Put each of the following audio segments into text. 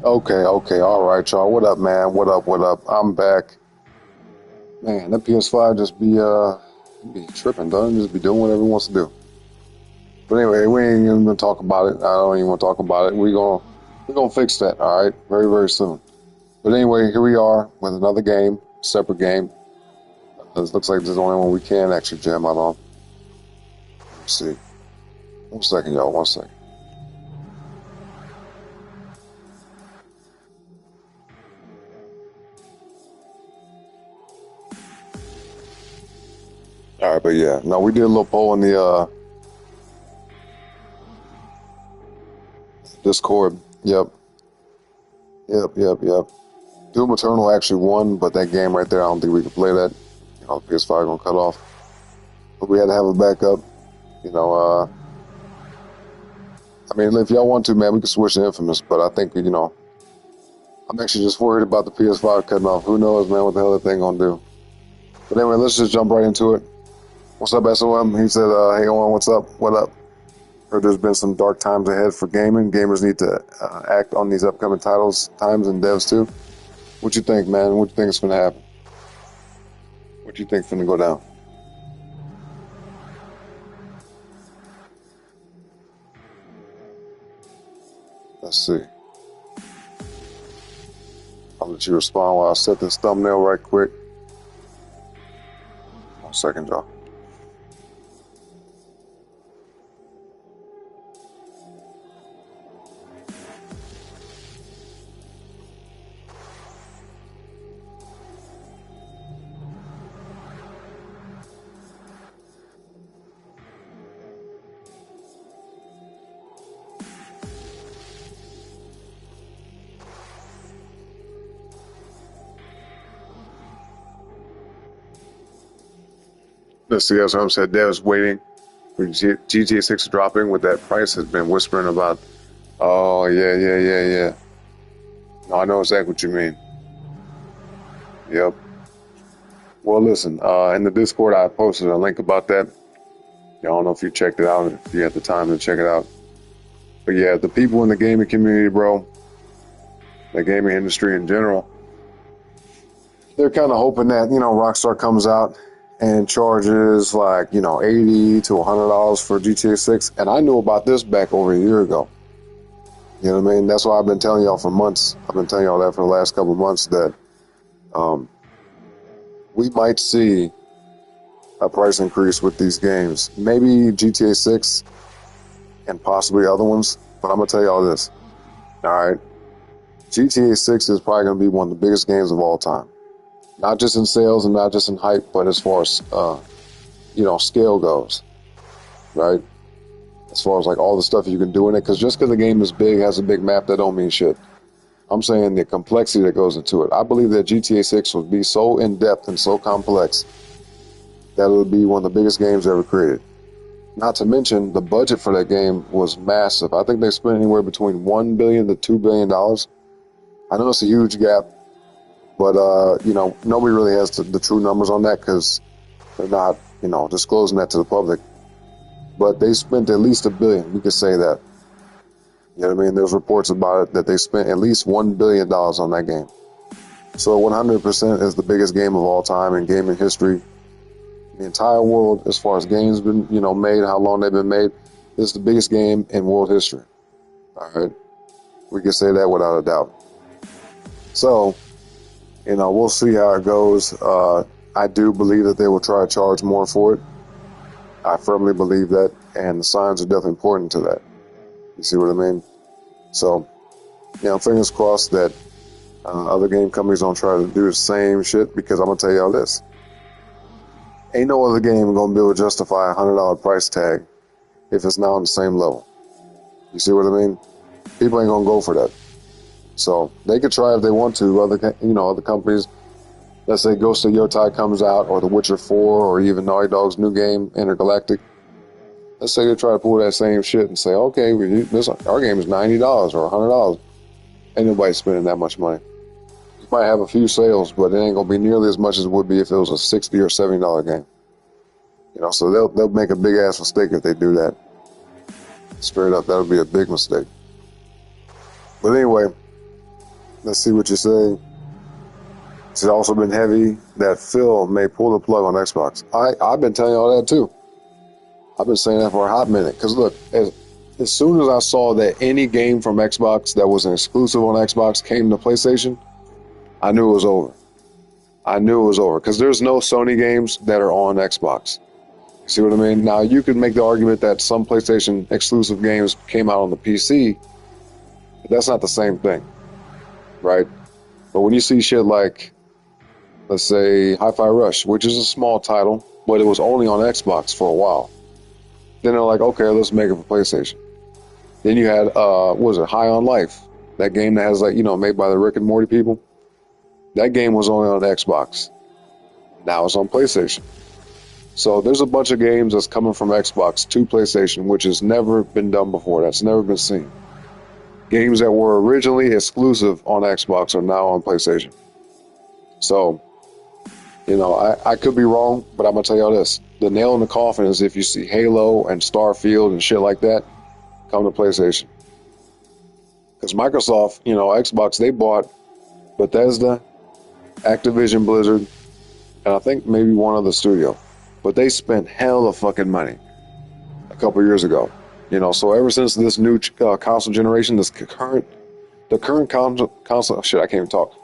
Okay, all right, y'all. What up, man? What up? I'm back. Man, that PS5 just be tripping, doesn't it? Just be doing whatever it wants to do. But anyway, we ain't even gonna talk about it. I don't even want to talk about it. We gonna fix that, all right? Very, very soon. But anyway, here we are with another game, separate game. It looks like this is the only one we can actually jam out on. Let's see. 1 second, y'all. 1 second. All right, but yeah, no, we did a little poll in the Discord. Yep. Doom Eternal actually won, but that game right there, I don't think we can play that. The PS5 gonna cut off. But we had to have a backup. You know, I mean, if y'all want to, man, we can switch to Infamous. But I think, I'm actually just worried about the PS5 cutting off. Who knows, man, what the hell that thing gonna do? But anyway, let's just jump right into it. What's up, SOM? He said, hey, Owen, what's up? What up? Heard there's been some dark times ahead for gaming. Gamers need to act on these upcoming titles, times, and devs too. What you think, man? What you think is gonna happen? What you think finna go down? Let's see. I'll let you respond while I set this thumbnail right quick. 1 second, y'all. Let's see, as I said, devs waiting for GTA 6 dropping with that price has been whispering about. Oh, yeah. No, I know exactly what you mean. Yep. Well, listen, in the Discord, I posted a link about that. I don't know if you checked it out, if you had the time to check it out. But yeah, the people in the gaming community, bro, the gaming industry in general, they're kind of hoping that, Rockstar comes out and charges like, $80 to $100 for GTA 6. And I knew about this back over a year ago. You know what I mean? That's why I've been telling y'all for months. I've been telling y'all that for the last couple of months that we might see a price increase with these games. Maybe GTA 6 and possibly other ones. But I'm going to tell y'all this. All right. GTA 6 is probably going to be one of the biggest games of all time. Not just in sales and not just in hype, but as far as, scale goes. Right? As far as like all the stuff you can do in it. Because just because the game is big, has a big map, that don't mean shit. I'm saying the complexity that goes into it. I believe that GTA 6 would be so in-depth and so complex that it would be one of the biggest games ever created. Not to mention, the budget for that game was massive. I think they spent anywhere between $1 billion to $2 billion. I know it's a huge gap, but, nobody really has the true numbers on that because they're not, disclosing that to the public. But they spent at least $1 billion. We could say that. You know what I mean? There's reports about it that they spent at least $1 billion on that game. So 100% is the biggest game of all time in gaming history. The entire world, as far as games been, made, how long they've been made, this is the biggest game in world history. All right. We can say that without a doubt. So, we'll see how it goes. I do believe that they will try to charge more for it. I firmly believe that, and the signs are definitely important to that. You see what I mean? So, fingers crossed that other game companies don't try to do the same shit, because I'm going to tell y'all this. Ain't no other game going to be able to justify a $100 price tag if it's not on the same level. You see what I mean? People ain't going to go for that. So, they could try if they want to. Other companies, let's say Ghost of Yotei comes out, or The Witcher 4, or even Naughty Dog's new game, Intergalactic. Let's say they try to pull that same shit and say, okay, our game is $90 or $100. Ain't nobody spending that much money. You might have a few sales, but it ain't gonna be nearly as much as it would be if it was a $60 or $70 game. So they'll make a big ass mistake if they do that. Straight up, that would be a big mistake. But anyway, Let's see what you say. It's also been heavy that Phil may pull the plug on Xbox. I've been telling you all that too. I've been saying that for a hot minute. Because look, as soon as I saw that any game from Xbox that was an exclusive on Xbox came to PlayStation, I knew it was over. I knew it was over. Because there's no Sony games that are on Xbox. You see what I mean? Now, you could make the argument that some PlayStation exclusive games came out on the PC, but that's not the same thing, right? But when you see shit like, let's say, Hi-Fi Rush, which is a small title, but it was only on Xbox for a while. Then they're like, okay, let's make it for PlayStation. Then you had, what was it, High on Life, that game that has, like, you know, made by the Rick and Morty people. That game was only on Xbox. Now it's on PlayStation. So there's a bunch of games that's coming from Xbox to PlayStation, which has never been done before. That's never been seen. Games that were originally exclusive on Xbox are now on PlayStation. So, you know, I could be wrong, but I'm going to tell y'all this. The nail in the coffin is if you see Halo and Starfield and shit like that, come to PlayStation. Because Microsoft, you know, Xbox, they bought Bethesda, Activision Blizzard, and I think maybe one other studio. But they spent hell of fucking money a couple years ago. You know, so ever since this new console generation, the current console, shit, I can't even talk.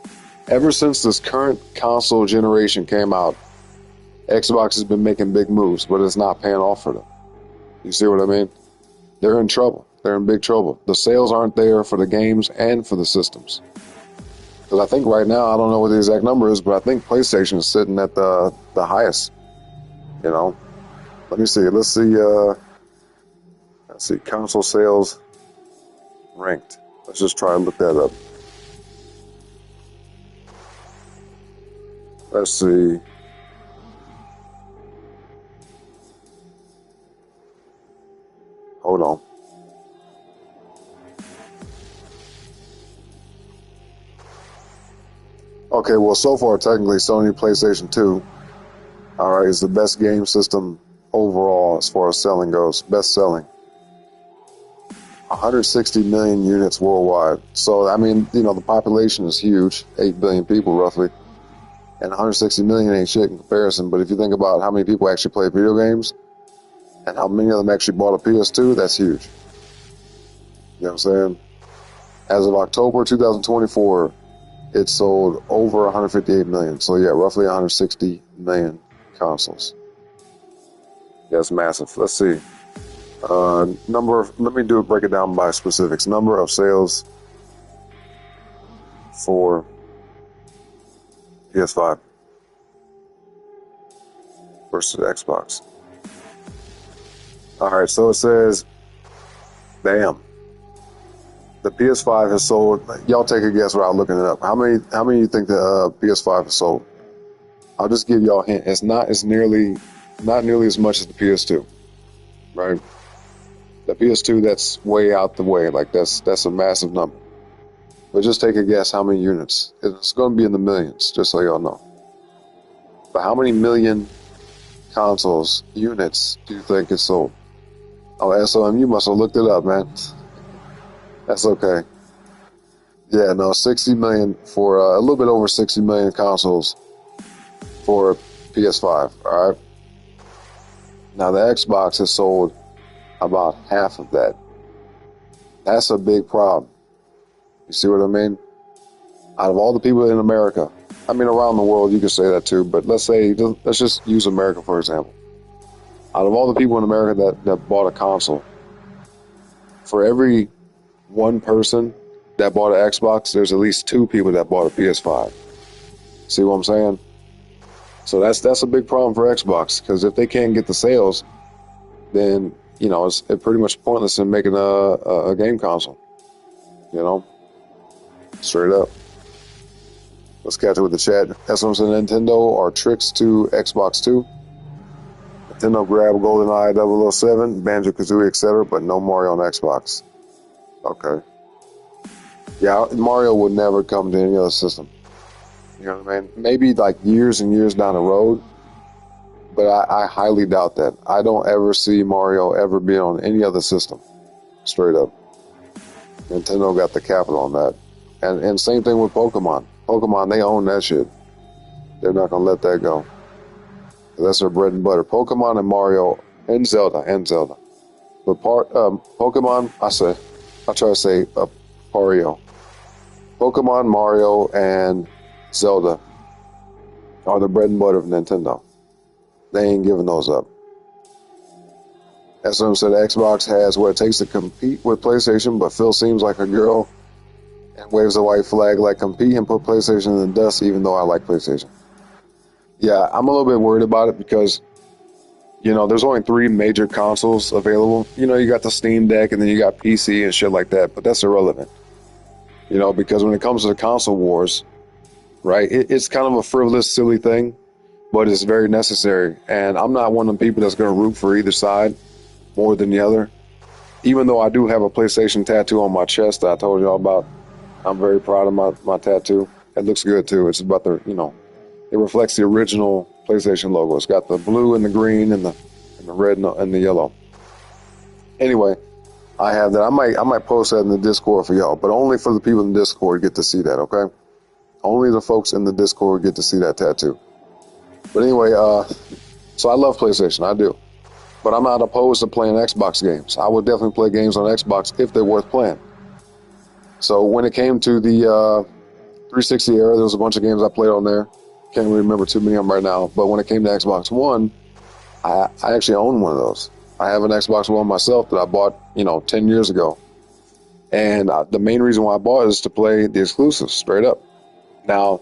Ever since this current console generation came out, Xbox has been making big moves, but it's not paying off for them. You see what I mean? They're in trouble. They're in big trouble. The sales aren't there for the games and for the systems. Because I think right now, I don't know what the exact number is, but I think PlayStation is sitting at the highest. You know, let me see. Let's see. Console sales ranked. Let's just try and look that up. Let's see. Hold on. Okay, well, so far, technically, Sony PlayStation 2, all right, is the best game system overall as far as selling goes. Best selling. 160 million units worldwide. So, I mean, you know, the population is huge, 8 billion people roughly. And 160 million ain't shit in comparison. But if you think about how many people actually play video games and how many of them actually bought a PS2, that's huge. You know what I'm saying? As of October 2024, it sold over 158 million. So, yeah, roughly 160 million consoles. Yeah, it's massive. Let's see. Let me break it down by specifics. Number of sales for PS5 versus Xbox. All right, so it says, damn, the PS5 has sold. Y'all take a guess without looking it up. How many you think the PS5 has sold? I'll just give y'all a hint. It's not nearly as much as the PS2, right? The PS2, that's way out the way. Like that's a massive number. But just take a guess how many units. It's going to be in the millions, just so y'all know. But how many million consoles, units, do you think is sold? Oh, SOM, you must have looked it up, man. That's okay. Yeah, no, 60 million for a little bit over 60 million consoles for PS5, all right? Now, the Xbox has sold about half of that. That's a big problem. You see what I mean? Out of all the people in America, I mean around the world, you could say that too, but let's just use America for example. Out of all the people in America that bought a console, for every one person that bought an Xbox, there's at least 2 people that bought a PS5. See what I'm saying? So that's a big problem for Xbox, because if they can't get the sales, then, you know, it's pretty much pointless in making a game console. You know? Straight up. Let's catch it with the chat. That's what I'm saying. Nintendo are tricks to Xbox 2. Nintendo grabbed GoldenEye 007, Banjo-Kazooie, etc., but no Mario on Xbox. Okay. Yeah, Mario would never come to any other system. You know what I mean? Maybe like years and years down the road, but I highly doubt that. I don't ever see Mario ever being on any other system. Straight up. Nintendo got the capital on that. And same thing with Pokemon. Pokemon, they own that shit. They're not gonna let that go. That's their bread and butter. Pokemon and Mario and Zelda. But Pokemon, I try to say Mario. Pokemon, Mario, and Zelda are the bread and butter of Nintendo. They ain't giving those up. As someone said, Xbox has what it takes to compete with PlayStation, but Phil seems like a girl and waves a white flag like compete and put PlayStation in the dust, even though I like PlayStation. Yeah, I'm a little bit worried about it because, there's only 3 major consoles available. You got the Steam Deck and then you got PC and shit like that, but that's irrelevant. Because when it comes to the console wars, right, it's kind of a frivolous, silly thing, but it's very necessary. And I'm not one of the people that's going to root for either side more than the other. Even though I do have a PlayStation tattoo on my chest that I told y'all about. I'm very proud of my tattoo. It looks good too. It's about it reflects the original PlayStation logo. It's got the blue and the green and the red and the yellow. Anyway, I have that. I might post that in the Discord for y'all, but only for the people in the Discord get to see that, okay? Only the folks in the Discord get to see that tattoo. But anyway, so I love PlayStation, I do. But I'm not opposed to playing Xbox games. I would definitely play games on Xbox if they're worth playing. So when it came to the 360 era, there was a bunch of games I played on there. Can't really remember too many of them right now. But when it came to Xbox One, I actually own one of those. I have an Xbox One myself that I bought, 10 years ago. And the main reason why I bought it is to play the exclusives, straight up. Now,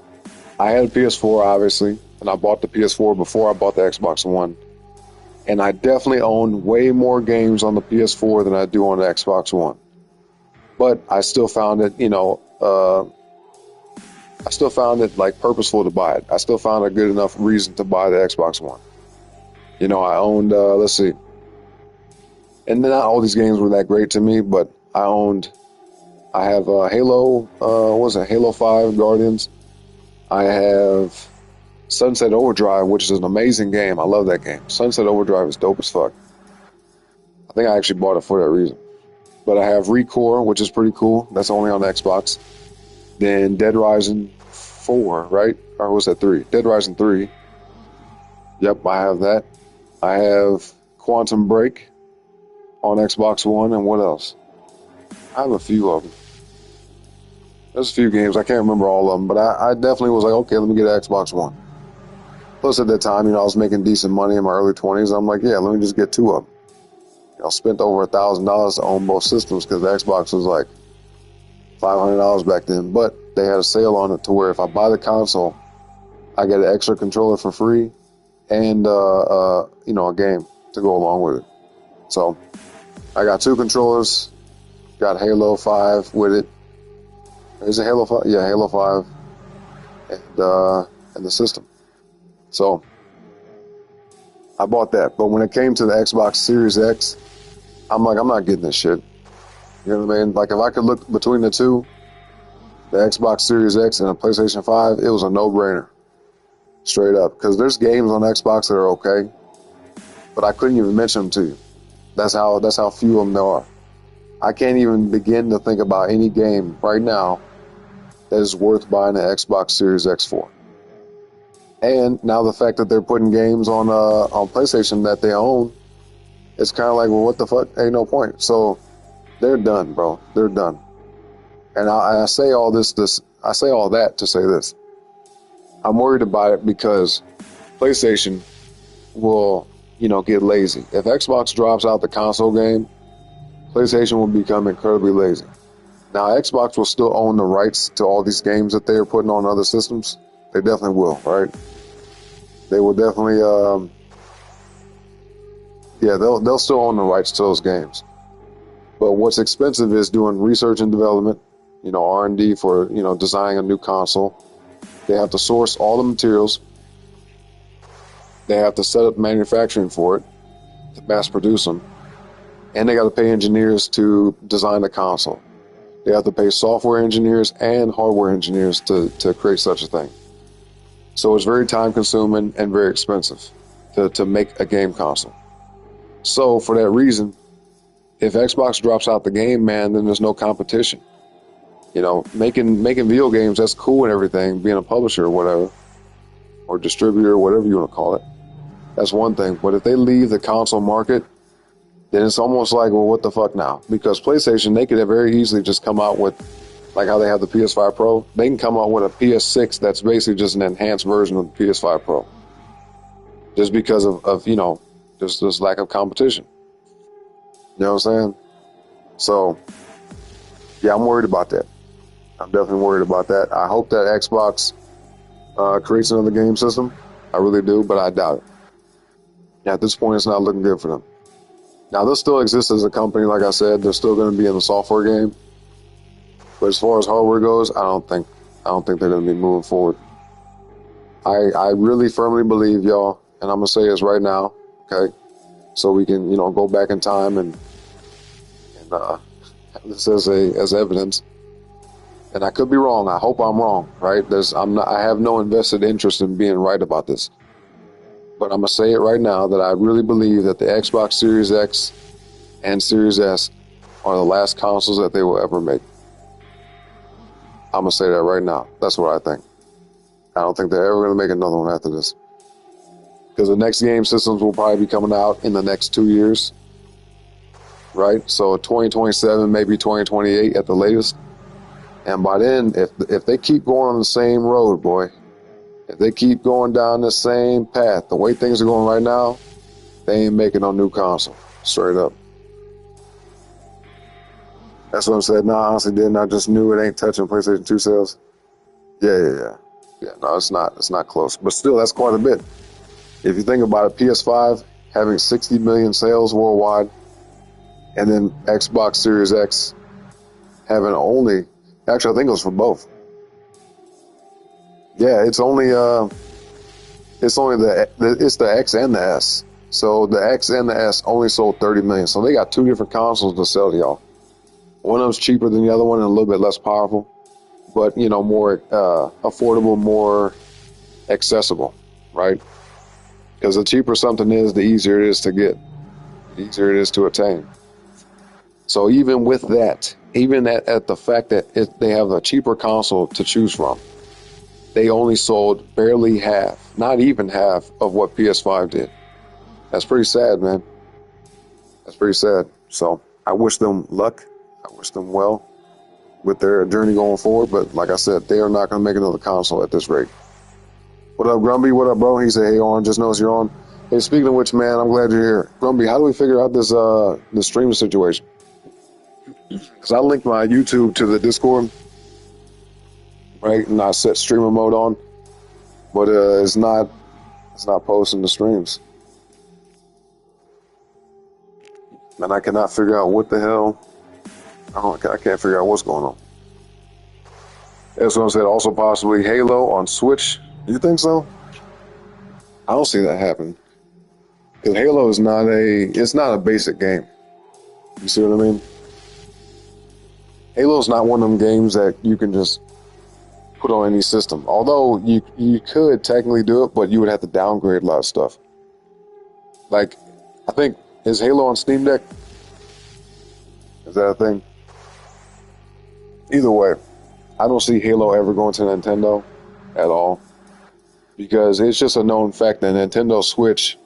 I had a PS4, obviously, and I bought the PS4 before I bought the Xbox One. And I definitely own way more games on the PS4 than I do on the Xbox One. But I still found it, like purposeful to buy it. I still found a good enough reason to buy the Xbox One. I owned, let's see. And then not all these games were that great to me, but I have Halo, Halo 5 Guardians. I have Sunset Overdrive, which is an amazing game. I love that game. Sunset Overdrive is dope as fuck. I think I actually bought it for that reason. But I have Recore, which is pretty cool. That's only on the Xbox. Then Dead Rising 4, right? Or was that 3? Dead Rising 3. Yep, I have that. I have Quantum Break on Xbox One. And what else? I have a few of them. There's a few games. I can't remember all of them. But I definitely was like, okay, let me get an Xbox One. Plus at that time, I was making decent money in my early 20s. I'm like, yeah, let me just get 2 of them. I spent over $1,000 to own both systems because the Xbox was like $500 back then. But they had a sale on it to where if I buy the console, I get an extra controller for free and a game to go along with it. So I got 2 controllers, got Halo 5 with it. Is it Halo 5? Yeah, Halo 5 and the system. So I bought that. But when it came to the Xbox Series X, I'm like, I'm not getting this shit. You know what I mean? Like, if I could look between the two, the Xbox Series X and the PlayStation 5, it was a no-brainer. Straight up. Because there's games on Xbox that are okay, but I couldn't even mention them to you. That's how few of them there are. I can't even begin to think about any game right now that is worth buying an Xbox Series X for. And now the fact that they're putting games on PlayStation that they own, it's kind of like, well, what the fuck? Ain't no point. So they're done, bro. They're done. And I say all I say all that to say this. I'm worried about it because PlayStation will, get lazy. If Xbox drops out the console game, PlayStation will become incredibly lazy. Now, Xbox will still own the rights to all these games that they're putting on other systems. They definitely will, right? They will definitely, they'll still own the rights to those games. But what's expensive is doing research and development, R&D for, designing a new console. They have to source all the materials. They have to set up manufacturing for it, to mass produce them. And they got to pay engineers to design the console. They have to pay software engineers and hardware engineers to create such a thing. So it's very time consuming and very expensive to make a game console. So for that reason, if Xbox drops out the game, man, then there's no competition. You know, making video games, that's cool and everything, being a publisher or whatever, or distributor, whatever you want to call it. That's one thing. But if they leave the console market, then it's almost like, well, what the fuck now? Because PlayStation, they could have very easily just come out with, like how they have the PS5 Pro, they can come out with a PS6 that's basically just an enhanced version of the PS5 Pro. Just because of you know, just this lack of competition. You know what I'm saying? So, yeah, I'm worried about that. I'm definitely worried about that. I hope that Xbox creates another game system. I really do, but I doubt it. At this point, it's not looking good for them. Now, they'll still exist as a company, like I said. They're still going to be in the software game. But as far as hardware goes, I don't think they're going to be moving forward. I really firmly believe, y'all, and I'm going to say this right now, okay? So we can, you know, go back in time and have this as evidence. And I could be wrong. I hope I'm wrong, right? I have no invested interest in being right about this. But I'm going to say it right now that I really believe that the Xbox Series X and Series S are the last consoles that they will ever make. I'm going to say that right now. That's what I think. I don't think they're ever going to make another one after this. Because the next game systems will probably be coming out in the next 2 years. Right? So 2027, maybe 2028 at the latest. And by then, if they keep going on the same road, boy, if they keep going down the same path, the way things are going right now, they ain't making no new console. Straight up. That's what I said. No, I honestly didn't. I just knew it ain't touching PlayStation 2 sales. Yeah. No, it's not close. But still, that's quite a bit. If you think about it, PS5 having 60 million sales worldwide, and then Xbox Series X having only, actually, I think it was for both. Yeah, it's the X and the S. So the X and the S only sold 30 million. So they got two different consoles to sell to y'all. One of them's cheaper than the other one and a little bit less powerful, but, you know, more affordable, more accessible, right? Because the cheaper something is, the easier it is to get, the easier it is to attain. So even with that, even at the fact that they have a cheaper console to choose from, they only sold barely half, not even half of what PS5 did. That's pretty sad, man. That's pretty sad. So I wish them luck. I wish them well with their journey going forward. But like I said, they are not going to make another console at this rate. What up, Grumby? What up, bro? He said, hey, on. Just noticed you're on. Hey, speaking of which, man, I'm glad you're here. Grumby, how do we figure out this the streaming situation? Because I linked my YouTube to the Discord, right? And I set streamer mode on, but it's not posting the streams. And I cannot figure out what the hell. I can't figure out what's going on. That's what I said. Also, possibly Halo on Switch. Do you think so? I don't see that happen. Because Halo is not a basic game. You see what I mean? Halo's not one of them games that you can just put on any system. Although you could technically do it, but you would have to downgrade a lot of stuff. Like, I think, is Halo on Steam Deck? Is that a thing? Either way, I don't see Halo ever going to Nintendo at all. Because it's just a known fact that Nintendo Switch,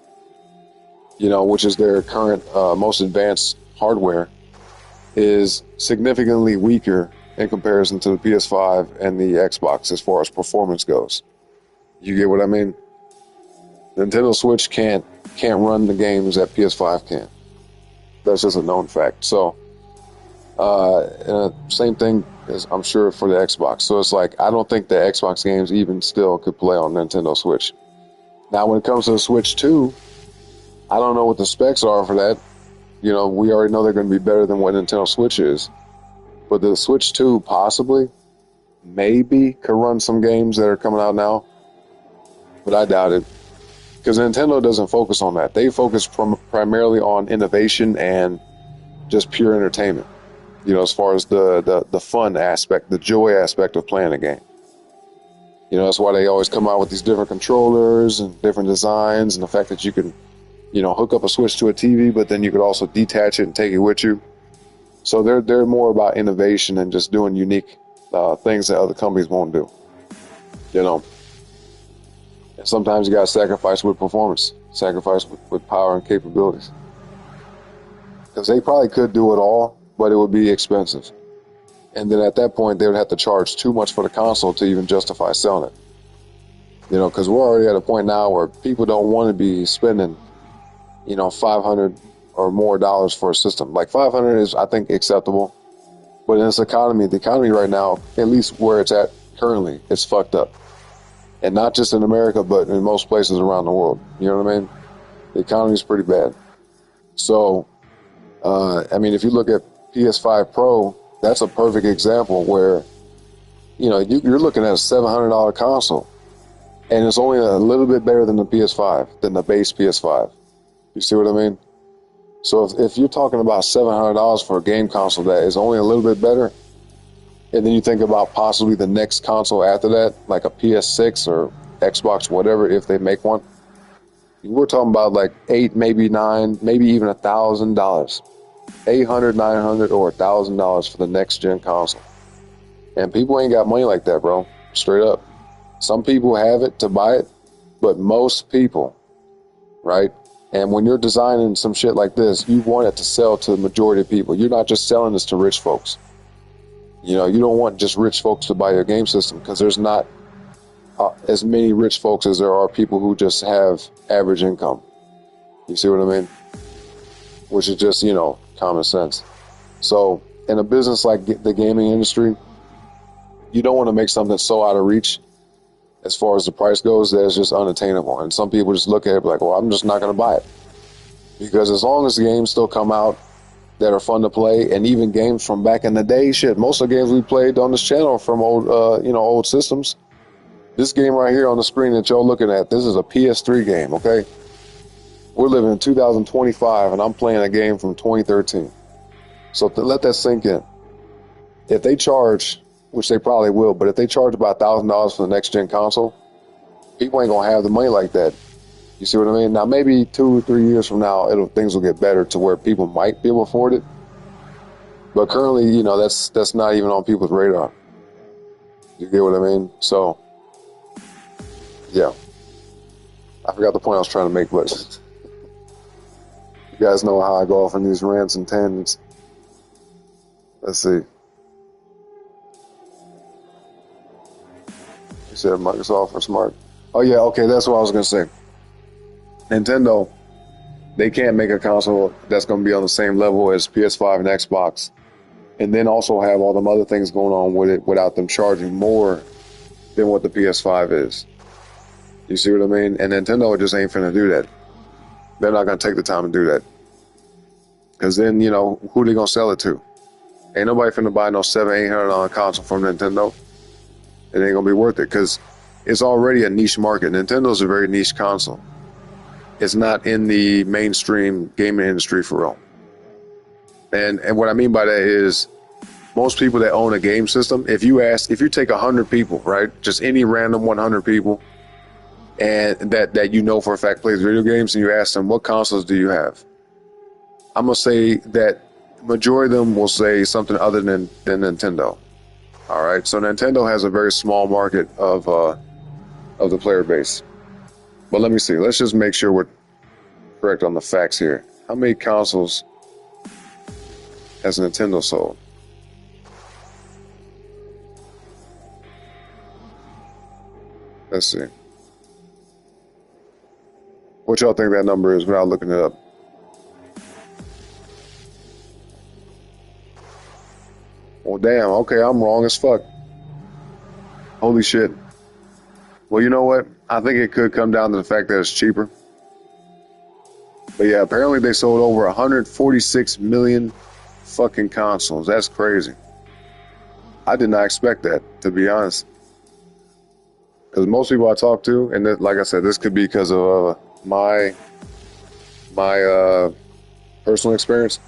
you know, which is their current most advanced hardware, is significantly weaker in comparison to the PS5 and the Xbox as far as performance goes. You get what I mean? Nintendo Switch can't run the games that PS5 can. That's just a known fact. So, same thing as I'm sure for the Xbox. So it's like, I don't think the Xbox games even still could play on Nintendo Switch. Now, when it comes to the Switch 2, I don't know what the specs are for that. You know, we already know they're going to be better than what Nintendo Switch is. But the Switch 2 possibly, maybe, could run some games that are coming out now. But I doubt it. Because Nintendo doesn't focus on that. They focus primarily on innovation and just pure entertainment. You know, as far as the fun aspect, the joy aspect of playing a game. You know, that's why they always come out with these different controllers and different designs, and the fact that you can, you know, hook up a Switch to a TV, but then you could also detach it and take it with you. So they're more about innovation and just doing unique things that other companies won't do. You know, and sometimes you got to sacrifice with performance, sacrifice with power and capabilities. Because they probably could do it all, but it would be expensive. And then at that point, they would have to charge too much for the console to even justify selling it. You know, because we're already at a point now where people don't want to be spending, you know, $500 or more dollars for a system. Like $500 is, I think, acceptable. But in this economy, the economy right now, at least where it's at currently, it's fucked up. And not just in America, but in most places around the world. You know what I mean? The economy is pretty bad. So, I mean, if you look at PS5 Pro, that's a perfect example where, you know, you're looking at a $700 console. And it's only a little bit better than the PS5, than the base PS5. You see what I mean? So if you're talking about $700 for a game console that is only a little bit better, and then you think about possibly the next console after that, like a PS6 or Xbox, whatever, if they make one, we're talking about like $8, maybe $9, maybe even $1,000. $800, $900, or $1,000 for the next gen console. And people ain't got money like that, bro. Straight up. Some people have it to buy it, but most people, right? And when you're designing some shit like this, you want it to sell to the majority of people. You're not just selling this to rich folks. You know, you don't want just rich folks to buy your game system because there's not as many rich folks as there are people who just have average income. You see what I mean? Which is just, you know, common sense. So in a business like the gaming industry, you don't want to make something so out of reach as far as the price goes that it's just unattainable. And some people just look at it like, well, I'm just not going to buy it. Because as long as the games still come out that are fun to play, and even games from back in the day, shit, most of the games we played on this channel from old systems. This game right here on the screen that y'all looking at, this is a PS3 game, okay? We're living in 2025, and I'm playing a game from 2013. So to let that sink in, if they charge, which they probably will, but if they charge about $1,000 for the next gen console, people ain't gonna have the money like that. You see what I mean? Now maybe 2 or 3 years from now, things will get better to where people might be able to afford it. But currently, you know, that's not even on people's radar. You get what I mean? So, yeah. I forgot the point I was trying to make, but you guys know how I go off on these rants and tangents. Let's see. You said Microsoft or Smart. Oh yeah, okay, that's what I was gonna say. Nintendo, they can't make a console that's gonna be on the same level as PS5 and Xbox, and then also have all them other things going on with it without them charging more than what the PS5 is. You see what I mean? And Nintendo just ain't finna do that. They're not gonna take the time to do that. Cause then, you know, who they gonna sell it to? Ain't nobody finna buy no $700-800 console from Nintendo. It ain't gonna be worth it because it's already a niche market. Nintendo's a very niche console. It's not in the mainstream gaming industry for real. And what I mean by that is most people that own a game system, if you take 100 people, right? Just any random 100 people and that you know for a fact plays video games, and you ask them, what consoles do you have? I'm gonna say that majority of them will say something other than Nintendo. All right, so Nintendo has a very small market of the player base. But let me see. Let's just make sure we're correct on the facts here. How many consoles has Nintendo sold? Let's see. What y'all think that number is without looking it up? Well, damn. Okay, I'm wrong as fuck. Holy shit. Well, you know what? I think it could come down to the fact that it's cheaper. But yeah, apparently they sold over 146 million fucking consoles. That's crazy. I did not expect that, to be honest. Because most people I talk to, and like I said, this could be because of my personal experience,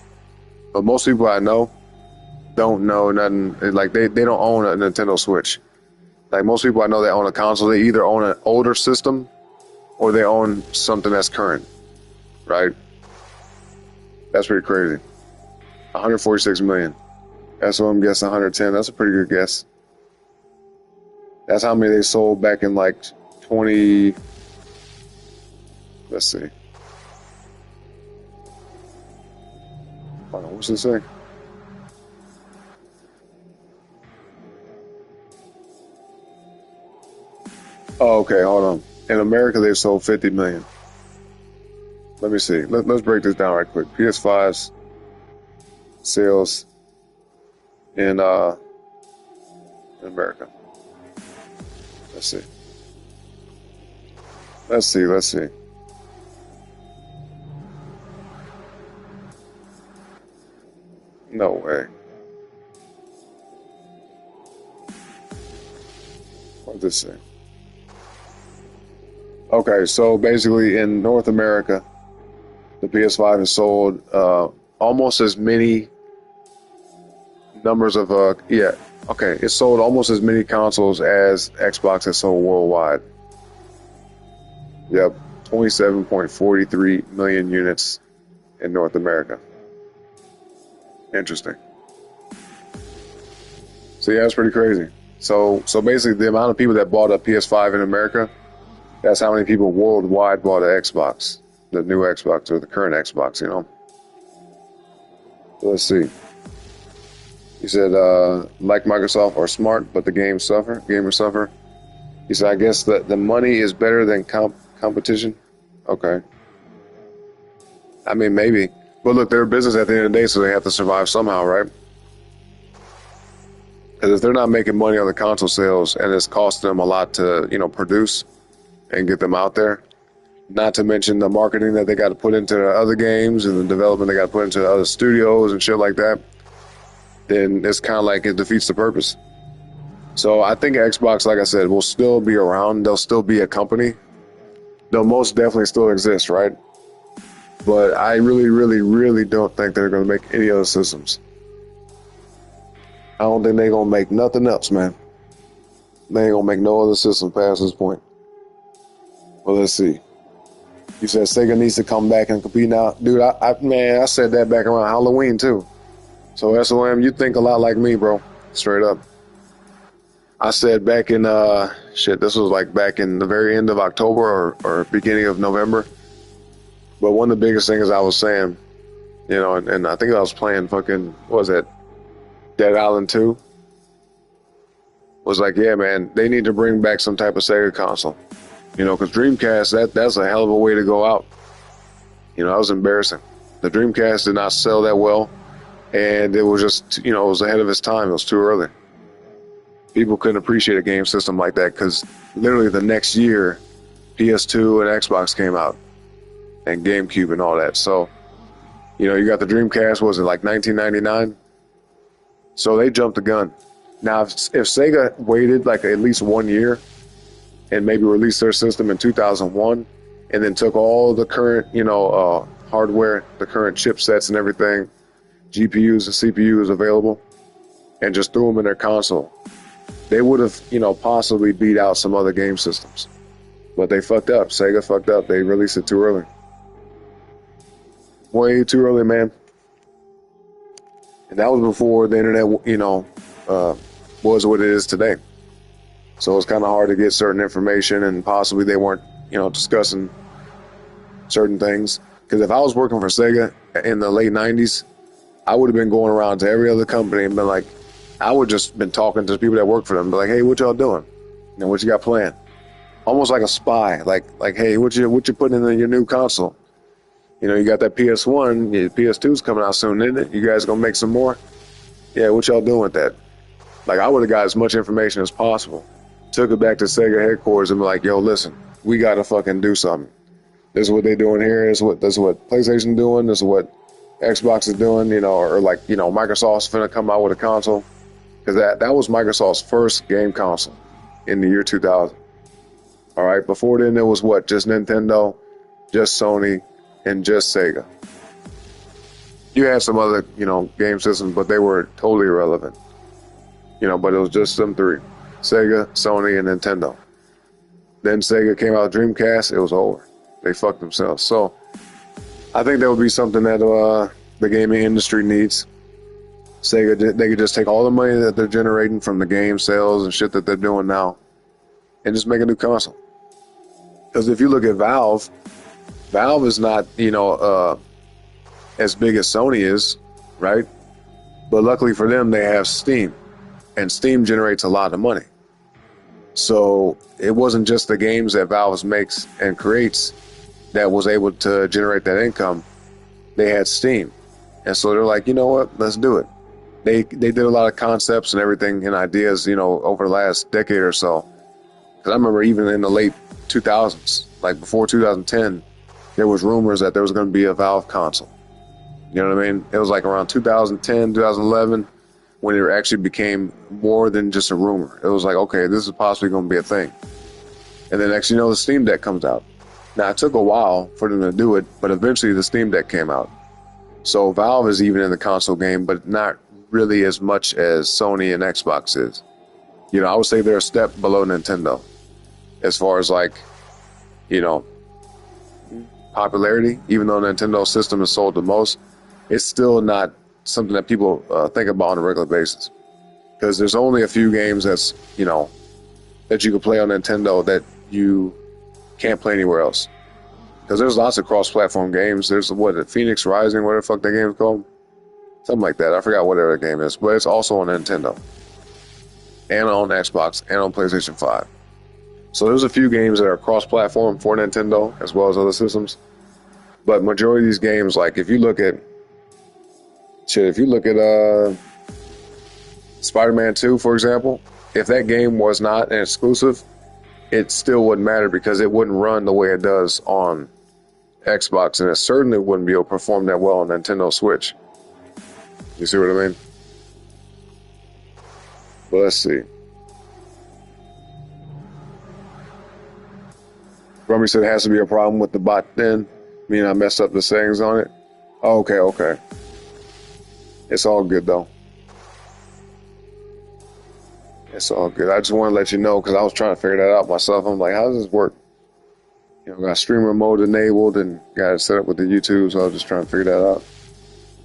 but most people I know don't know nothing. Like they don't own a Nintendo Switch. Like most people I know that own a console, they either own an older system or they own something that's current, right? That's pretty crazy. 146 million. That's what I'm guessing. 110. That's a pretty good guess. That's how many they sold back in like 20. Let's see. Hold on, what's it say? Oh, okay, hold on. In America, they sold 50 million. Let me see. Let's break this down right quick. PS5's sales in America. Let's see. Let's see. No way. What's this say? Okay, so basically in North America, the PS5 has sold almost as many numbers of it sold almost as many consoles as Xbox has sold worldwide. Yep, 27.43 million units in North America. Interesting. So yeah, it's pretty crazy. So basically, the amount of people that bought a PS5 in America, that's how many people worldwide bought an Xbox, the new Xbox or the current Xbox. You know. Let's see. He said, like Microsoft are smart, but the gamers suffer. He said, I guess the money is better than competition. Okay. I mean, maybe. But look, they're a business at the end of the day, so they have to survive somehow, right? Because if they're not making money on the console sales and it's costing them a lot to, produce and get them out there, not to mention the marketing that they got to put into the other games and the development they got to put into the other studios and shit like that, then it's kind of like it defeats the purpose. So I think Xbox, like I said, will still be around. They'll still be a company. They'll most definitely still exist, right? But I really, really, really don't think they're going to make any other systems. I don't think they're going to make nothing else, man. They ain't going to make no other system past this point. Well, let's see. You said Sega needs to come back and compete now. Dude, I said that back around Halloween, too. So, SOM, you think a lot like me, bro. Straight up. I said back in, this was like back in the very end of October or beginning of November. But one of the biggest things I was saying, and I think I was playing fucking, what was it, Dead Island 2? Was like, yeah, man, they need to bring back some type of Sega console. Because Dreamcast, that's a hell of a way to go out. That was embarrassing. The Dreamcast did not sell that well, and it was just, it was ahead of its time. It was too early. People couldn't appreciate a game system like that because literally the next year, PS2 and Xbox came out. And GameCube and all that. So, you got the Dreamcast, was it like 1999? So they jumped the gun. Now, if Sega waited like at least 1 year and maybe released their system in 2001 and then took all the current, hardware, the current chipsets and everything, GPUs and CPUs available, and just threw them in their console, they would have, possibly beat out some other game systems. But they fucked up. Sega fucked up. They released it too early. Way too early, man. And that was before the internet, was what it is today. So it's kind of hard to get certain information, and possibly they weren't, discussing certain things. Because if I was working for Sega in the late 90s, I would have been going around to every other company and been like, I would just been talking to the people that work for them, be like, hey, what y'all doing? What you got planned? Almost like a spy, like, hey, what you putting in your new console? You got that PS1, your PS2's coming out soon, isn't it? You guys gonna make some more? Yeah, what y'all doing with that? Like, I would have got as much information as possible. Took it back to Sega headquarters and be like, yo, listen, we gotta fucking do something. This is what they doing here. This is what PlayStation doing. This is what Xbox is doing, or Microsoft's finna come out with a console. Because that was Microsoft's first game console in the year 2000. All right, before then, it was what? Just Nintendo, just Sony, and just Sega. You had some other, game systems, but they were totally irrelevant. But it was just them three. Sega, Sony, and Nintendo. Then Sega came out with Dreamcast, it was over. They fucked themselves. So, I think that would be something that the gaming industry needs. Sega, they could just take all the money that they're generating from the game sales and shit that they're doing now, and just make a new console. Because if you look at Valve, Valve is not, as big as Sony is, right? But luckily for them, they have Steam, and Steam generates a lot of money. So it wasn't just the games that Valve makes and creates that was able to generate that income. They had Steam. And so they're like, you know what, let's do it. They did a lot of concepts and everything and ideas, over the last decade or so. Because I remember even in the late 2000s, like before 2010, there was rumors that there was going to be a Valve console. You know what I mean? It was like around 2010, 2011, when it actually became more than just a rumor. It was like, okay, this is possibly going to be a thing. And then next, the Steam Deck comes out. Now, it took a while for them to do it, but eventually the Steam Deck came out. So Valve is even in the console game, but not really as much as Sony and Xbox is. I would say they're a step below Nintendo as far as popularity. Even though Nintendo's system is sold the most, it's still not something that people think about on a regular basis. Because there's only a few games that you can play on Nintendo that you can't play anywhere else. Because there's lots of cross-platform games. There's Phoenix Rising, whatever the fuck that game's called. Something like that. I forgot whatever the game is. But it's also on Nintendo. And on Xbox. And on PlayStation 5. So there's a few games that are cross-platform for Nintendo, as well as other systems. But majority of these games, like if you look at Spider-Man 2, for example, if that game was not an exclusive, it still wouldn't matter because it wouldn't run the way it does on Xbox, and it certainly wouldn't be able to perform that well on Nintendo Switch. You see what I mean? But let's see. Rummy said it has to be a problem with the bot then. Meaning I messed up the settings on it. Oh, okay. It's all good though. It's all good. I just want to let you know because I was trying to figure that out myself. I'm like, how does this work? Got streamer mode enabled and got it set up with the YouTube, so I was just trying to figure that out.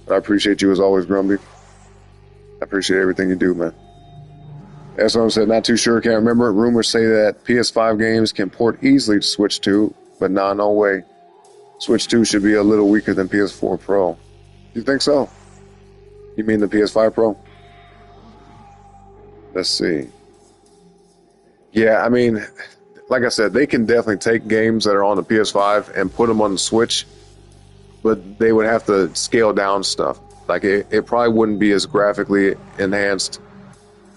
But I appreciate you as always, Grumpy. I appreciate everything you do, man. That's what I said. Not too sure. Can't remember. Rumors say that PS5 games can port easily to Switch 2, but no way. Switch 2 should be a little weaker than PS4 Pro. You think so? You mean the PS5 Pro? Let's see. Yeah, I mean, like I said, they can definitely take games that are on the PS5 and put them on the Switch, but they would have to scale down stuff. Like it probably wouldn't be as graphically enhanced.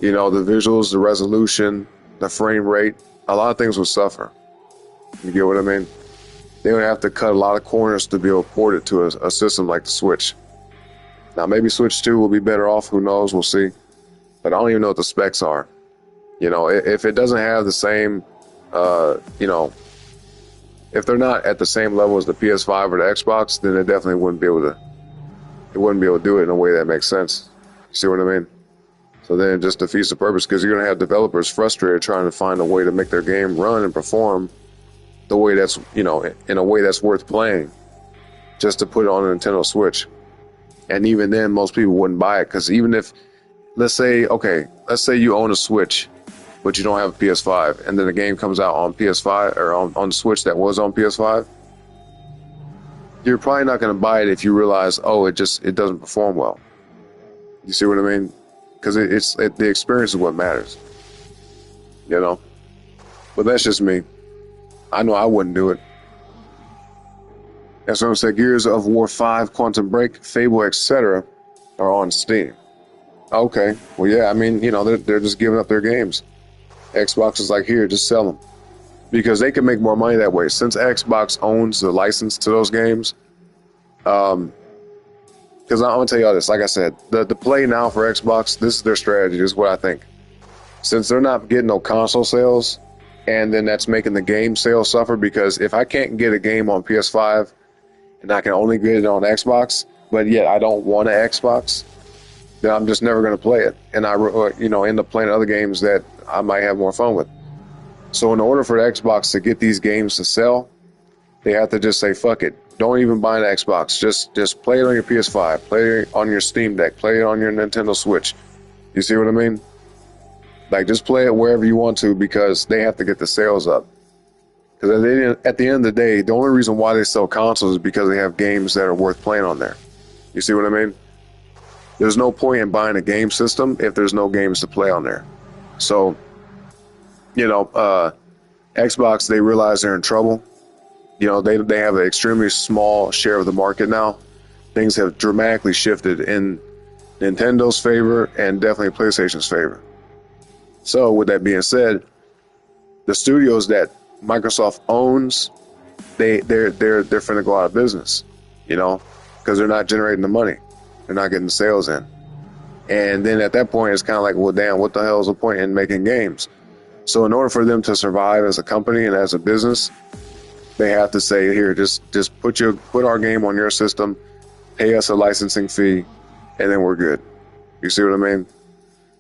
The visuals, the resolution, the frame rate, a lot of things would suffer. You get what I mean? They would have to cut a lot of corners to be able to port it to a system like the Switch. Now, maybe Switch 2 will be better off. Who knows? We'll see. But I don't even know what the specs are. If it doesn't have the same, if they're not at the same level as the PS5 or the Xbox, then it definitely wouldn't be able to do it in a way that makes sense. You see what I mean? So then it just defeats the purpose because you're going to have developers frustrated trying to find a way to make their game run and perform the way that's, in a way that's worth playing just to put it on a Nintendo Switch. And even then, most people wouldn't buy it because even if, let's say you own a Switch, but you don't have a PS5, and then the game comes out on PS5 or on the Switch that was on PS5, you're probably not going to buy it if you realize, it doesn't perform well. You see what I mean? Because the experience is what matters. But that's just me. I know I wouldn't do it. That's what I'm saying. Gears of War 5, Quantum Break, Fable, etc. are on Steam. Okay. Well, yeah, I mean, they're just giving up their games. Xbox is like, here, just sell them. Because they can make more money that way. Since Xbox owns the license to those games, because I'm going to tell you all this, like I said, the play now for Xbox, this is their strategy, this is what I think. Since they're not getting no console sales, and then that's making the game sales suffer, because if I can't get a game on PS5, and I can only get it on Xbox, but yet I don't want an Xbox, then I'm just never going to play it. And I end up playing other games that I might have more fun with. So in order for the Xbox to get these games to sell, they have to just say, fuck it. Don't even buy an Xbox. Just play it on your PS5. Play it on your Steam Deck. Play it on your Nintendo Switch. You see what I mean? Like, just play it wherever you want to because they have to get the sales up. Because at the end of the day, the only reason why they sell consoles is because they have games that are worth playing on there. You see what I mean? There's no point in buying a game system if there's no games to play on there. So, Xbox, they realize they're in trouble. They have an extremely small share of the market now. Things have dramatically shifted in Nintendo's favor and definitely PlayStation's favor. So with that being said, the studios that Microsoft owns, they're finna go out of business, because they're not generating the money. They're not getting the sales in. And then at that point, it's kind of like, well, damn, what the hell is the point in making games? So in order for them to survive as a company and as a business, they have to say, here, just put our game on your system, pay us a licensing fee, and then we're good. You see what I mean?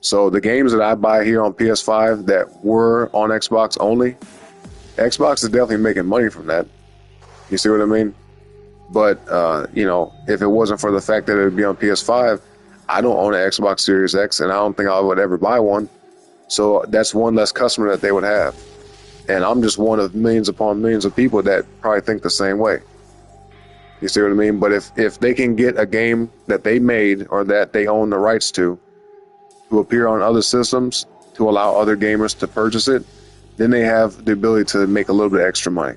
So the games that I buy here on PS5 that were on Xbox only, Xbox is definitely making money from that. You see what I mean? But, if it wasn't for the fact that it would be on PS5, I don't own an Xbox Series X, and I don't think I would ever buy one. So that's one less customer that they would have. And I'm just one of millions upon millions of people that probably think the same way. You see what I mean? But if they can get a game that they made or that they own the rights to appear on other systems to allow other gamers to purchase it, then they have the ability to make a little bit extra money.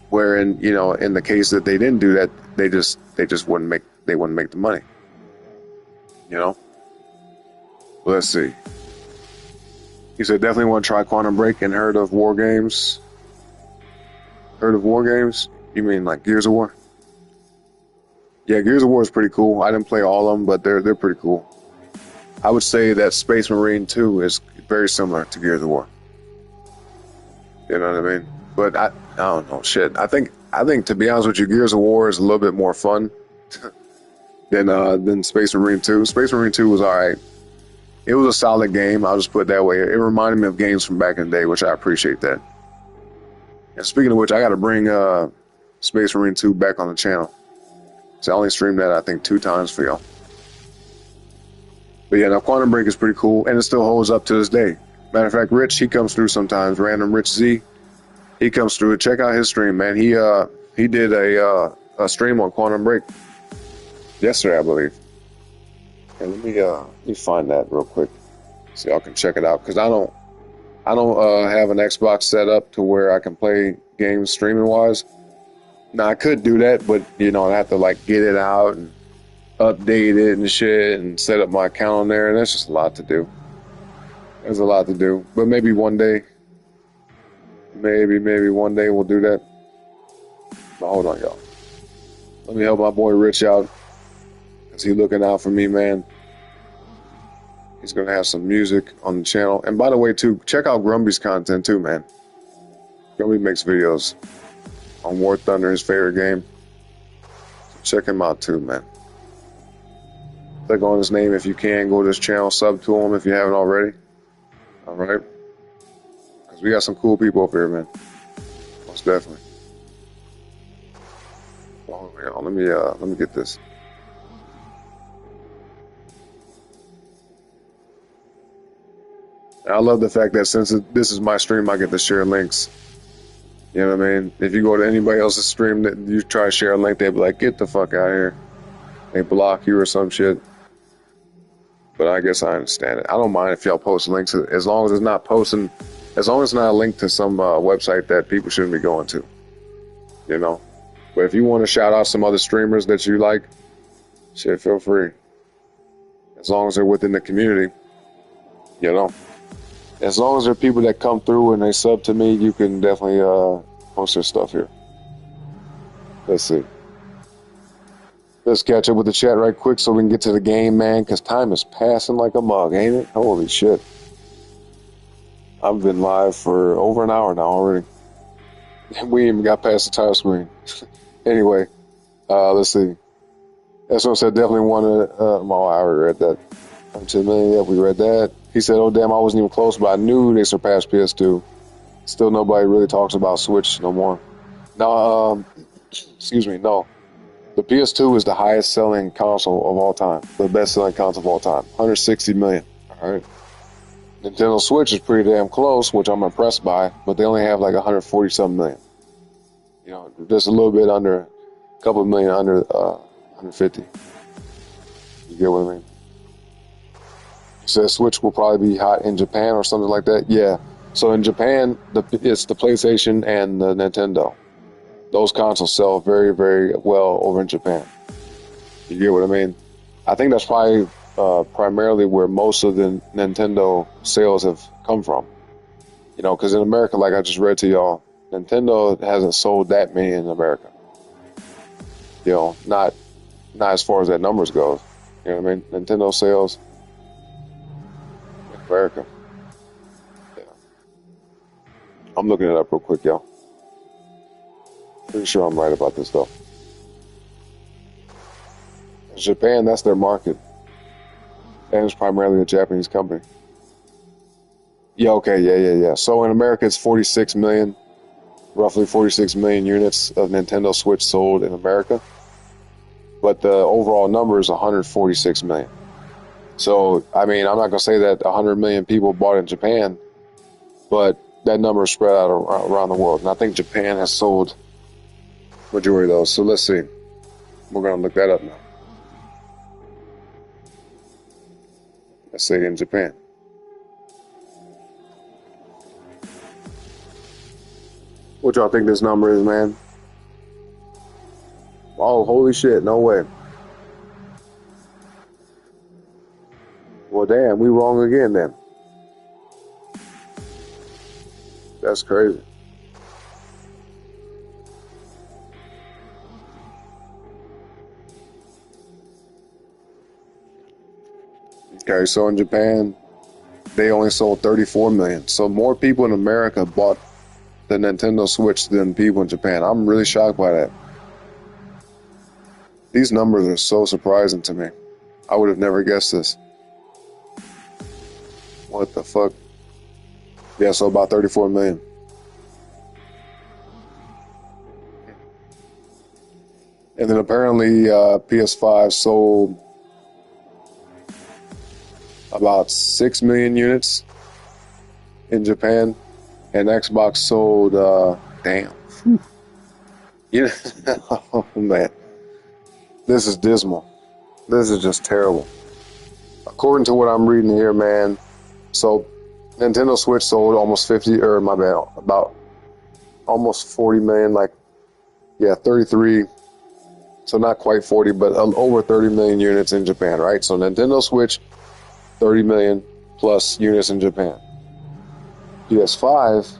Wherein, in the case that they didn't do that, they just wouldn't make the money. Let's see. He said definitely want to try Quantum Break and heard of War Games. Heard of War Games? You mean like Gears of War? Yeah, Gears of War is pretty cool. I didn't play all of them, but they're pretty cool. I would say that Space Marine 2 is very similar to Gears of War. You know what I mean? But I don't know, shit. I think to be honest with you, Gears of War is a little bit more fun than Space Marine 2. Space Marine 2 was alright. It was a solid game, I'll just put it that way. It reminded me of games from back in the day, which I appreciate that. And speaking of which, I gotta bring Space Marine 2 back on the channel. So I only streamed that I think 2 times for y'all. But yeah, now Quantum Break is pretty cool, and it still holds up to this day. Matter of fact, Rich, he comes through sometimes. Random Rich Z, he comes through. Check out his stream, man. He did a stream on Quantum Break yesterday, I believe. And let me find that real quick, so y'all can check it out. Cause I don't have an Xbox set up to where I can play games streaming wise. Now I could do that, but I have to like get it out and update it and shit and set up my account on there, and that's just a lot to do. There's a lot to do, but maybe one day we'll do that. But hold on, y'all. Let me help my boy Rich out. He looking out for me, man. He's gonna have some music on the channel. And by the way, too, check out Grumby's content too, man. Grumby makes videos on War Thunder, his favorite game. So check him out too, man. Click on his name if you can. Go to his channel, sub to him if you haven't already. All right, because we got some cool people over here, man. Most definitely. Oh, yeah, let me get this. I love the fact that since this is my stream, I get to share links. You know what I mean? If you go to anybody else's stream that you try to share a link, they'll be like, get the fuck out of here. They block you or some shit. But I guess I understand it. I don't mind if y'all post links as long as it's not posting, as long as it's not a link to some website that people shouldn't be going to. But if you want to shout out some other streamers that you like, shit, feel free. As long as they're within the community, As long as there are people that come through and they sub to me, you can definitely post their stuff here. Let's see. Let's catch up with the chat right quick so we can get to the game, man, because time is passing like a mug, ain't it? Holy shit. I've been live for over an hour now already. We ain't even got past the title screen. Anyway, let's see. That's what I said, definitely want to... I already read that. 10 million, yeah, we read that. He said, oh, damn, I wasn't even close, but I knew they surpassed PS2. Still nobody really talks about Switch no more. No, excuse me, no. The PS2 is the highest selling console of all time. The best selling console of all time. 160 million. All right. Nintendo Switch is pretty damn close, which I'm impressed by, but they only have like 140-something million. You know, just a little bit under, a couple of million under 150. You get what I mean? You said Switch will probably be hot in Japan or something like that? Yeah. So in Japan, it's the PlayStation and the Nintendo. Those consoles sell very, very well over in Japan. You get what I mean? I think that's probably primarily where most of the Nintendo sales have come from. You know, because in America, like I just read to y'all, Nintendo hasn't sold that many in America. You know, not as far as that numbers goes. You know what I mean? Nintendo sales in America. Yeah. I'm looking it up real quick, y'all. Pretty sure I'm right about this though. In Japan, that's their market. And it's primarily a Japanese company. Yeah, okay, yeah. So in America, it's 46 million, roughly 46 million units of Nintendo Switch sold in America. But the overall number is 146 million. So, I mean, I'm not going to say that 100 million people bought it in Japan, but that number is spread out around the world. And I think Japan has sold majority of those. So let's see. We're going to look that up now. Let's say in Japan. What y'all think this number is, man? Oh, holy shit, no way. Well, damn, we wrong again then. That's crazy. Okay, so in Japan, they only sold 34 million. So more people in America bought the Nintendo Switch than people in Japan. I'm really shocked by that. These numbers are so surprising to me. I would have never guessed this. What the fuck? Yeah, so about 34 million. And then apparently PS5 sold about 6 million units in Japan, and Xbox sold, damn. You know, oh man, this is dismal. This is just terrible. According to what I'm reading here, man, so Nintendo Switch sold almost 50, or my bad, about almost 40 million, like, yeah, 33. So not quite 40, but over 30 million units in Japan, right? So Nintendo Switch, 30 million plus units in Japan. PS5,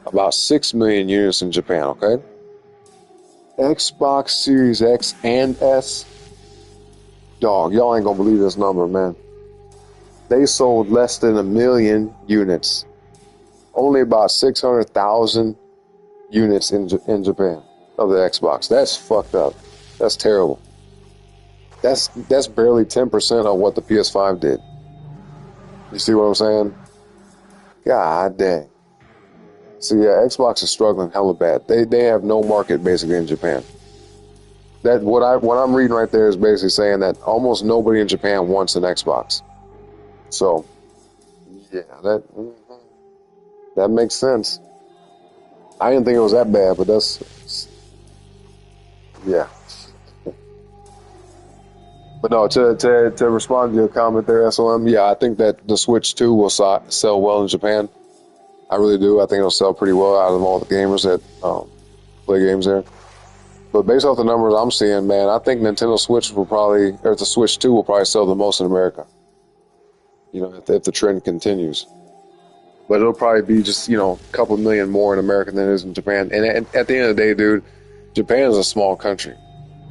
about 6 million units in Japan, okay? Xbox Series X and S, dog, y'all ain't gonna believe this number, man. They sold less than 1 million units. Only about 600,000 units in Japan of the Xbox. That's fucked up. That's terrible. That's barely 10% of what the PS5 did. You see what I'm saying? God dang. So yeah, Xbox is struggling hella bad. They have no market basically in Japan. That what I'm reading right there is basically saying that almost nobody in Japan wants an Xbox. So yeah, that makes sense. I didn't think it was that bad, but that's yeah. But no, to respond to your comment there, SLM, yeah, I think that the Switch 2 will sell well in Japan. I really do. I think it'll sell pretty well out of all the gamers that play games there. But based off the numbers I'm seeing, man, I think Nintendo Switch will probably, or the Switch 2 will probably sell the most in America. You know, if the trend continues. But it'll probably be just, you know, a couple million more in America than it is in Japan. And at the end of the day, dude, Japan is a small country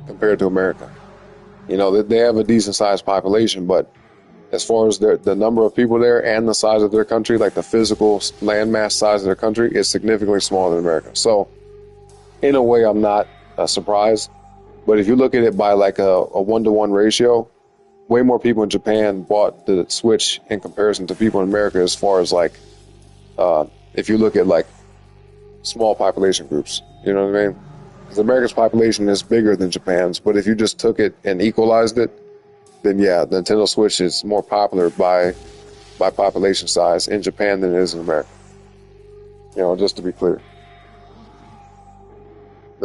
compared to America. You know, they have a decent-sized population, but as far as the number of people there and the size of their country, like the physical landmass size of their country, is significantly smaller than America. So, in a way, I'm not surprised. But if you look at it by like a 1-to-1 ratio, way more people in Japan bought the Switch in comparison to people in America as far as like, if you look at like small population groups, you know what I mean? Because America's population is bigger than Japan's, but if you just took it and equalized it, then yeah, the Nintendo Switch is more popular by by population size in Japan than it is in America. Just to be clear.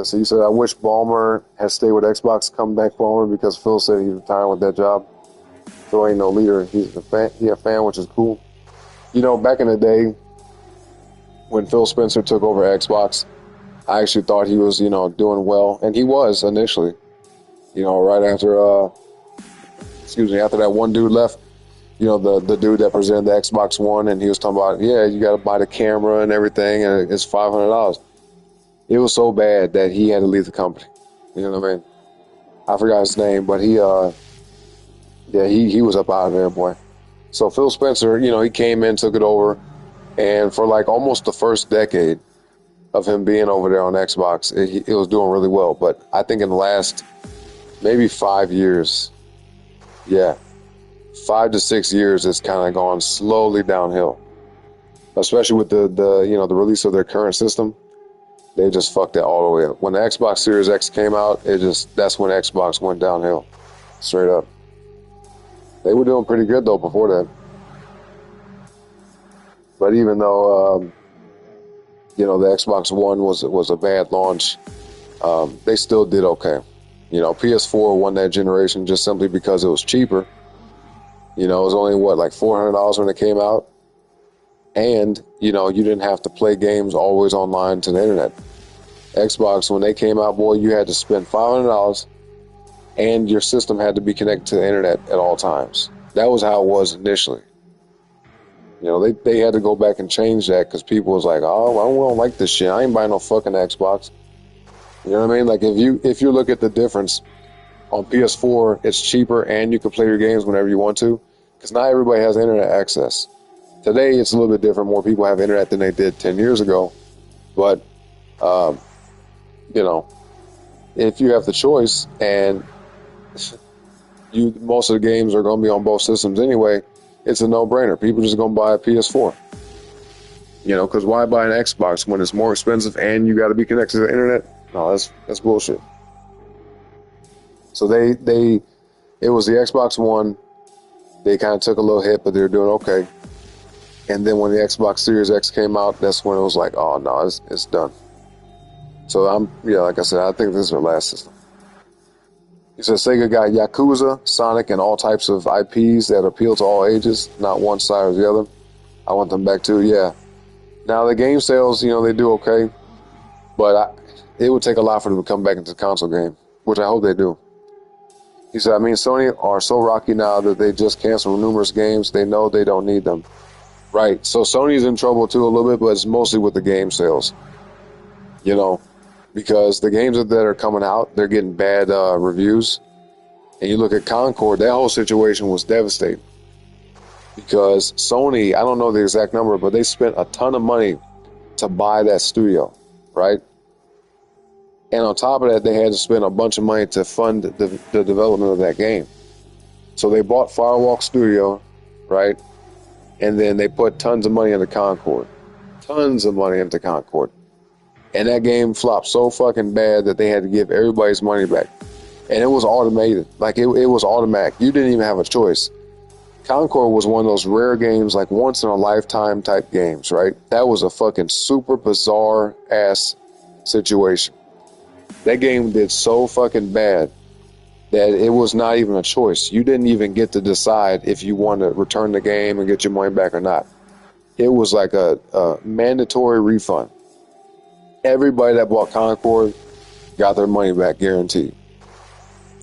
So you said, I wish Ballmer had stayed with Xbox. Come back, Ballmer, because Phil said he's retiring with that job. Phil ain't no leader. He's a fan, which is cool. Back in the day, when Phil Spencer took over Xbox, I actually thought he was, doing well. And he was initially. Right after, after that one dude left, the dude that presented the Xbox One, and he was talking about, yeah, you got to buy the camera and everything, and it's $500. It was so bad that he had to leave the company. You know what I mean? I forgot his name, but he was up out of there, boy. So Phil Spencer, he came in, took it over, and for like almost the first decade of him being over there on Xbox, it was doing really well. But I think in the last maybe 5 years, 5 to 6 years, it's kind of gone slowly downhill. Especially with the release of their current system. They just fucked that all the way up. When the Xbox Series X came out, that's when Xbox went downhill. Straight up. They were doing pretty good, though, before that. But even though, the Xbox One was a bad launch, they still did okay. PS4 won that generation just simply because it was cheaper. It was only, like $400 when it came out. And, you didn't have to play games always online to the internet. Xbox, when they came out, boy, you had to spend $500 and your system had to be connected to the internet at all times. That was how it was initially. They had to go back and change that because people was like, oh, I don't like this shit. I ain't buying no fucking Xbox. You know what I mean? Like, if you look at the difference on PS4, it's cheaper and you can play your games whenever you want to because not everybody has internet access. Today, it's a little bit different. More people have internet than they did 10 years ago. But, if you have the choice and most of the games are going to be on both systems anyway, it's a no-brainer. People just going to buy a PS4. Because why buy an Xbox when it's more expensive and you got to be connected to the internet? No, that's bullshit. So it was the Xbox One. They kind of took a little hit, but they're doing okay. And then when the Xbox Series X came out, that's when it was like, oh no, it's done. So like I said, I think this is their last system. He said Sega got Yakuza, Sonic, and all types of IPs that appeal to all ages, not one side or the other. I want them back too, yeah. Now the game sales, they do okay, but it would take a lot for them to come back into the console game, which I hope they do. He said, Sony are so rocky now that they just cancel numerous games. They know they don't need them. Right, so Sony's in trouble too a little bit, but it's mostly with the game sales. Because the games that are coming out, they're getting bad reviews. And you look at Concord, that whole situation was devastating. Because Sony, I don't know the exact number, but they spent a ton of money to buy that studio, right? And on top of that, they had to spend a bunch of money to fund the development of that game. So they bought Firewalk Studio, right? And then they put tons of money into Concord. Tons of money into Concord. And that game flopped so fucking bad that they had to give everybody's money back. And it was automated. Like, it was automatic. You didn't even have a choice. Concord was one of those rare games, like once-in-a-lifetime type games, right? That was a fucking super bizarre-ass situation. That game did so fucking bad that it was not even a choice. You didn't even get to decide if you want to return the game and get your money back or not. It was like a mandatory refund. Everybody that bought Concord got their money back, guaranteed.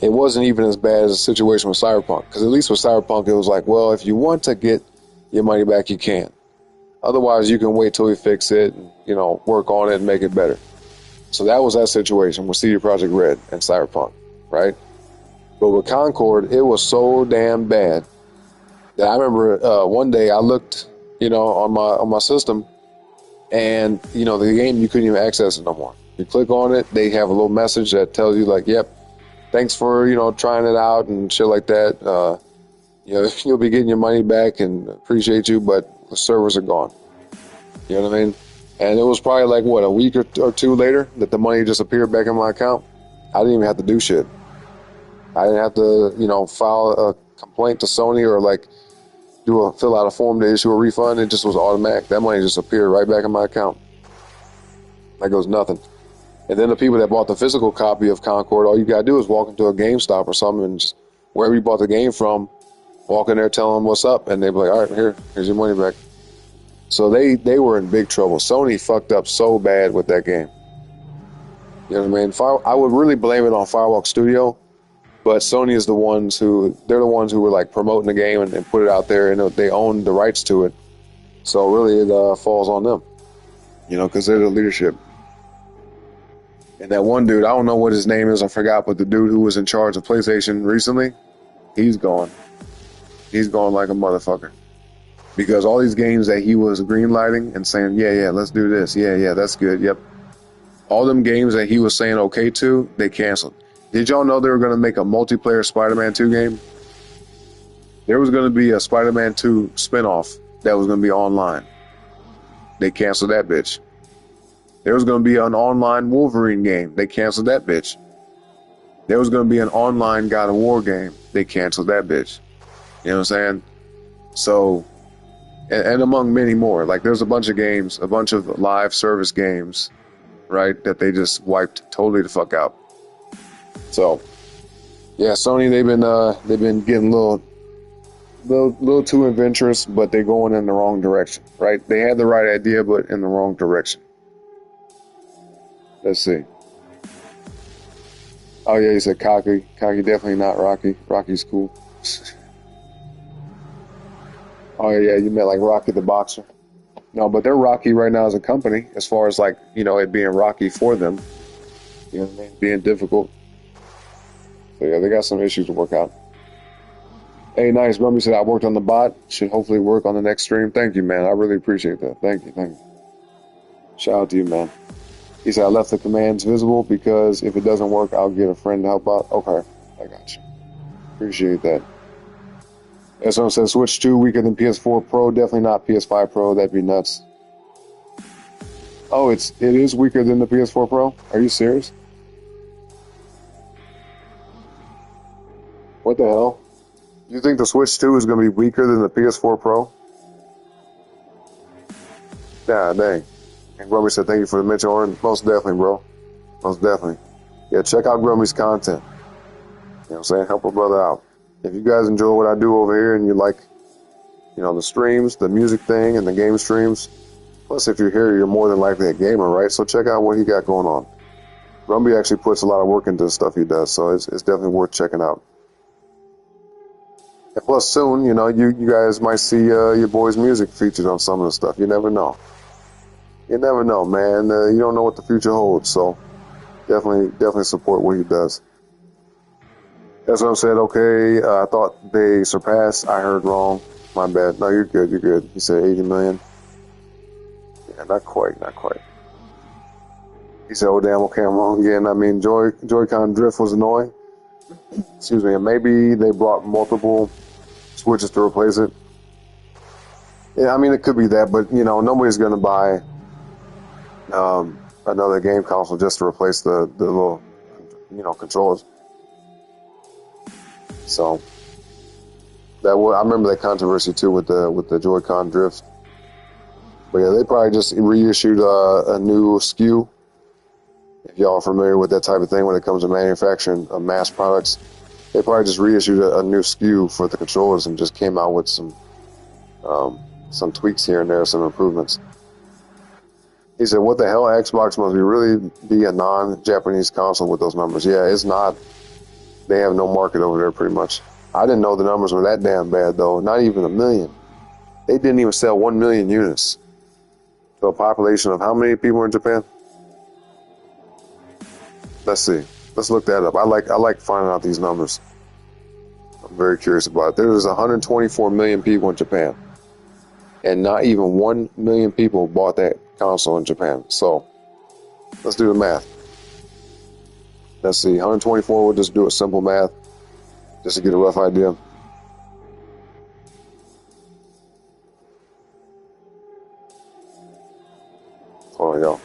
It wasn't even as bad as a situation with Cyberpunk, because at least with Cyberpunk, it was like, well, if you want to get your money back, you can. Otherwise, you can wait till we fix it and, work on it and make it better. So that was that situation with CD Projekt Red and Cyberpunk, right? But with Concord, it was so damn bad that I remember one day I looked, on my system, and, the game, you couldn't even access it no more. You click on it, they have a little message that tells you, like, yep, thanks for, trying it out and shit like that. You'll be getting your money back and appreciate you, but the servers are gone. You know what I mean? And it was probably like, a week or two later that the money just appeared back in my account. I didn't even have to do shit. I didn't have to, file a complaint to Sony or, like, fill out a form to issue a refund. It just was automatic. That money just appeared right back in my account. That goes nothing. And then the people that bought the physical copy of Concord, all you gotta do is walk into a GameStop or something, and just wherever you bought the game from, walk in there, tell them what's up, and they be like, all right, here's your money back. So they were in big trouble. Sony fucked up so bad with that game. You know what I mean? I would really blame it on Firewalk Studio, but Sony is they're the ones who were like promoting the game and put it out there, and they own the rights to it. So really it falls on them, you know, because they're the leadership. And that one dude, I don't know what his name is, I forgot, but the dude who was in charge of PlayStation recently, he's gone. He's gone like a motherfucker. Because all these games that he was greenlighting and saying, yeah, let's do this. Yeah, that's good. Yep. All them games that he was saying okay to, they canceled. Did y'all know they were going to make a multiplayer Spider-Man 2 game? There was going to be a Spider-Man 2 spinoff that was going to be online. They canceled that bitch. There was going to be an online Wolverine game. They canceled that bitch. There was going to be an online God of War game. They canceled that bitch. You know what I'm saying? So, and among many more. Like, there's a bunch of games, a bunch of live service games, right, that they just wiped totally the fuck out. So, yeah, Sony, they've been getting a little too adventurous, but they're going in the wrong direction, right? They had the right idea, but in the wrong direction. Let's see. Oh yeah, he said cocky. Cocky, definitely not Rocky. Rocky's cool. Oh yeah, you meant like Rocky the boxer. No, but they're Rocky right now as a company, as far as like, you know, it being rocky for them. You know what I mean? Being difficult. So yeah, they got some issues to work out. Hey, nice. Rummy said I worked on the bot. Should hopefully work on the next stream. Thank you, man. I really appreciate that. Thank you. Shout out to you, man. He said I left the commands visible because if it doesn't work, I'll get a friend to help out. Okay, I got you. Appreciate that. As someone said, Switch 2 weaker than PS4 Pro. Definitely not PS5 Pro. That'd be nuts. Oh, it is weaker than the PS4 Pro? Are you serious? What the hell? You think the Switch 2 is going to be weaker than the PS4 Pro? Yeah, dang. And Grummy said, thank you for the mention, Oren. Most definitely, bro. Most definitely. Yeah, check out Grummy's content. You know what I'm saying? Help a brother out. If you guys enjoy what I do over here and you like, you know, the streams, the music thing, and the game streams, plus if you're here, you're more than likely a gamer, right? So check out what he got going on. Grumby actually puts a lot of work into the stuff he does, so it's definitely worth checking out. And plus soon, you know, you guys might see your boy's music featured on some of the stuff. You never know. You never know, man. You don't know what the future holds, so definitely support what he does. That's what I said. Okay, I thought they surpassed. I heard wrong. My bad. No, you're good. You're good. He said 80 million. Yeah, not quite. He said, oh, damn, okay, I'm wrong again. I mean, Joy-Con drift was annoying. Excuse me. And maybe they brought multiple switches to replace it. Yeah, I mean, it could be that, but, you know, nobody's going to buy another game console just to replace the little, you know, controllers. So I remember that controversy too with the Joy-Con drift. But yeah, they probably just reissued a new SKU. If y'all are familiar with that type of thing when it comes to manufacturing mass products, they probably just reissued a new SKU for the controllers and just came out with some tweaks here and there, some improvements. He said, what the hell, Xbox must really be a non-Japanese console with those numbers. Yeah, it's not. They have no market over there, pretty much. I didn't know the numbers were that damn bad, though. Not even 1 million. They didn't even sell 1 million units to a population of how many people in Japan? Let's see. Let's look that up. I like finding out these numbers. I'm very curious about it. There's 124 million people in Japan, and not even 1 million people bought that console in Japan. So let's do the math. Let's see, 124, we'll just do a simple math just to get a rough idea. Hold on, y'all.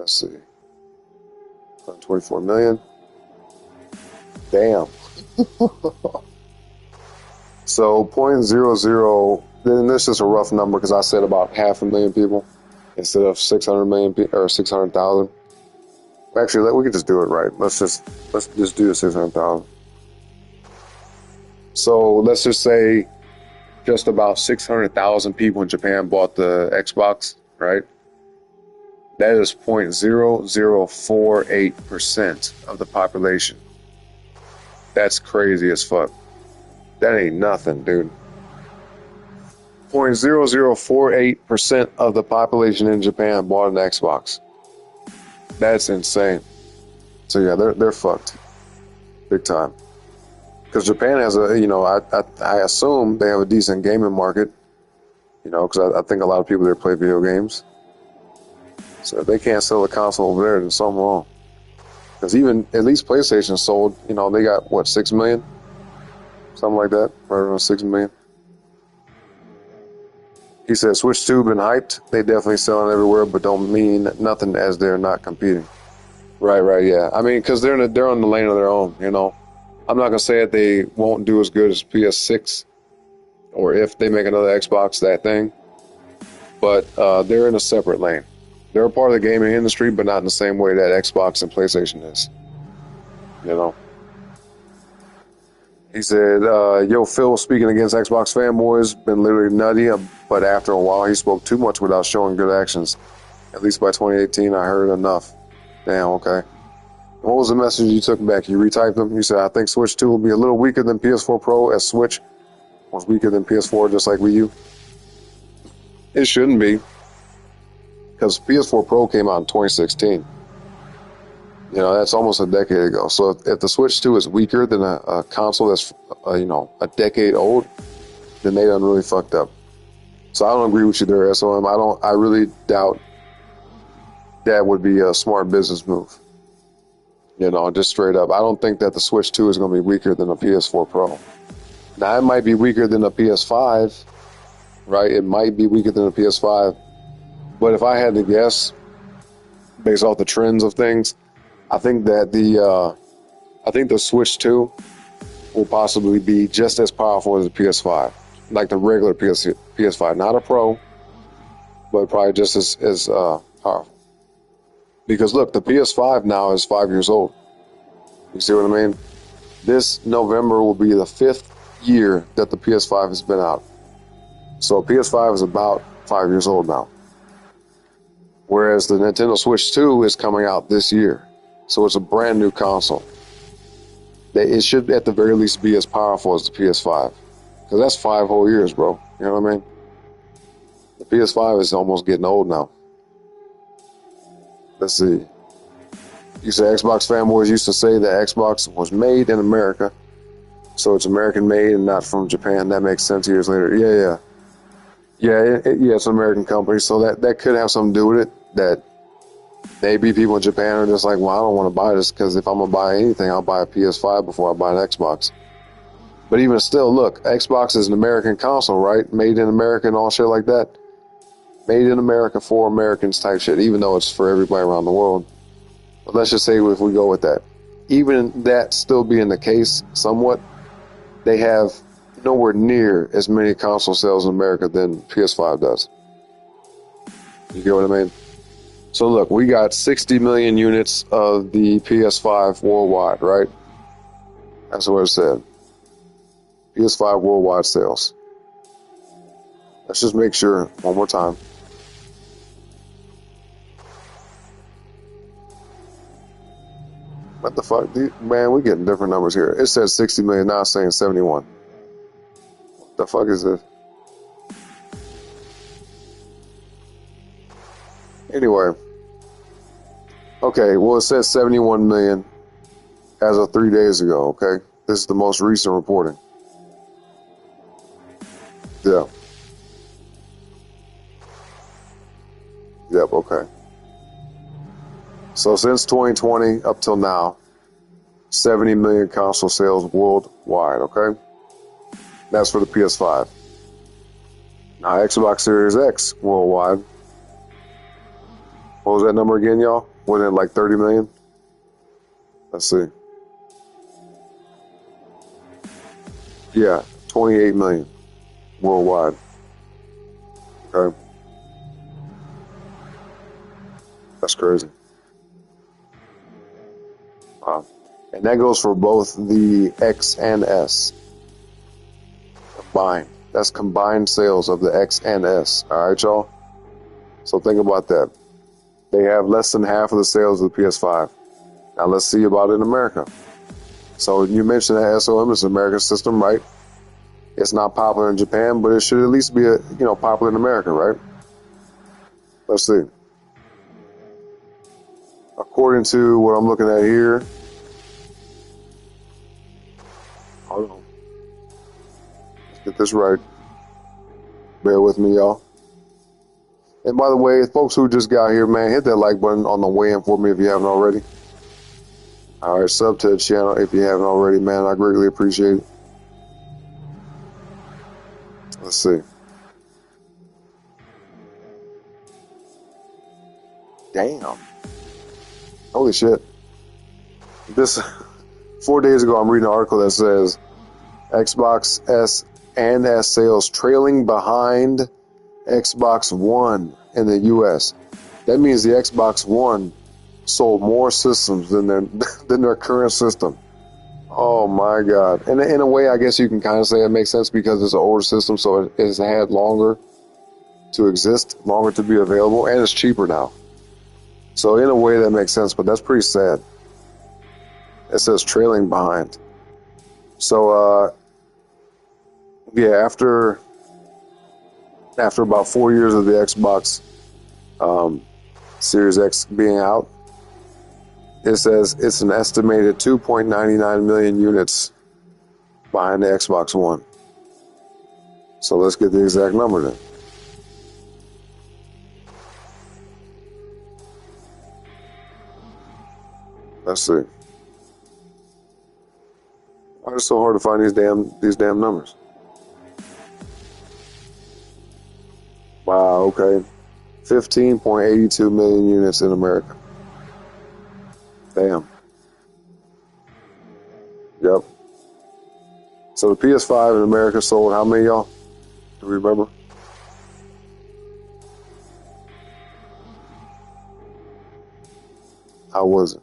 Let's see. 124 million. Damn. So 0.00, then this is a rough number because I said about 500,000 people instead of 600 million or 600,000. Actually, we could just do it right. Let's just do the 600,000. So let's just say just about 600,000 people in Japan bought the Xbox, right? That is 0.0048% of the population. That's crazy as fuck. That ain't nothing, dude. 0.0048% of the population in Japan bought an Xbox. That's insane. So yeah, they're fucked, big time. Because Japan has I assume they have a decent gaming market. Because I think a lot of people there play video games. So if they can't sell a console over there, then something wrong. Because even at least PlayStation sold, they got what, 6 million, something like that, right around 6 million. He said Switch 2 been hyped. They definitely selling everywhere, but don't mean nothing as they're not competing. Right, yeah. I mean, because they're on the lane of their own. I'm not gonna say that they won't do as good as PS6, or if they make another Xbox, that thing. But they're in a separate lane. They're a part of the gaming industry, but not in the same way that Xbox and PlayStation is. He said, yo, Phil speaking against Xbox fanboys, been literally nutty, but after a while he spoke too much without showing good actions. At least by 2018, I heard enough. Damn, okay. What was the message you took back? You retyped them? You said, I think Switch 2 will be a little weaker than PS4 Pro, as Switch was weaker than PS4, just like Wii U. It shouldn't be, because PS4 Pro came out in 2016. That's almost a decade ago. So if the Switch 2 is weaker than a console that's, a decade old, then they done really fucked up. So I don't agree with you there, SOM. I really doubt that would be a smart business move. Just straight up. I don't think that the Switch 2 is going to be weaker than a PS4 Pro. Now, it might be weaker than a PS5, right? It might be weaker than a PS5. But if I had to guess, based off the trends of things, I think that the Switch 2 will possibly be just as powerful as the PS5, like the regular PS5, not a Pro, but probably just as powerful. Because look, the PS5 now is 5 years old. You see what I mean? This November will be the 5th year that the PS5 has been out. So PS5 is about 5 years old now. Whereas the Nintendo Switch 2 is coming out this year. So it's a brand new console. It should at the very least be as powerful as the PS5. Because that's 5 whole years, bro. You know what I mean? The PS5 is almost getting old now. Let's see. You say Xbox fanboys used to say that Xbox was made in America. So it's American made and not from Japan. That makes sense years later. Yeah. Yeah, it's an American company. So that could have something to do with it. That maybe people in Japan are just like, well, I don't want to buy this because if I'm going to buy anything, I'll buy a PS5 before I buy an Xbox. But even still, look, Xbox is an American console, right? Made in America and all shit like that. Made in America for Americans type shit, even though it's for everybody around the world. But let's just say if we go with that. Even that still being the case somewhat, they have nowhere near as many console sales in America than PS5 does. You get what I mean? So look, we got 60 million units of the PS5 worldwide, right? That's what it said. PS5 worldwide sales. Let's just make sure one more time. What the fuck? Man, we're getting different numbers here. It says 60 million, now it's saying 71. What the fuck is this? Anyway. Okay, well, it says 71 million as of 3 days ago, okay? This is the most recent reporting. Yeah. Yep, okay. So since 2020 up till now, 70 million console sales worldwide, okay? That's for the PS5. Now, Xbox Series X worldwide. What was that number again, y'all? Wasn't it like 30 million? Let's see. Yeah, 28 million worldwide. Okay. That's crazy. Wow. And that goes for both the X and S combined. That's combined sales of the X and S. All right, y'all? So think about that. They have less than half of the sales of the PS5. Now let's see about it in America. So you mentioned that SOM is an American system, right? It's not popular in Japan, but it should at least be popular in America, right? Let's see. According to what I'm looking at here, hold on. Let's get this right. Bear with me, y'all. And by the way, folks who just got here, man, hit that like button on the way in for me if you haven't already. All right, sub to the channel if you haven't already, man. I greatly appreciate it. Let's see. Damn. Holy shit. This 4 days ago, I'm reading an article that says Xbox S and S sales trailing behind Xbox One in the US. That means the Xbox One sold more systems than their current system. Oh my God. And in a way, I guess you can kind of say it makes sense because it's an older system, so it has had longer to exist, longer to be available, and it's cheaper now. So in a way that makes sense, but that's pretty sad. It says trailing behind. So yeah, after about 4 years of the Xbox Series X being out, it says it's an estimated 2.99 million units behind the Xbox One. So let's get the exact number then. Let's see. Why is it so hard to find these damn numbers? Wow, okay. 15.82 million units in America. Damn. Yep. So the PS5 in America sold how many, y'all? Do we remember? How was it?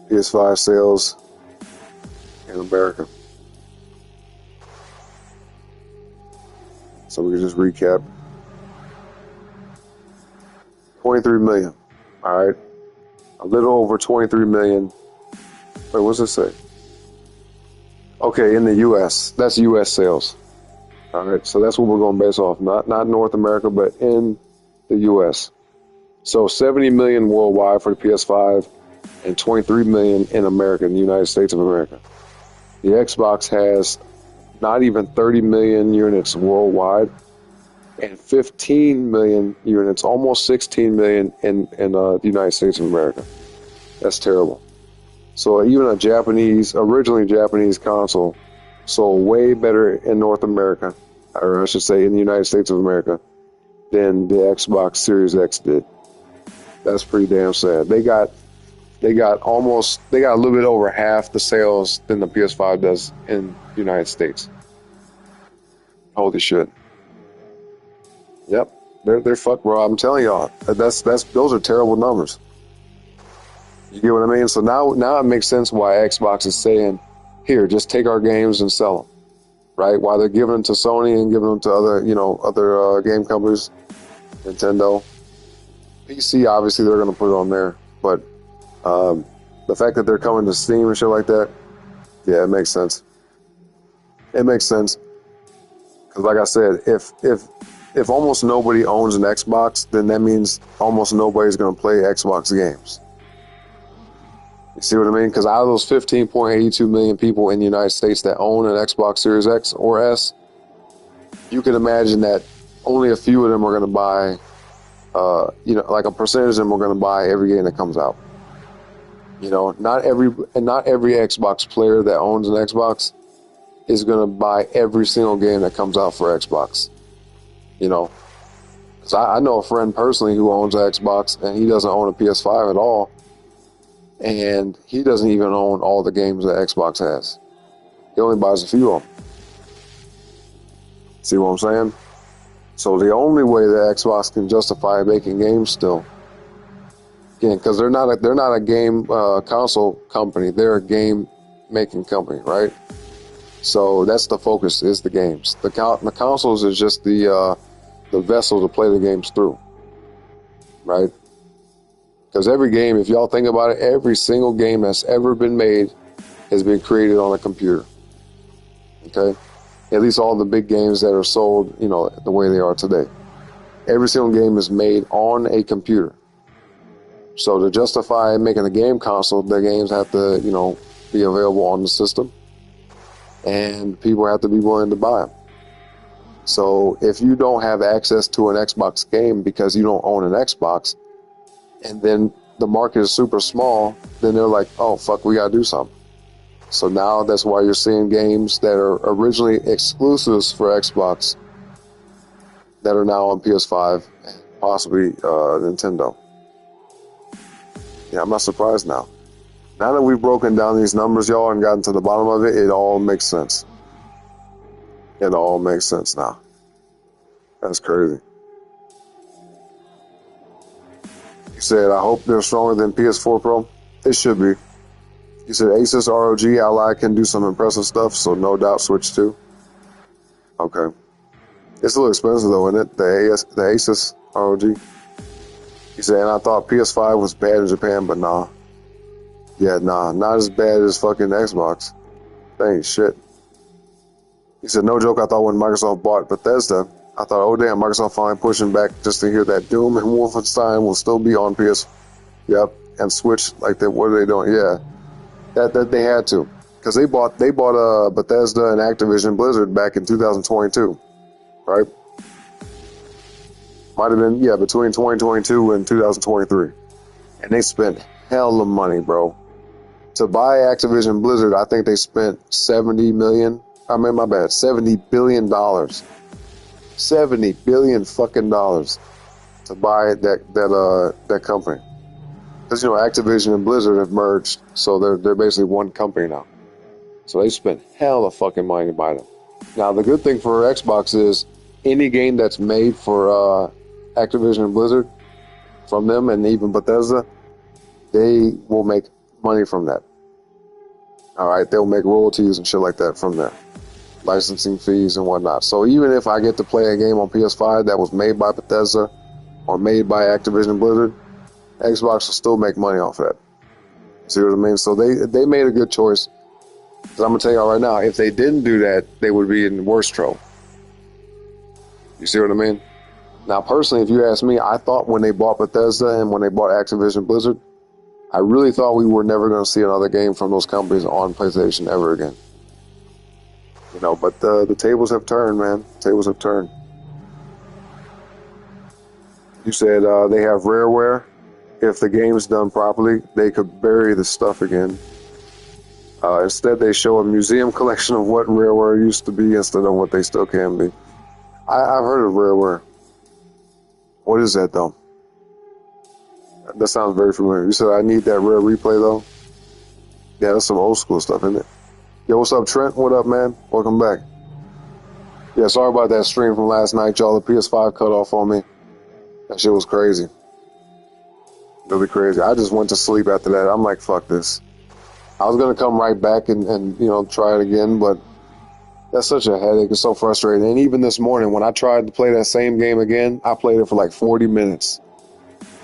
PS5 sales in America. So we can just recap. 23 million. All right. A little over 23 million. Wait, what's it say? Okay, in the U.S. That's U.S. sales. All right. So that's what we're going to base off. Not North America, but in the U.S. So 70 million worldwide for the PS5 and 23 million in America, in the United States of America. The Xbox has not even 30 million units worldwide and 15 million units, almost 16 million in the United States of America. That's terrible. So even originally Japanese console sold way better in North America, or I should say in the United States of America, than the Xbox Series X did. That's pretty damn sad. They got a little bit over half the sales than the PS5 does in the United States. Holy shit. Yep. They're fucked, bro. I'm telling y'all. Those are terrible numbers. You get what I mean? So now it makes sense why Xbox is saying, here, just take our games and sell them. Right? Why they're giving them to Sony and giving them to other game companies, Nintendo. PC, obviously, they're going to put it on there. But the fact that they're coming to Steam and shit like that, yeah, it makes sense. It makes sense. Because like I said, if almost nobody owns an Xbox, then that means almost nobody's going to play Xbox games. You see what I mean? Because out of those 15.82 million people in the United States that own an Xbox Series X or S, you can imagine that only a few of them are going to buy, like a percentage of them are going to buy every game that comes out. Not every Xbox player that owns an Xbox is going to buy every single game that comes out for Xbox. Because I know a friend personally who owns an Xbox, and he doesn't own a PS5 at all. And he doesn't even own all the games that Xbox has. He only buys a few of them. See what I'm saying? So the only way that Xbox can justify making games still, again, because they're not a game console company. They're a game making company, right? So that's the focus, is the games. The consoles is just the vessel to play the games through, right? Because every game, if y'all think about it, every single game that's ever been made has been created on a computer. Okay? At least all the big games that are sold, you know, the way they are today. Every single game is made on a computer. So to justify making a game console, the games have to, you know, be available on the system. And people have to be willing to buy them. So if you don't have access to an Xbox game because you don't own an Xbox, and then the market is super small, then they're like, oh, fuck, we gotta do something. So now that's why you're seeing games that are originally exclusives for Xbox that are now on PS5 and possibly Nintendo. Yeah, I'm not surprised now. Now that we've broken down these numbers, y'all, and gotten to the bottom of it, it all makes sense. It all makes sense now. That's crazy. He said, I hope they're stronger than PS4 Pro. It should be. He said, Asus ROG Ally can do some impressive stuff, so no doubt switch to. Okay. It's a little expensive though, isn't it? The Asus ROG. He said, and I thought PS5 was bad in Japan, but nah. Yeah, nah, not as bad as fucking Xbox. That ain't shit. He said, no joke, I thought when Microsoft bought Bethesda, I thought, oh damn, Microsoft finally pushing back just to hear that Doom and Wolfenstein will still be on PS. Yep, and Switch like that. What are they doing? Yeah, that they had to, because they bought Bethesda and Activision Blizzard back in 2022, right? Might have been, yeah, between 2022 and 2023, and they spent hell of money, bro. To buy Activision Blizzard, I think they spent $70 billion. $70 billion fucking dollars to buy that company. Because, you know, Activision and Blizzard have merged, so they're basically one company now. So they spent hell of fucking money to buy them. Now, the good thing for Xbox is any game that's made for Activision and Blizzard from them, and even Bethesda, they will make money from that. All right, they'll make royalties and shit like that from there. Licensing fees and whatnot. So even if I get to play a game on PS5 that was made by Bethesda or made by Activision Blizzard, Xbox will still make money off of that. See what I mean? So they made a good choice. Because I'm going to tell y'all right now, if they didn't do that, they would be in worse trouble. You see what I mean? Now, personally, if you ask me, I thought when they bought Bethesda and when they bought Activision Blizzard, I really thought we were never going to see another game from those companies on PlayStation ever again. You know, but the tables have turned, man. Tables have turned. You said they have rareware. If the game's done properly, they could bury the stuff again. Instead, they show a museum collection of what rareware used to be instead of what they still can be. I've heard of rareware. What is that, though? That sounds very familiar. You said I need that rare replay, though? Yeah, that's some old school stuff, isn't it? Yo, what's up, Trent? What up, man? Welcome back. Yeah, sorry about that stream from last night, y'all. The PS5 cut off on me. That shit was crazy. Really crazy. I just went to sleep after that. I'm like, fuck this. I was going to come right back and you know, try it again, but that's such a headache. It's so frustrating. And even this morning, when I tried to play that same game again, I played it for like 40 minutes.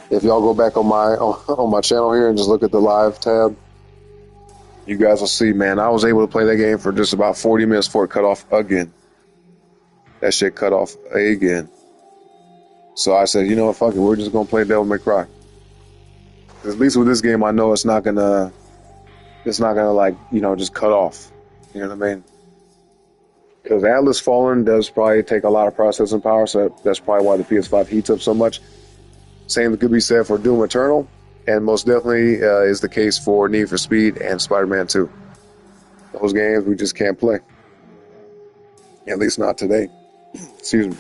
If y'all go back on my channel here and just look at the live tab, you guys will see, man, I was able to play that game for just about 40 minutes before it cut off again. That shit cut off again. So I said, you know what, fuck it, we're just going to play Devil May Cry. At least with this game, I know it's not gonna like, you know, just cut off. You know what I mean? Because Atlas Fallen does probably take a lot of processing power, so that's probably why the PS5 heats up so much. Same could be said for Doom Eternal, and most definitely is the case for Need for Speed and Spider-Man 2. Those games we just can't play. At least not today. Excuse me.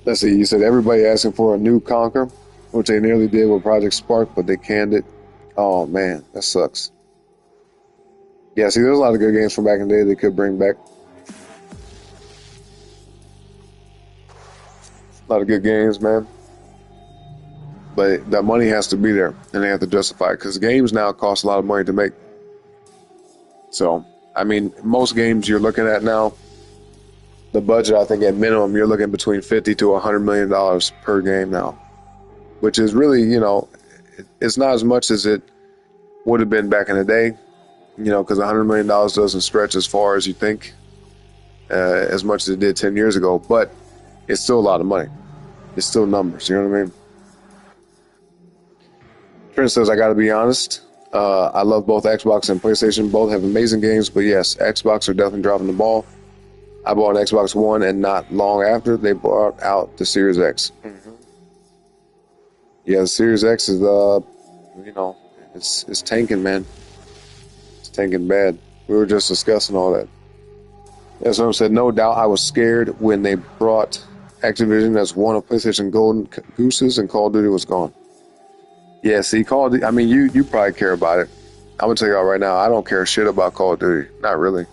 Let's see. You said everybody asking for a new Conquer, which they nearly did with Project Spark, but they canned it. Oh man, that sucks. Yeah, see, there's a lot of good games from back in the day they could bring back. A lot of good games, man. But that money has to be there, and they have to justify it, because games now cost a lot of money to make. So, I mean, most games you're looking at now, the budget, I think at minimum, you're looking between $50 to $100 million per game now, which is really, you know, it's not as much as it would have been back in the day, you know, because $100 million doesn't stretch as far as you think, as much as it did 10 years ago, but it's still a lot of money. It's still numbers, you know what I mean? Prince says, I got to be honest. I love both Xbox and PlayStation. Both have amazing games, but yes, Xbox are definitely dropping the ball. I bought an Xbox One, and not long after, they brought out the Series X. Mm-hmm. Yeah, the Series X is, you know, it's tanking, man. It's tanking bad. We were just discussing all that. As someone said, no doubt I was scared when they brought Activision as one of PlayStation Golden Gooses, and Call of Duty was gone. Yeah, see, Call of Duty, I mean, you probably care about it. I'm going to tell y'all right now, I don't care shit about Call of Duty. Not really.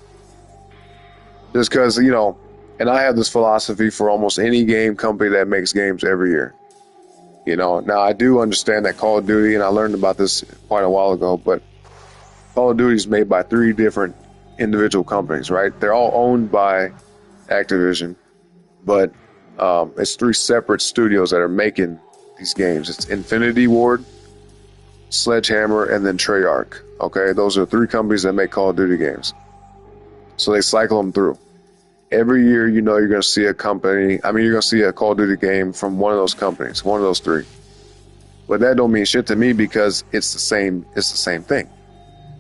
Just because, you know, and I have this philosophy for almost any game company that makes games every year. You know, now I do understand that Call of Duty, and I learned about this quite a while ago, but Call of Duty is made by 3 different individual companies, right? They're all owned by Activision, but it's 3 separate studios that are making these games. It's Infinity Ward, Sledgehammer, and then Treyarch. Okay, those are 3 companies that make Call of Duty games. So they cycle them through. Every year, you know, you're going to see a company. I mean, you're going to see a Call of Duty game from one of those companies, one of those 3. But that don't mean shit to me, because it's the same. It's the same thing.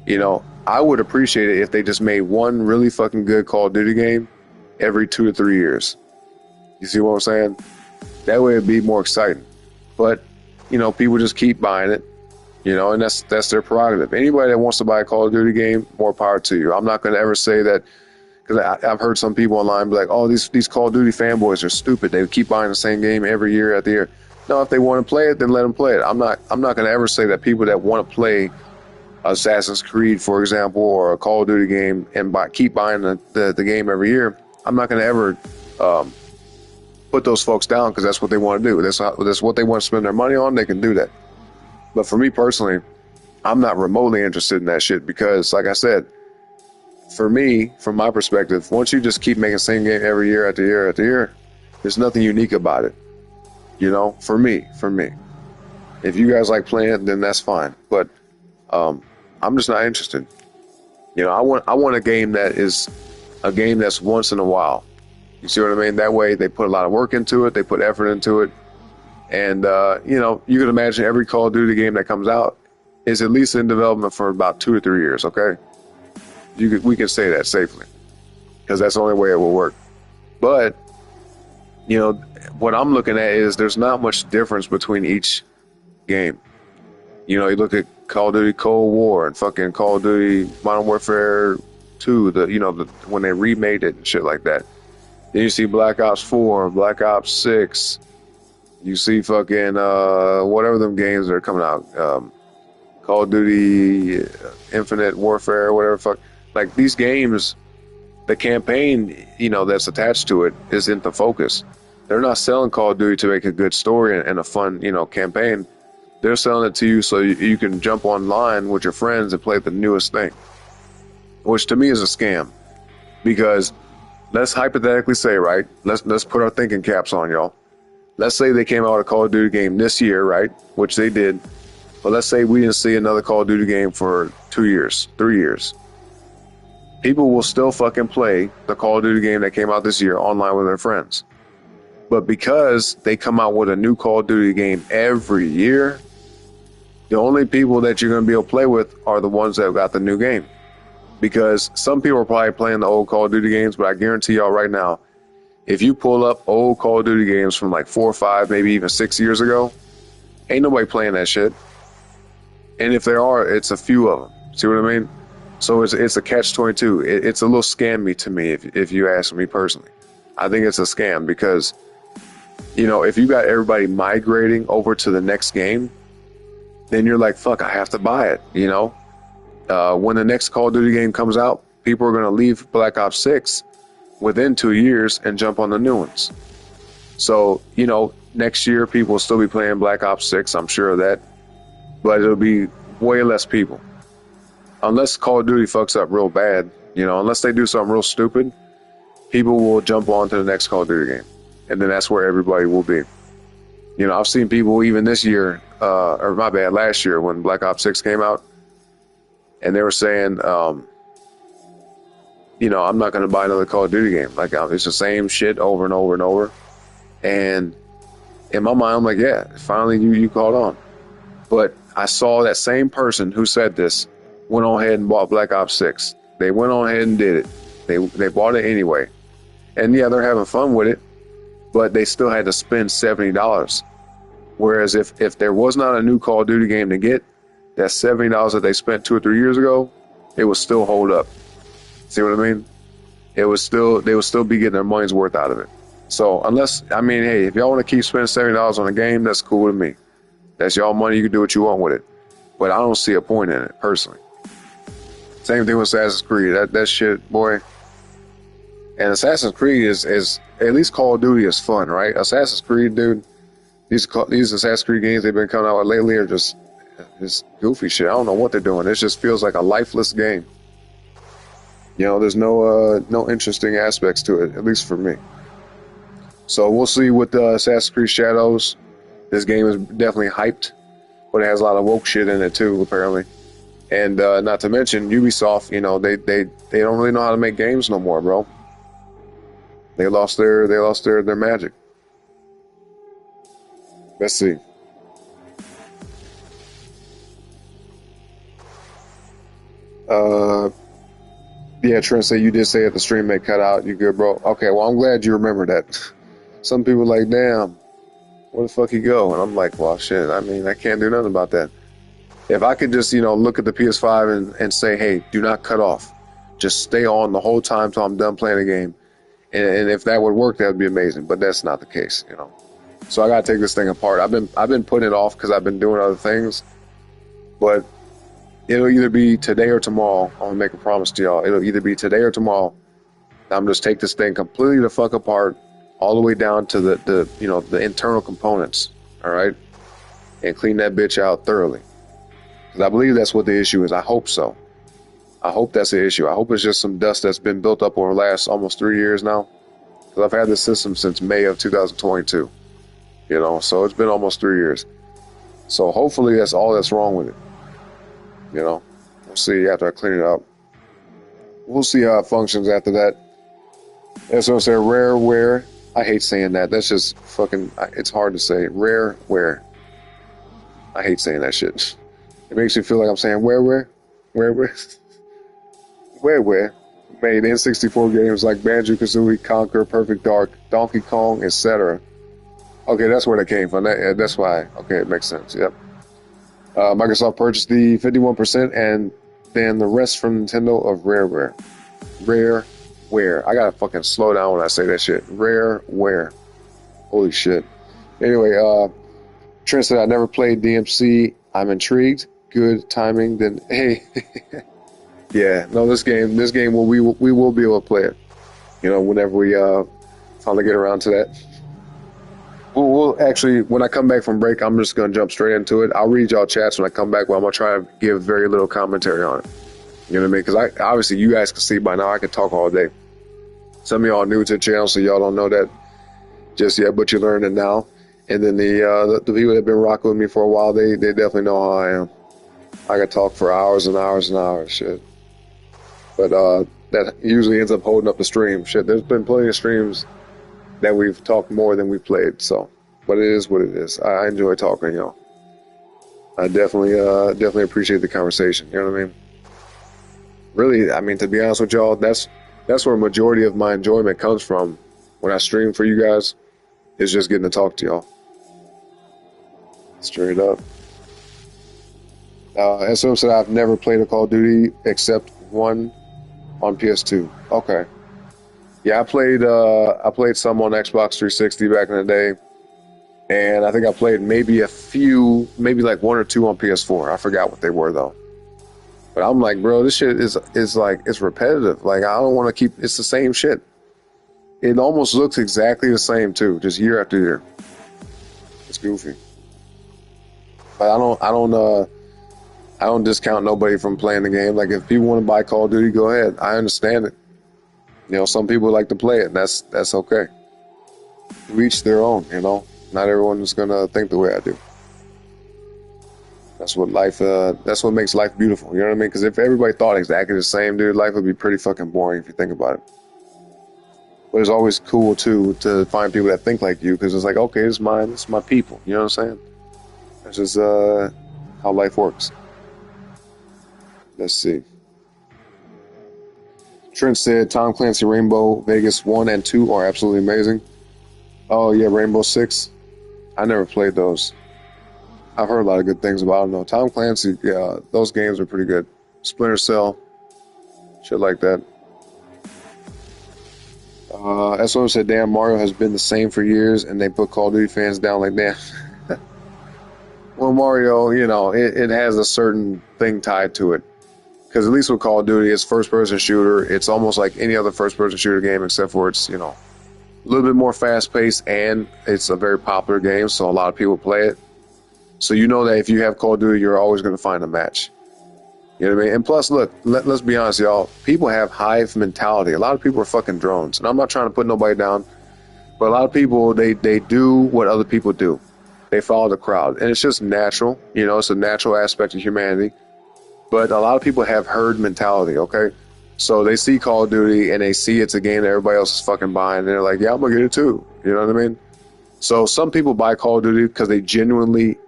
You know, I would appreciate it if they just made one really fucking good Call of Duty game every 2 to 3 years. You see what I'm saying? That way it'd be more exciting. But, you know, people just keep buying it, you know, and that's their prerogative. Anybody that wants to buy a Call of Duty game, more power to you. I'm not going to ever say that, because I've heard some people online be like, oh, these Call of Duty fanboys are stupid. They keep buying the same game every year after year. No, if they want to play it, then let them play it. I'm not going to ever say that people that want to play Assassin's Creed, for example, or a Call of Duty game and keep buying the game every year, I'm not going to ever put those folks down, because that's what they want to do. That's what they want to spend their money on. They can do that. But for me personally, I'm not remotely interested in that shit, because, like I said, for me, from my perspective, once you just keep making the same game every year after year after year, there's nothing unique about it. You know, for me. If you guys like playing it, then that's fine. But I'm just not interested. You know, I want a game that is a game that's once in a while. You see what I mean? That way they put a lot of work into it. They put effort into it. And, you know, you can imagine every Call of Duty game that comes out is at least in development for about 2 to 3 years, okay? We can say that safely, because that's the only way it will work. But, you know, what I'm looking at is there's not much difference between each game. You know, you look at Call of Duty Cold War and fucking Call of Duty Modern Warfare 2, when they remade it and shit like that. Then you see Black Ops 4, Black Ops 6. You see fucking whatever them games that are coming out. Call of Duty Infinite Warfare, whatever fuck. Like, these games, the campaign, you know, that's attached to it isn't the focus. They're not selling Call of Duty to make a good story and a fun, you know, campaign. They're selling it to you so you can jump online with your friends and play the newest thing, which to me is a scam. Because let's hypothetically say, right? Let's put our thinking caps on, y'all. Let's say they came out with a Call of Duty game this year, right? Which they did. But let's say we didn't see another Call of Duty game for 2 years, 3 years. People will still fucking play the Call of Duty game that came out this year online with their friends. But because they come out with a new Call of Duty game every year, the only people that you're going to be able to play with are the ones that have got the new game. Because some people are probably playing the old Call of Duty games, but I guarantee y'all right now, if you pull up old Call of Duty games from like 4 or 5, maybe even 6 years ago, ain't nobody playing that shit. And if there are, it's a few of them. See what I mean? So it's a catch-22. It's a little scammy to me, if you ask me personally. I think it's a scam, because You know, if you got everybody migrating over to the next game, then you're like, fuck, I have to buy it. You know, when the next Call of Duty game comes out, people are going to leave Black Ops 6 within 2 years and jump on the new ones. So, you know, next year people will still be playing Black Ops 6, I'm sure of that, but it'll be way less people. Unless Call of Duty fucks up real bad, you know, unless they do something real stupid, people will jump on to the next Call of Duty game. And then that's where everybody will be. You know, I've seen people even this year, or my bad, last year when Black Ops 6 came out, and they were saying, you know, I'm not going to buy another Call of Duty game. Like, it's the same shit over and over and over. And in my mind, I'm like, yeah, finally you caught on. But I saw that same person who said this went on ahead and bought Black Ops 6. They went on ahead and did it. They bought it anyway. And yeah, they're having fun with it, but they still had to spend $70. Whereas if there was not a new Call of Duty game to get, that $70 that they spent 2 or 3 years ago, it would still hold up. See what I mean? They would still be getting their money's worth out of it. So unless, I mean, hey, if y'all want to keep spending $70 on a game, that's cool with me. That's y'all money. You can do what you want with it. But I don't see a point in it, personally. Same thing with Assassin's Creed. That shit, boy. And Assassin's Creed is at least Call of Duty is fun, right? Assassin's Creed, dude. These Assassin's Creed games they've been coming out with lately are just goofy shit. I don't know what they're doing. It just feels like a lifeless game. You know, there's no interesting aspects to it, at least for me. So we'll see with Assassin's Creed Shadows. This game is definitely hyped, but it has a lot of woke shit in it too, apparently. And not to mention Ubisoft, you know, they don't really know how to make games no more, bro. They lost their magic. Let's see. Yeah, Trent said you did say at the stream may cut out. You good, bro? Okay, well, I'm glad you remember that. Some people are like, damn, where the fuck you go? And I'm like, well, shit, I mean, I can't do nothing about that. If I could just, you know, look at the PS5 and say, hey, do not cut off. Just stay on the whole time till I'm done playing the game. And if that would work, that would be amazing. But that's not the case, you know. So I gotta take this thing apart. I've been putting it off because I've been doing other things. But it'll either be today or tomorrow. I'm gonna make a promise to y'all. It'll either be today or tomorrow. I'm just take this thing completely the fuck apart, all the way down to the you know, the internal components. All right, and clean that bitch out thoroughly. Because I believe that's what the issue is. I hope so. I hope that's the issue. I hope it's just some dust that's been built up over the last almost 3 years now. Because I've had this system since May of 2022. You know, so it's been almost 3 years. So hopefully that's all that's wrong with it. You know, we'll see after I clean it up. We'll see how it functions after that. That's what I say, rareware. I hate saying that. That's just fucking, it's hard to say. Rareware. I hate saying that shit. It makes me feel like I'm saying where. Made N64 games like Banjo-Kazooie, Conquer, Perfect Dark, Donkey Kong, etc. Okay, that's where that came from. That's why. Okay, it makes sense. Yep. Microsoft purchased the 51% and then the rest from Nintendo of Rareware. Rareware. I gotta fucking slow down when I say that shit. Rareware. Holy shit. Anyway, Trent said I never played DmC. I'm intrigued. Good timing. Then hey, yeah. No, this game we will be able to play it. You know, whenever we finally get around to that. We'll actually, when I come back from break, I'm just going to jump straight into it. I'll read y'all chats when I come back, but I'm going to try to give very little commentary on it. You know what I mean? Because obviously you guys can see by now I can talk all day. Some of y'all are new to the channel, so y'all don't know that just yet, but you're learning now. And then the people that have been rocking with me for a while, they definitely know how I am. I can talk for hours and hours and hours, shit. But that usually ends up holding up the stream. Shit, there's been plenty of streams that we've talked more than we played, so, but it is what it is. I enjoy talking, y'all. I definitely appreciate the conversation. You know what I mean? Really, I mean, to be honest with y'all, that's where a majority of my enjoyment comes from when I stream for you guys. Is just getting to talk to y'all. Straight up. SM said I've never played a Call of Duty except one on PS2. Okay. Yeah, I played some on Xbox 360 back in the day. And I think I played maybe a few, maybe like one or two on PS4. I forgot what they were though. But I'm like, bro, this shit is like, it's repetitive. Like, I don't want to keep, it's the same shit. It almost looks exactly the same too, just year after year. It's goofy. But I don't discount nobody from playing the game. Like, if people want to buy Call of Duty, go ahead. I understand it. You know, some people like to play it. That's okay. To each their own, you know. Not everyone is gonna think the way I do. That's what makes life beautiful. You know what I mean? Because if everybody thought exactly the same, dude, life would be pretty fucking boring if you think about it. But it's always cool too to find people that think like you, because it's like, okay, it's my people. You know what I'm saying? That's just how life works. Let's see. Trent said Tom Clancy Rainbow Vegas 1 and 2 are absolutely amazing. Oh yeah, Rainbow Six. I never played those. I've heard a lot of good things about them though. Tom Clancy, yeah, those games are pretty good. Splinter Cell, shit like that. Someone said, damn, Mario has been the same for years, and they put Call of Duty fans down like that. Well, Mario, you know, it has a certain thing tied to it. Because at least with Call of Duty, it's first-person shooter. It's almost like any other first-person shooter game, except for it's, you know, a little bit more fast-paced, and it's a very popular game, so a lot of people play it. So you know that if you have Call of Duty, you're always going to find a match. You know what I mean? And plus, look, let's be honest, y'all. People have hive mentality. A lot of people are fucking drones. And I'm not trying to put nobody down, but a lot of people, they do what other people do. They follow the crowd. And it's just natural. You know, it's a natural aspect of humanity. But a lot of people have herd mentality, okay? So they see Call of Duty and they see it's a game that everybody else is fucking buying. And they're like, yeah, I'm going to get it too. You know what I mean? So some people buy Call of Duty because they genuinely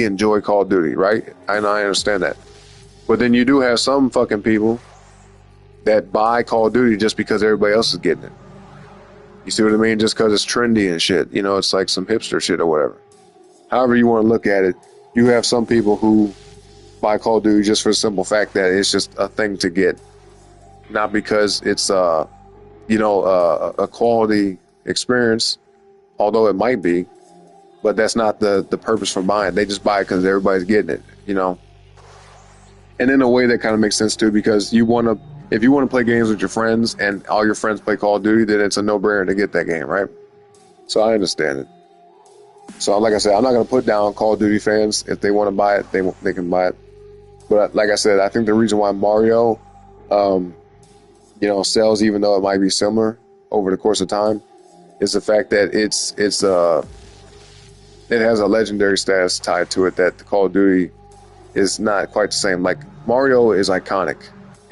enjoy Call of Duty, right? And I understand that. But then you do have some fucking people that buy Call of Duty just because everybody else is getting it. You see what I mean? Just because it's trendy and shit. You know, it's like some hipster shit or whatever. However you want to look at it, you have some people who buy Call of Duty just for the simple fact that it's just a thing to get. Not because it's, a quality experience, although it might be. But that's not the purpose for buying. They just buy it because everybody's getting it, you know? And in a way that kind of makes sense too, because if you want to play games with your friends and all your friends play Call of Duty, then it's a no-brainer to get that game, right? So I understand it. So like I said, I'm not going to put down Call of Duty fans. If they want to buy it, they can buy it. But like I said, I think the reason why Mario, sells, even though it might be similar over the course of time, is the fact that it has a legendary status tied to it that the Call of Duty is not quite the same. Like, Mario is iconic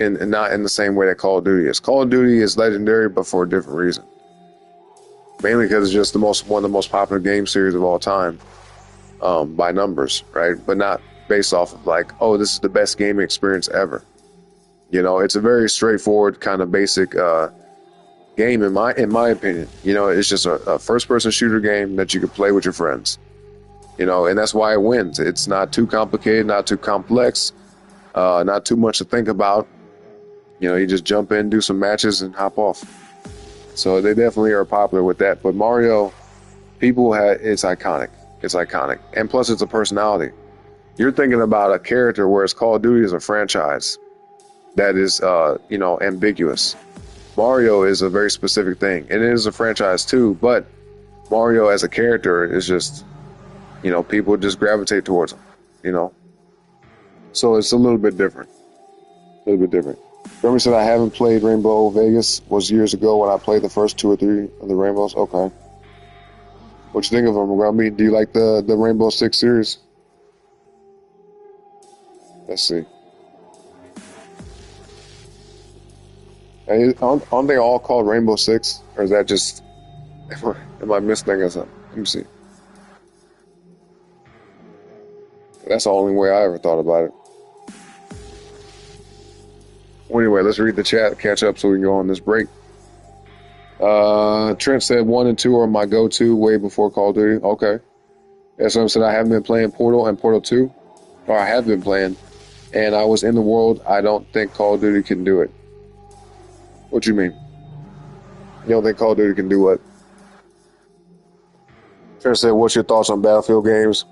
and not in the same way that Call of Duty is. Call of Duty is legendary, but for a different reason. Mainly because it's just one of the most popular game series of all time, by numbers, right? But not based off of like, oh, this is the best gaming experience ever. You know, it's a very straightforward kind of basic game in my opinion. You know, it's just a first-person shooter game that you can play with your friends. You know, and that's why it wins. It's not too complicated, not too complex, not too much to think about. You know, you just jump in, do some matches, and hop off. So they definitely are popular with that. But Mario, it's iconic. It's iconic. And plus, it's a personality. You're thinking about a character, whereas Call of Duty is a franchise that is, ambiguous. Mario is a very specific thing. And it is a franchise too, but Mario as a character is just... You know, people just gravitate towards them, you know. So it's a little bit different. Remember said I haven't played Rainbow Vegas. Was years ago when I played the first 2 or 3 of the Rainbows. Okay. What you think of them, Grumpy? Do you like the Rainbow Six series? Let's see. Hey, aren't they all called Rainbow Six? Or is that just... Am I misthinking something? Let me see. That's the only way I ever thought about it. Well, anyway, let's read the chat, catch up so we can go on this break. Trent said 1 and 2 are my go-to way before Call of Duty. Okay. Someone said I haven't been playing Portal and Portal 2. Or I have been playing. And I was in the world. I don't think Call of Duty can do it. What you mean? You don't think Call of Duty can do what? Trent said, what's your thoughts on Battlefield games?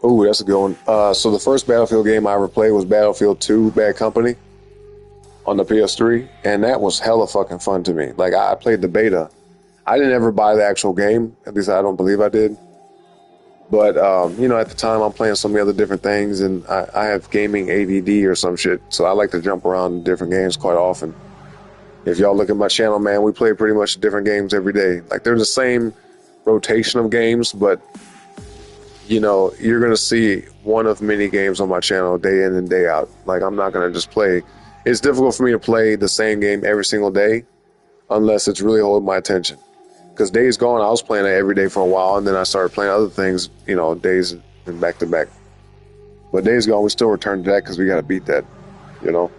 Ooh, that's a good one. So the first Battlefield game I ever played was Battlefield 2 Bad Company on the PS3, and that was hella fucking fun to me. Like, I played the beta. I didn't ever buy the actual game. At least I don't believe I did. But, you know, at the time, I'm playing so many other different things, and I have gaming ADD or some shit, so I like to jump around in different games quite often. If y'all look at my channel, man, we play pretty much different games every day. Like, they're the same rotation of games, but, you know, you're going to see one of many games on my channel day in and day out. Like, I'm not going to just play. It's difficult for me to play the same game every single day unless it's really holding my attention. Because Days Gone, I was playing it every day for a while, and then I started playing other things, you know, days and back to back. But Days Gone, we still return to that because we got to beat that, you know.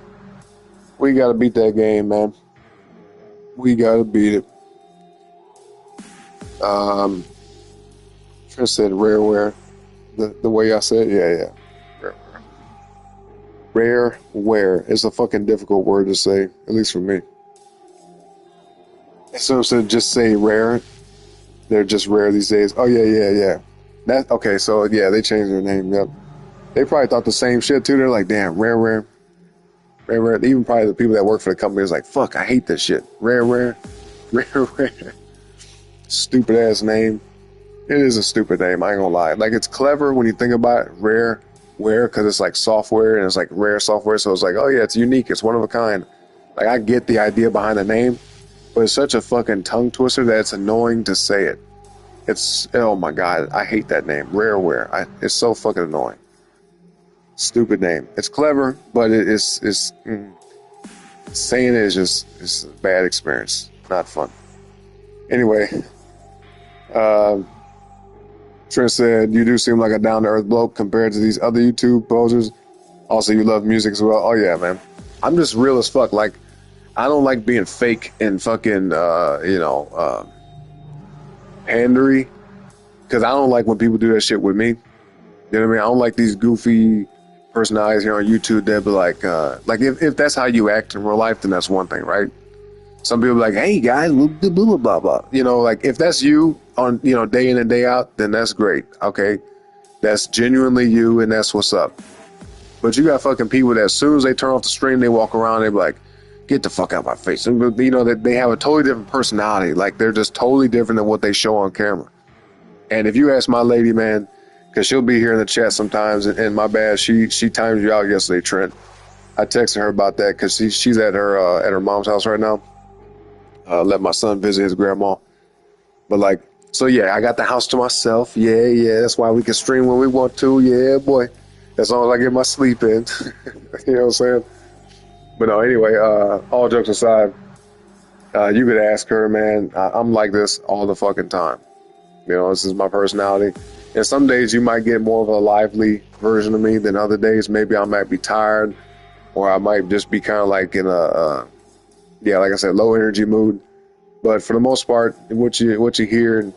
We got to beat that game, man. We got to beat it. Trent said rareware. The way I said, yeah. Rareware is a fucking difficult word to say, at least for me. So instead of just say rare, they're just rare these days. Oh yeah. That okay? So yeah, they changed their name. Yep. They probably thought the same shit too. They're like, damn, rare. Even probably the people that work for the company is like, fuck, I hate this shit. Rare. Stupid ass name. It is a stupid name. I ain't gonna lie. Like, it's clever when you think about it. Rareware, because it's like software and it's like rare software. So it's like, oh yeah, it's unique. It's one of a kind. Like, I get the idea behind the name. But it's such a fucking tongue twister that it's annoying to say it. It's, oh my God, I hate that name. Rareware. It's so fucking annoying. Stupid name. It's clever, but saying it is just, it's a bad experience. Not fun. Anyway, Trent said, you do seem like a down-to-earth bloke compared to these other YouTube posers. Also, you love music as well. Oh yeah, man. I'm just real as fuck. Like, I don't like being fake and fucking, pandery, because I don't like when people do that shit with me. You know what I mean? I don't like these goofy personalities here on YouTube that be like if that's how you act in real life, then that's one thing, right? Some people be like, hey guys, blah, blah, blah, blah. You know, like, if that's you on, you know, day in and day out, then that's great. Okay. That's genuinely you, and that's what's up. But you got fucking people that as soon as they turn off the stream, they walk around, they be like, get the fuck out of my face. And, you know, that they have a totally different personality. Like, they're just totally different than what they show on camera. And if you ask my lady, man, because she'll be here in the chat sometimes, and my bad, she timed you out yesterday, Trent. I texted her about that because she's at her mom's house right now. Let my son visit his grandma. But like, so yeah, I got the house to myself. Yeah. That's why we can stream when we want to. Yeah, boy. As long as I get my sleep in. You know what I'm saying? But no, anyway, all jokes aside, you could ask her, man. I'm like this all the fucking time. You know, this is my personality. And some days you might get more of a lively version of me than other days. Maybe I might be tired, or I might just be kind of like in a, like I said, low energy mood. But for the most part, what you hear and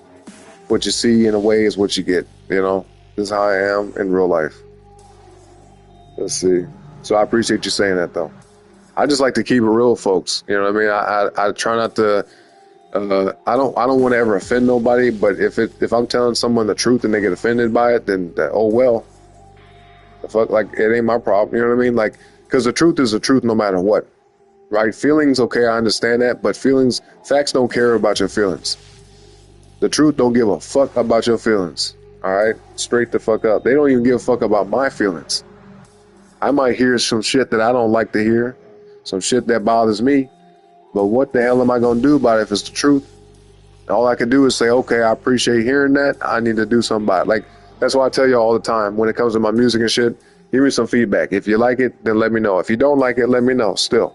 what you see in a way is what you get. You know, this is how I am in real life. Let's see. So I appreciate you saying that, though. I just like to keep it real, folks. You know what I mean? I try not to. I don't want to ever offend nobody. But if I'm telling someone the truth and they get offended by it, then oh well. The fuck, like, it ain't my problem. You know what I mean? Like, because the truth is the truth no matter what, right? Feelings, okay, I understand that, but facts don't care about your feelings. The truth don't give a fuck about your feelings. All right, straight the fuck up. They don't even give a fuck about my feelings. I might hear some shit that I don't like to hear. Some shit that bothers me, but what the hell am I going to do about it if it's the truth? All I can do is say, okay, I appreciate hearing that. I need to do something about it. Like, that's why I tell you all the time when it comes to my music and shit, give me some feedback. If you like it, then let me know. If you don't like it, let me know still.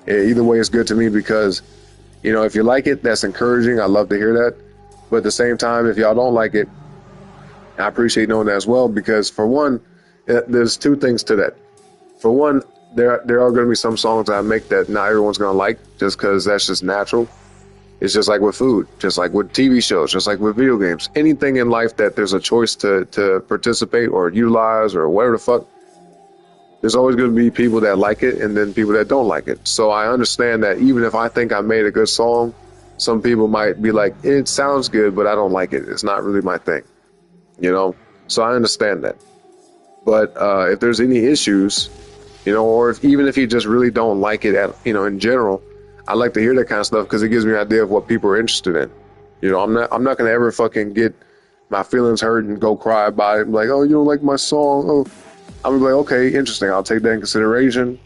Yeah, either way, it's good to me because, you know, if you like it, that's encouraging. I love to hear that. But at the same time, if y'all don't like it, I appreciate knowing that as well, because for one, there's two things to that. For one, there are going to be some songs that I make that not everyone's going to like, just because that's just natural. It's just like with food, just like with TV shows, just like with video games. Anything in life that there's a choice to participate or utilize or whatever the fuck, there's always going to be people that like it and then people that don't like it. So I understand that even if I think I made a good song, Some people might be like, it sounds good, but I don't like it. It's not really my thing, you know? So I understand that. But if there's any issues, you know, or even if you just really don't like it in general, I like to hear that kind of stuff because it gives me an idea of what people are interested in. You know, I'm not going to ever fucking get my feelings hurt and go cry about it. I'm like, oh, you don't like my song? Oh, I'm like, okay, interesting. I'll take that in consideration,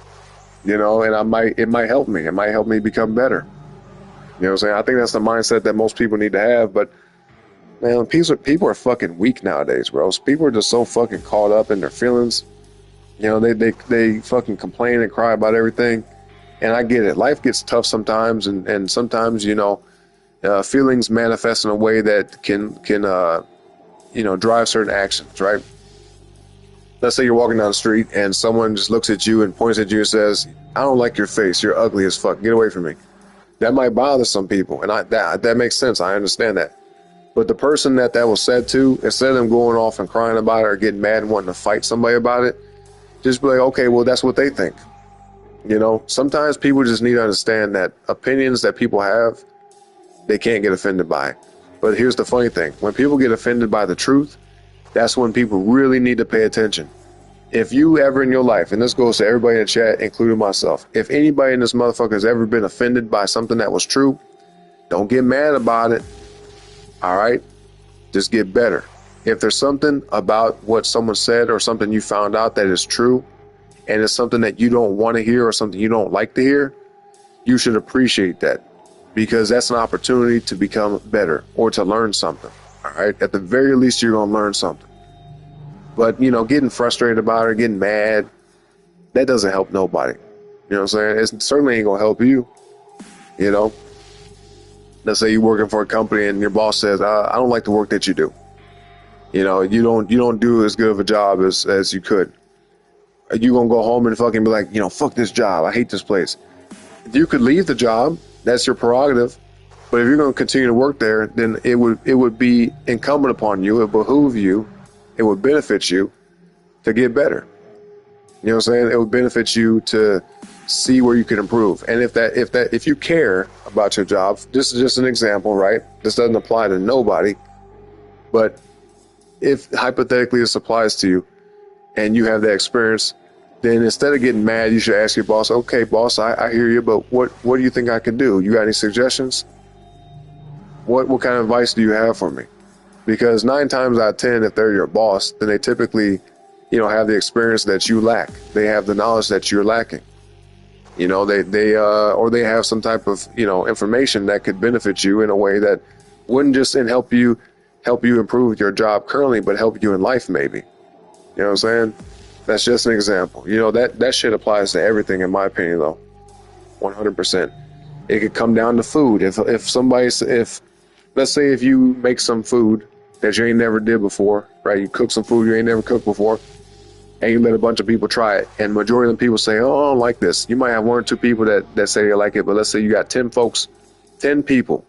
you know, and it might help me. It might help me become better. You know what I'm saying? I think that's the mindset that most people need to have. But man, people are fucking weak nowadays, bro. People are just so fucking caught up in their feelings. You know, they fucking complain and cry about everything. And I get it. Life gets tough sometimes, and sometimes, you know, feelings manifest in a way that can you know, drive certain actions, right? Let's say you're walking down the street and someone just looks at you and points at you and says, I don't like your face. You're ugly as fuck. Get away from me. That might bother some people, and that makes sense. I understand that. But the person that was said to, instead of them going off and crying about it or getting mad and wanting to fight somebody about it, just be like, okay, well, that's what they think. You know, sometimes people just need to understand that opinions that people have, they can't get offended by. But here's the funny thing. When people get offended by the truth, that's when people really need to pay attention. If you ever in your life, and this goes to everybody in the chat, including myself, if anybody in this motherfucker has ever been offended by something that was true, don't get mad about it. All right? Just get better. If there's something about what someone said or something you found out that is true, and it's something that you don't want to hear or something you don't like to hear, you should appreciate that, because that's an opportunity to become better or to learn something. All right? At the very least, you're going to learn something. But, you know, getting frustrated about it, getting mad, that doesn't help nobody. You know what I'm saying? It certainly ain't going to help you. You know? Let's say you're working for a company and your boss says, I don't like the work that you do. You know, you don't do as good of a job as you could. You going to go home and fucking be like, you know, fuck this job. I hate this place. You could leave the job. That's your prerogative. But if you're going to continue to work there, then it would be incumbent upon you. It behoove you. It would benefit you to get better. You know what I'm saying? It would benefit you to see where you can improve. And if you care about your job, this is just an example, right? This doesn't apply to nobody. But if hypothetically this applies to you and you have that experience, then instead of getting mad, you should ask your boss, okay, boss, I hear you, but what do you think I can do? You got any suggestions? What kind of advice do you have for me? Because 9 times out of 10, if they're your boss, then they typically, you know, have the experience that you lack. They have the knowledge that you're lacking. You know, they have some type of, you know, information that could benefit you in a way that wouldn't just help you improve your job currently, but help you in life maybe. You know what I'm saying? That's just an example. You know, that shit applies to everything in my opinion though. 100%. It could come down to food. If let's say if you make some food that you ain't never did before, right? You cook some food you ain't never cooked before, and you let a bunch of people try it, and majority of the people say, oh, I don't like this. You might have 1 or 2 people that say they like it, but let's say you got 10 folks, 10 people.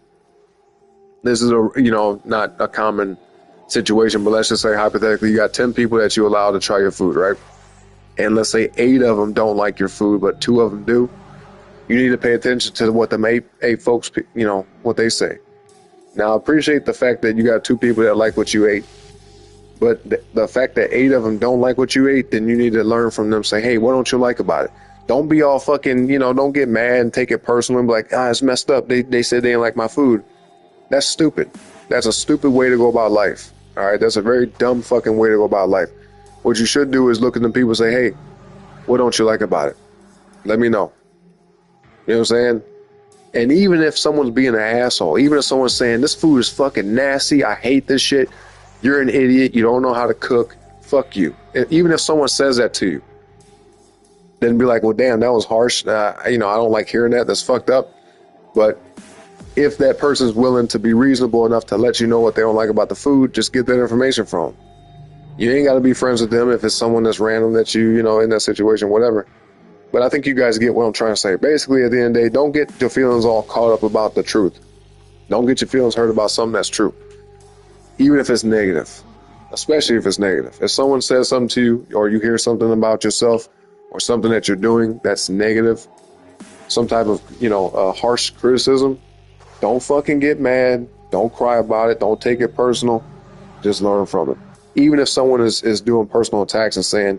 This is not a common situation, but let's just say hypothetically you got 10 people that you allow to try your food, right? And let's say 8 of them don't like your food, but 2 of them do. You need to pay attention to what the 8 folks, you know, what they say. Now, appreciate the fact that you got 2 people that like what you ate, but the fact that 8 of them don't like what you ate, then you need to learn from them. Say, hey, what don't you like about it? Don't be all fucking, you know, don't get mad and take it personal and be like, it's messed up. They said they didn't like my food. That's stupid. That's a stupid way to go about life. All right, that's a very dumb fucking way to go about life. What you should do is look at them people and say, hey, what don't you like about it? Let me know. You know what I'm saying? And even if someone's being an asshole, even if someone's saying this food is fucking nasty, I hate this shit, you're an idiot, you don't know how to cook, fuck you. Even if someone says that to you, then be like, well, damn, that was harsh. I don't like hearing that. That's fucked up. But if that person's willing to be reasonable enough to let you know what they don't like about the food, just get that information from them. You ain't got to be friends with them if it's someone that's random that you know, in that situation, whatever. But I think you guys get what I'm trying to say. Basically, at the end of the day, don't get your feelings all caught up about the truth. Don't get your feelings hurt about something that's true. Even if it's negative. Especially if it's negative. If someone says something to you, or you hear something about yourself, or something that you're doing that's negative, some type of, harsh criticism, Don't fucking get mad. Don't cry about it. Don't take it personal. Just learn from it. Even if someone is doing personal attacks and saying,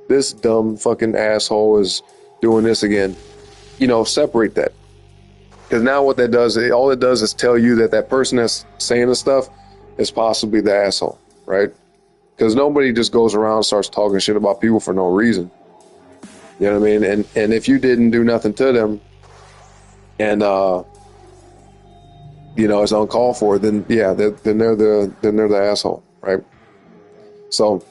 this dumb fucking asshole is doing this again, separate that. Because now what that does, all it does is tell you that person that's saying the stuff is possibly the asshole, right? Because nobody just goes around and starts talking shit about people for no reason. You know what I mean? And if you didn't do nothing to them, and it's uncalled for, then yeah, then they're the asshole, right? So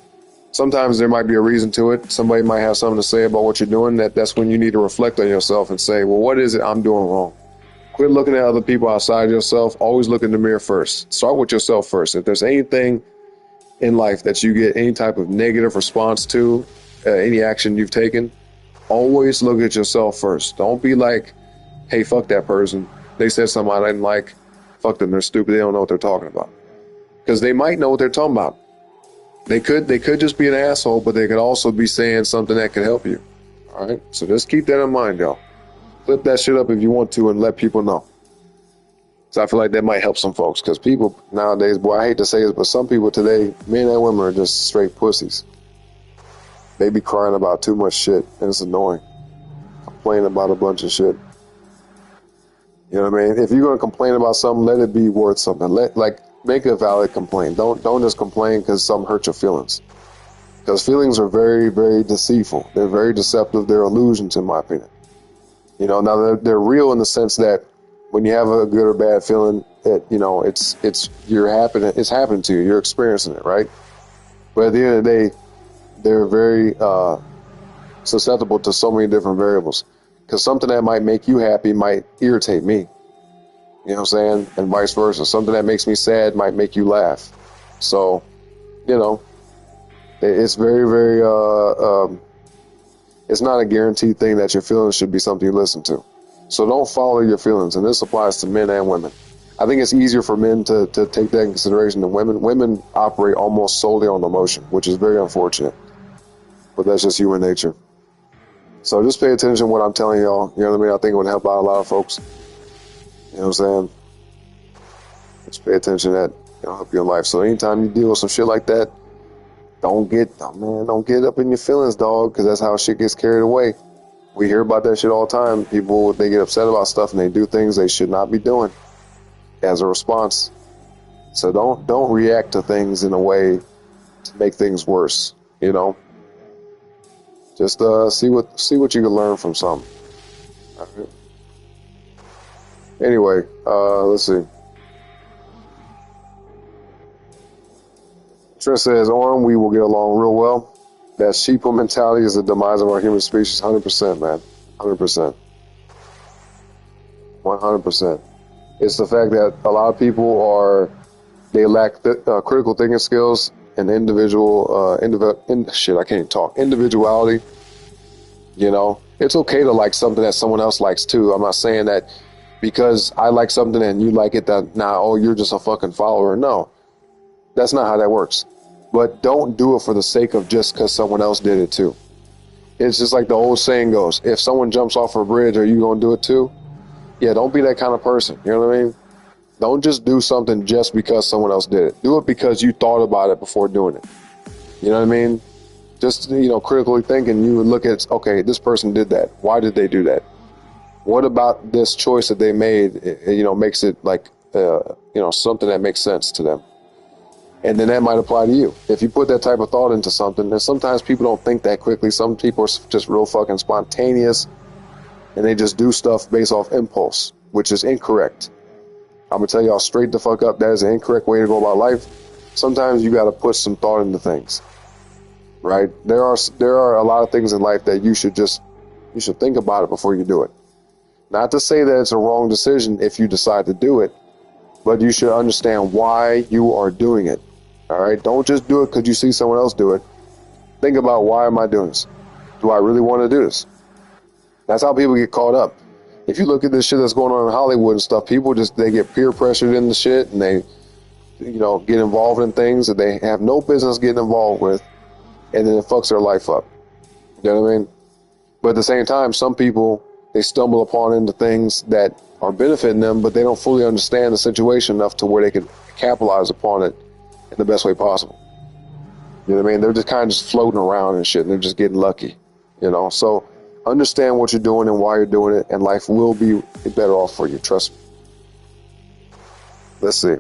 sometimes there might be a reason to it. Somebody might have something to say about what you're doing. That's when you need to reflect on yourself and say, well, what is it I'm doing wrong? Quit looking at other people outside yourself. Always look in the mirror first. Start with yourself first. If there's anything in life that you get any type of negative response to, any action you've taken, always look at yourself first. Don't be like, hey, fuck that person. They said something I didn't like. Fuck them. They're stupid. They don't know what they're talking about. Because they might know what they're talking about. They could just be an asshole, but they could also be saying something that could help you. All right? So just keep that in mind, y'all. Flip that shit up if you want to and let people know. So I feel like that might help some folks. Because people nowadays, boy, I hate to say this, but some people today, men and women, are just straight pussies. They be crying about too much shit, and it's annoying. Complaining about a bunch of shit. You know what I mean? If you're going to complain about something, let it be worth something. Make a valid complaint. Don't just complain because something hurt your feelings. Because feelings are very, very deceitful. They're very deceptive. They're illusions, in my opinion. Now they're real in the sense that when you have a good or bad feeling, it's happening to you. You're experiencing it, right? But at the end of the day, they're very susceptible to so many different variables. Because something that might make you happy might irritate me. You know what I'm saying? And vice versa. Something that makes me sad might make you laugh. So, it's very, very, it's not a guaranteed thing that your feelings should be something you listen to. So don't follow your feelings. And this applies to men and women. I think it's easier for men to take that in consideration than women. Women operate almost solely on emotion, which is very unfortunate. But that's just human nature. So just pay attention to what I'm telling y'all. You know what I mean? I think it would help out a lot of folks. You know what I'm saying? Just pay attention to that. It'll help you in life. So anytime you deal with some shit like that, don't get up in your feelings, dog, because that's how shit gets carried away. We hear about that shit all the time. People, they get upset about stuff and they do things they should not be doing as a response. So don't react to things in a way to make things worse, Just see what you can learn from something. All right. Anyway, let's see. Trent says, Orm, we will get along real well. That sheeple mentality is the demise of our human species. 100%, man. 100%. 100%. It's the fact that a lot of people they lack critical thinking skills and individuality. It's okay to like something that someone else likes too. I'm not saying that because I like something and you like it that now, you're just a fucking follower. No, that's not how that works. But don't do it for the sake of just because someone else did it too. It's just like the old saying goes, if someone jumps off a bridge, are you going to do it too? Yeah, don't be that kind of person. You know what I mean? Don't just do something just because someone else did it. Do it because you thought about it before doing it. You know what I mean? Just, critically thinking, you would look at, okay, this person did that. Why did they do that? What about this choice that they made, makes it like, something that makes sense to them? And then that might apply to you. If you put that type of thought into something, and sometimes people don't think that quickly. Some people are just real fucking spontaneous, and they just do stuff based off impulse, which is incorrect. I'm going to tell y'all straight the fuck up, that is an incorrect way to go about life. Sometimes you got to put some thought into things, right? There are a lot of things in life that you should think about it before you do it. Not to say that it's a wrong decision if you decide to do it, but you should understand why you are doing it. All right? Don't just do it because you see someone else do it. Think about, why am I doing this? Do I really want to do this? That's how people get caught up. If you look at this shit that's going on in Hollywood and stuff, people they get peer pressured into shit, and they, get involved in things that they have no business getting involved with, and then it fucks their life up. You know what I mean? But at the same time, some people they stumble upon into things that are benefiting them, but they don't fully understand the situation enough to where they can capitalize upon it in the best way possible. You know what I mean? They're just kind of just floating around and shit, and they're just getting lucky, you know? So understand what you're doing and why you're doing it, and life will be better off for you. Trust me. Let's see.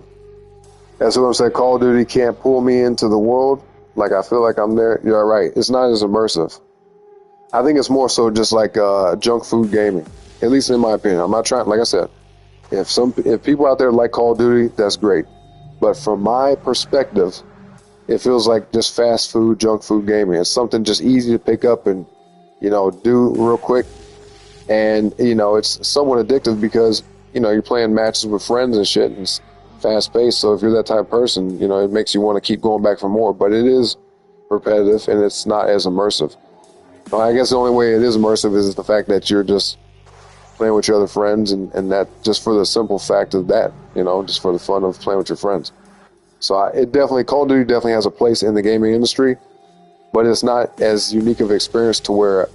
That's what I'm saying. Call of Duty can't pull me into the world. Like, I feel like I'm there. You're right. It's not as immersive. I think it's more so just like junk food gaming, at least in my opinion. I'm not trying, like I said, if people out there like Call of Duty, that's great. But from my perspective, it feels like just fast food, junk food gaming. It's something just easy to pick up and, you know, do real quick. And, you know, it's somewhat addictive because, you know, you're playing matches with friends and shit, and it's fast paced. So if you're that type of person, you know, it makes you want to keep going back for more. But it is repetitive and it's not as immersive. I guess the only way it is immersive is the fact that you're just playing with your other friends, and that just for the simple fact of that, you know, just for the fun of playing with your friends. So Call of Duty definitely has a place in the gaming industry, but it's not as unique of an experience to where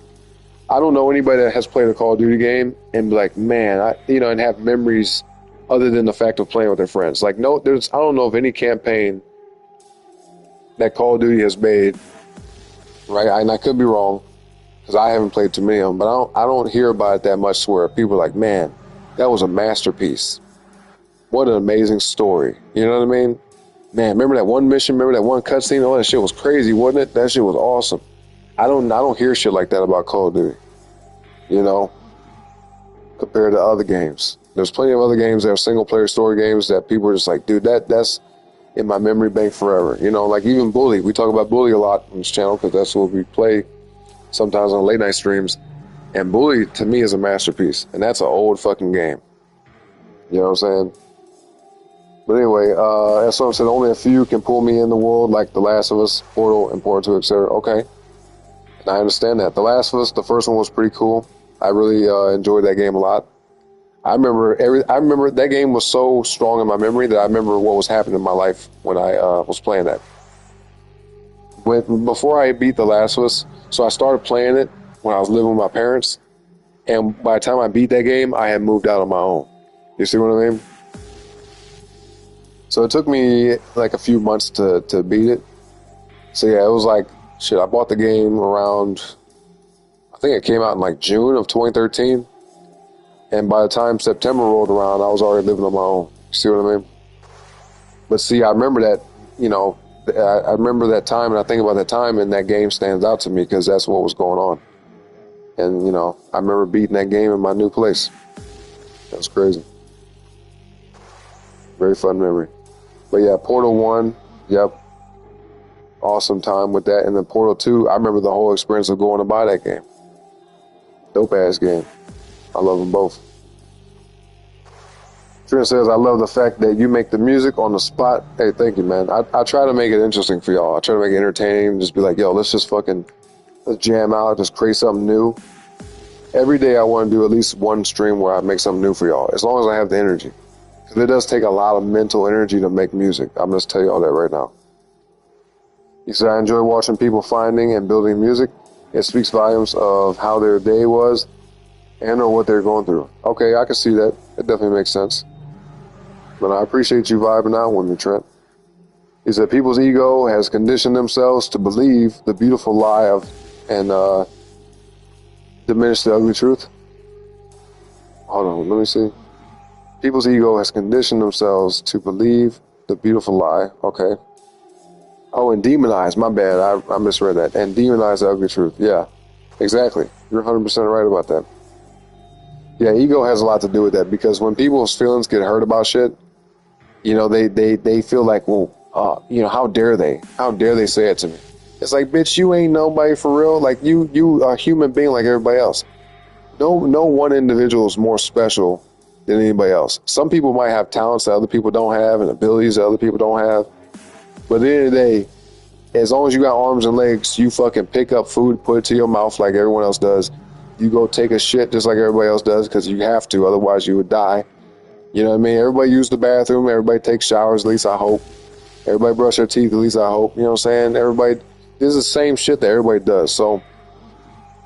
I don't know anybody that has played a Call of Duty game and be like, man, and have memories other than the fact of playing with their friends. Like, no, I don't know of any campaign that Call of Duty has made, right? And I could be wrong, because I haven't played too many of them, but I don't hear about it that much where people are like, man, that was a masterpiece. What an amazing story. You know what I mean? Man, remember that one mission? Remember that one cutscene? Oh, that shit was crazy, wasn't it? That shit was awesome. I don't hear shit like that about Call of Duty, you know, compared to other games. There's plenty of other games that are single-player story games that people are just like, dude, that's in my memory bank forever. You know, like even Bully. We talk about Bully a lot on this channel because that's what we play sometimes on late night streams, and Bully to me is a masterpiece, and that's an old fucking game. You know what I'm saying? But anyway, that's what I'm saying. Only a few can pull me in the world, like The Last of Us, Portal, and Portal 2, etc. Okay, and I understand that. The Last of Us, the first one was pretty cool. I really enjoyed that game a lot. I remember that game was so strong in my memory that I remember what was happening in my life when I was playing that. Before I beat The Last of Us, so I started playing it when I was living with my parents, and by the time I beat that game, I had moved out on my own. You see what I mean? So it took me like a few months to beat it. So yeah, it was like, shit, I bought the game around, I think it came out in like June of 2013, and by the time September rolled around, I was already living on my own. You see what I mean? But see, I remember that, you know, I remember that time, and I think about that time, and that game stands out to me because that's what was going on. And, you know, I remember beating that game in my new place. That was crazy. Very fun memory. But yeah, Portal 1, yep. Awesome time with that. And then Portal 2, I remember the whole experience of going to buy that game. Dope ass game. I love them both. Trina says, I love the fact that you make the music on the spot. Hey, thank you, man. I try to make it interesting for y'all. I try to make it entertaining. Just be like, yo, let's jam out, just create something new. Every day I want to do at least one stream where I make something new for y'all, as long as I have the energy. Because it does take a lot of mental energy to make music. I'm just telling you all that right now. You said, I enjoy watching people finding and building music. It speaks volumes of how their day was and or what they're going through. Okay, I can see that. It definitely makes sense. But I appreciate you vibing out with me, Trent. He said, people's ego has conditioned themselves to believe the beautiful lie of and diminish the ugly truth. Hold on, let me see. People's ego has conditioned themselves to believe the beautiful lie. Okay. Oh, and demonize. My bad. I misread that. And demonize the ugly truth. Yeah, exactly. You're 100% right about that. Yeah, ego has a lot to do with that, because when people's feelings get hurt about shit, you know, they feel like, well, you know, how dare they? How dare they say it to me? It's like, bitch, you ain't nobody for real. Like, you are a human being like everybody else. No one individual is more special than anybody else. Some people might have talents that other people don't have and abilities that other people don't have. But at the end of the day, as long as you got arms and legs, you fucking pick up food, put it to your mouth like everyone else does. You go take a shit just like everybody else does, because you have to, otherwise you would die. You know what I mean? Everybody use the bathroom. Everybody takes showers, at least I hope. Everybody brush their teeth, at least I hope. You know what I'm saying? Everybody, this is the same shit that everybody does. So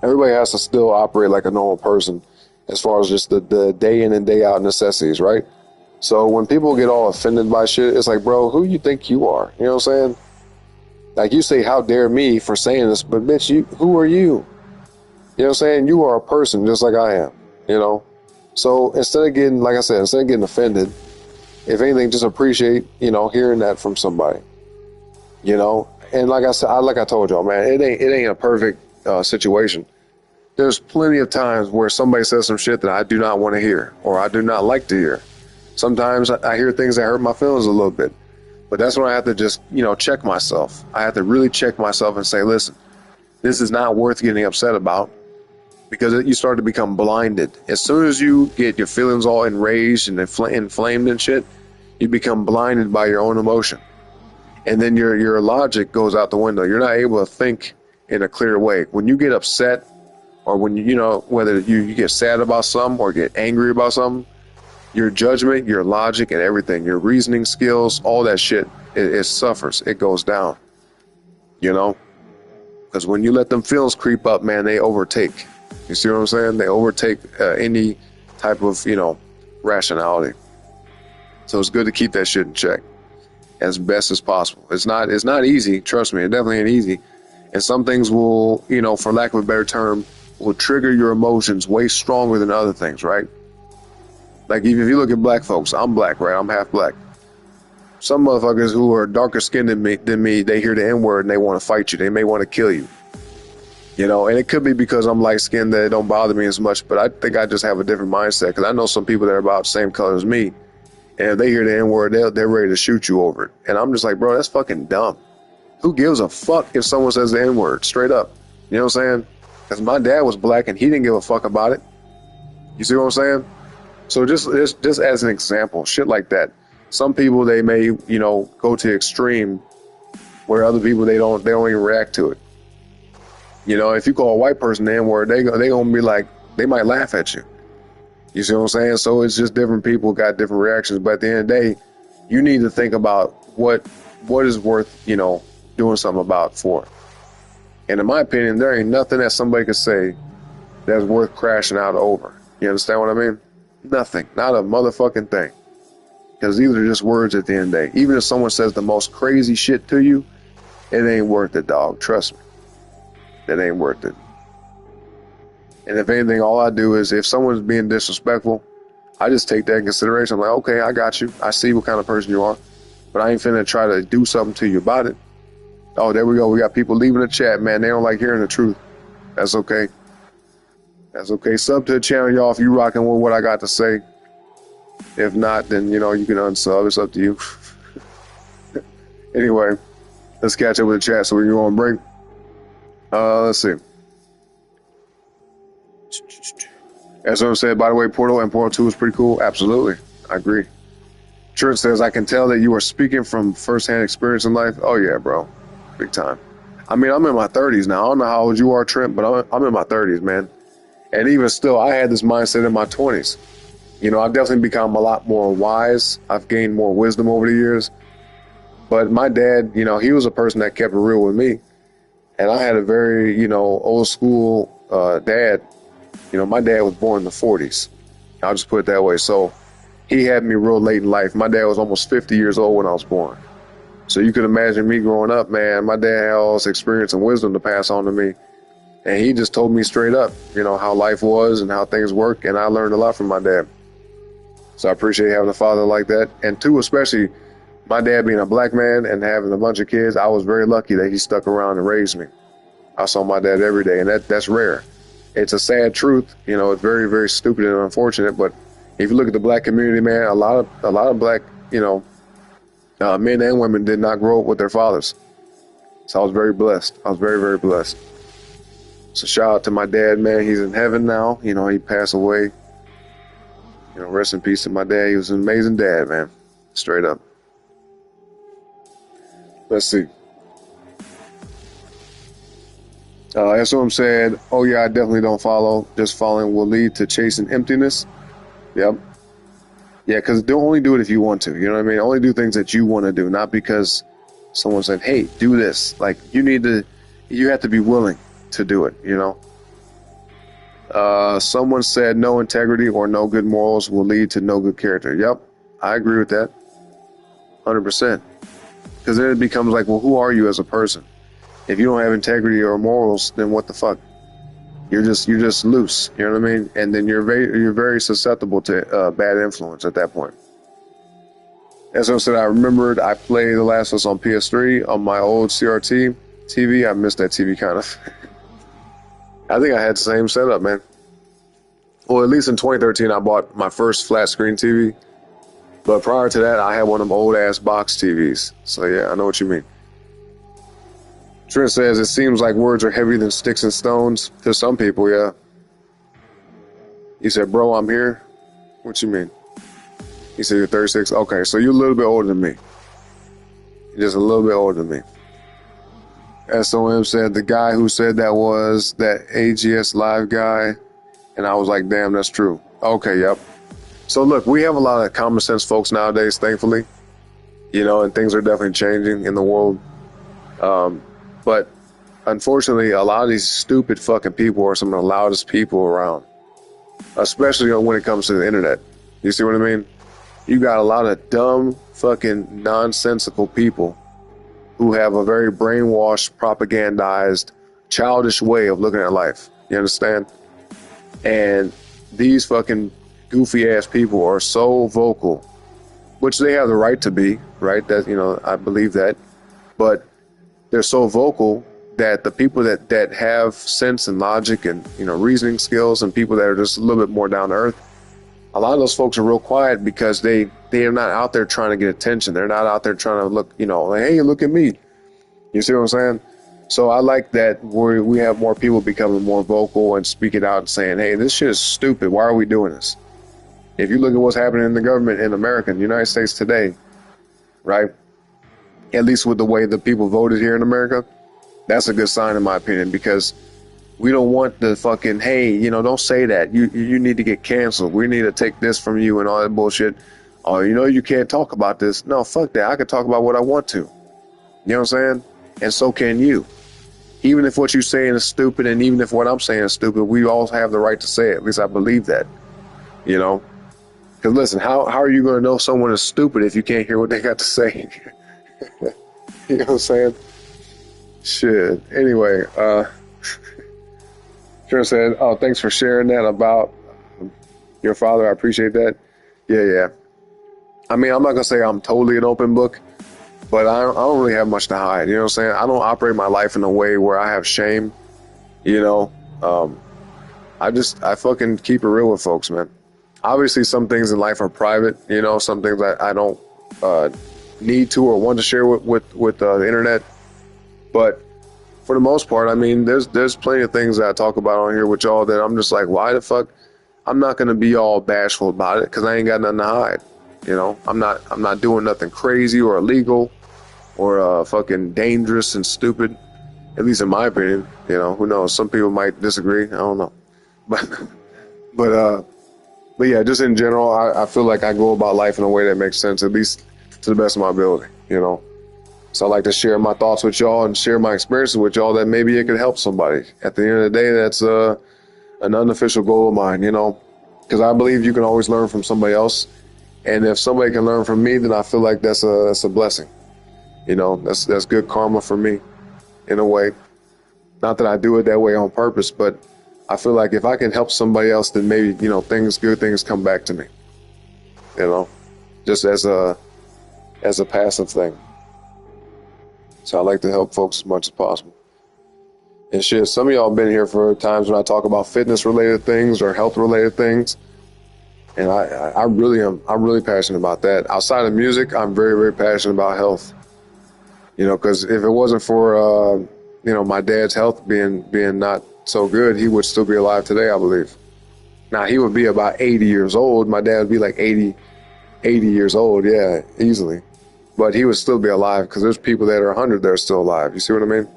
everybody has to still operate like a normal person. as far as just the day in and day out necessities, right? So when people get all offended by shit, it's like, bro, who you think you are? You know what I'm saying? Like, you say, how dare me for saying this, but bitch, who are you? You know what I'm saying? You are a person just like I am, you know? So instead of getting, like I said, instead of getting offended, if anything, just appreciate, you know, hearing that from somebody, you know? And like I said, like I told y'all, man, it ain't a perfect situation. There's plenty of times where somebody says some shit that I do not want to hear or I do not like to hear. Sometimes I hear things that hurt my feelings a little bit. But that's when I have to just, you know, check myself. I have to really check myself and say, listen, this is not worth getting upset about, because you start to become blinded. As soon as you get your feelings all enraged and inflamed and shit, you become blinded by your own emotion. And then your logic goes out the window. You're not able to think in a clear way. When you get upset, or when you know, whether you get sad about something or get angry about something, your judgment, your logic, and everything, your reasoning skills, all that shit, it suffers. It goes down, you know? Because when you let them feelings creep up, man, they overtake. You see what I'm saying? They overtake any type of, you know, rationality. So it's good to keep that shit in check as best as possible. It's not easy. Trust me, it definitely ain't easy. And some things will, you know, for lack of a better term, will trigger your emotions way stronger than other things, right? Like, if you look at black folks, I'm black, right? I'm half black. Some motherfuckers who are darker skinned than me, they hear the N-word and they want to fight you. They may want to kill you. You know, and it could be because I'm light skinned that it don't bother me as much, but I think I just have a different mindset, because I know some people that are about the same color as me, and if they hear the N-word, they're ready to shoot you over it. And I'm just like, bro, that's fucking dumb. Who gives a fuck if someone says the N-word? Straight up. You know what I'm saying? Because my dad was black and he didn't give a fuck about it. You see what I'm saying? So just as an example, shit like that. Some people, they may, you know, go to extreme, where other people, they don't even react to it. You know, if you call a white person the N-word, they gonna be like, they might laugh at you. You see what I'm saying? So it's just different people got different reactions. But at the end of the day, you need to think about what is worth, you know, doing something about for. And in my opinion, there ain't nothing that somebody could say that's worth crashing out over. You understand what I mean? Nothing. Not a motherfucking thing. Because these are just words at the end of the day. Even if someone says the most crazy shit to you, it ain't worth it, dog. Trust me. It ain't worth it. And if anything, all I do is, if someone's being disrespectful, I just take that in consideration. I'm like, okay, I got you. I see what kind of person you are. But I ain't finna try to do something to you about it. Oh, there we go. We got people leaving the chat, man. They don't like hearing the truth. That's okay. That's okay. Sub to the channel, y'all, if you rocking with what I got to say. If not, then, you know, you can unsub. It's up to you. Anyway, let's catch up with the chat. So we're going on break. Let's see. As I said, by the way, Portal and Portal 2 is pretty cool. Absolutely. I agree. Trent says, I can tell that you are speaking from firsthand experience in life. Oh, yeah, bro. Big time. I mean, I'm in my 30s now. I don't know how old you are, Trent, but I'm in my 30s, man. And even still, I had this mindset in my 20s. You know, I've definitely become a lot more wise. I've gained more wisdom over the years. But my dad, you know, he was a person that kept it real with me. And I had a very, you know, old school dad. You know, my dad was born in the 40s. I'll just put it that way. So he had me real late in life. My dad was almost 50 years old when I was born. So you could imagine me growing up, man. My dad had all this experience and wisdom to pass on to me. And he just told me straight up, you know, how life was and how things work. And I learned a lot from my dad. So I appreciate having a father like that. And two, especially my dad being a black man and having a bunch of kids, I was very lucky that he stuck around and raised me. I saw my dad every day, and that's rare. It's a sad truth. You know, it's very, very stupid and unfortunate. But if you look at the black community, man, a lot of black, you know, men and women did not grow up with their fathers. So I was very blessed. I was very, very blessed. So shout out to my dad, man. He's in heaven now. You know, he passed away. You know, rest in peace to my dad. He was an amazing dad, man. Straight up. Let's see. SOM said, oh yeah, I definitely don't follow. Just following will lead to chasing emptiness. Yep. Yeah, because don't only do it if you want to. You know what I mean? Only do things that you want to do, not because someone said, hey, do this. Like, you have to be willing to do it, you know? Someone said no integrity or no good morals will lead to no good character. Yep, I agree with that, 100%. Because then it becomes like, well, who are you as a person? If you don't have integrity or morals, then what the fuck? You're just loose. You know what I mean? And then you're very susceptible to bad influence at that point. As I said, I remembered I played The Last of Us on PS3 on my old CRT TV. I missed that TV kind of. I think I had the same setup, man. Well, at least in 2013, I bought my first flat screen TV. But prior to that, I had one of them old ass box TVs. So yeah, I know what you mean. Trent says, it seems like words are heavier than sticks and stones. To some people, yeah. He said, bro, I'm here. What you mean? He said, you're 36. Okay, so you're a little bit older than me. You're just a little bit older than me. SOM said, the guy who said that was that AGS Live guy. And I was like, damn, that's true. Okay, yep. So look, we have a lot of common sense folks nowadays, thankfully. You know, and things are definitely changing in the world. But unfortunately, a lot of these stupid fucking people are some of the loudest people around, especially when it comes to the internet. You see what I mean? You got a lot of dumb, fucking nonsensical people who have a very brainwashed, propagandized, childish way of looking at life. You understand? And these fucking goofy ass people are so vocal, which they have the right to be, right? That, you know, I believe that. But they're so vocal that the people that have sense and logic and, you know, reasoning skills and people that are just a little bit more down to earth, a lot of those folks are real quiet because they are not out there trying to get attention. They're not out there trying to look, you know, like, hey, look at me. You see what I'm saying? So I like that we have more people becoming more vocal and speaking out and saying, hey, this shit is stupid. Why are we doing this? If you look at what's happening in the government in America, in the United States today, right? At least with the way the people voted here in America, that's a good sign in my opinion, because we don't want the fucking, hey, you know, don't say that. You need to get canceled. We need to take this from you and all that bullshit. Oh, you know, you can't talk about this. No, fuck that. I can talk about what I want to. You know what I'm saying? And so can you. Even if what you're saying is stupid, and even if what I'm saying is stupid, we all have the right to say it. At least I believe that. You know? Because listen, how are you going to know someone is stupid if you can't hear what they got to say? You know what I'm saying? Shit. Anyway, Sharon said, oh, thanks for sharing that about your father. I appreciate that. Yeah. I mean, I'm not going to say I'm totally an open book, but I don't really have much to hide. You know what I'm saying? I don't operate my life in a way where I have shame. You know, I fucking keep it real with folks, man. Obviously, some things in life are private. You know, some things I don't need to or want to share with the internet. But for the most part, I mean, there's plenty of things that I talk about on here with y'all that I'm just like, why the fuck? I'm not gonna be all bashful about it because I ain't got nothing to hide. You know, I'm not doing nothing crazy or illegal or fucking dangerous and stupid. At least in my opinion. You know, who knows? Some people might disagree. I don't know, but yeah, just in general, I feel like I go about life in a way that makes sense, at least to the best of my ability, you know. So I like to share my thoughts with y'all and share my experiences with y'all that maybe it could help somebody. At the end of the day, that's an unofficial goal of mine, you know, because I believe you can always learn from somebody else. And if somebody can learn from me, then I feel like that's a blessing. You know, that's good karma for me in a way. Not that I do it that way on purpose, but I feel like if I can help somebody else, then maybe, you know, good things come back to me, you know, just as a passive thing. So I like to help folks as much as possible. And shit, some of y'all been here for times when I talk about fitness related things or health related things. And I'm really passionate about that. Outside of music, I'm very, very passionate about health. You know, because if it wasn't for, you know, my dad's health being not so good, he would still be alive today, I believe. Now, he would be about 80 years old. My dad would be like 80 years old, yeah, easily. But he would still be alive because there's people that are 100 that are still alive. You see what I mean?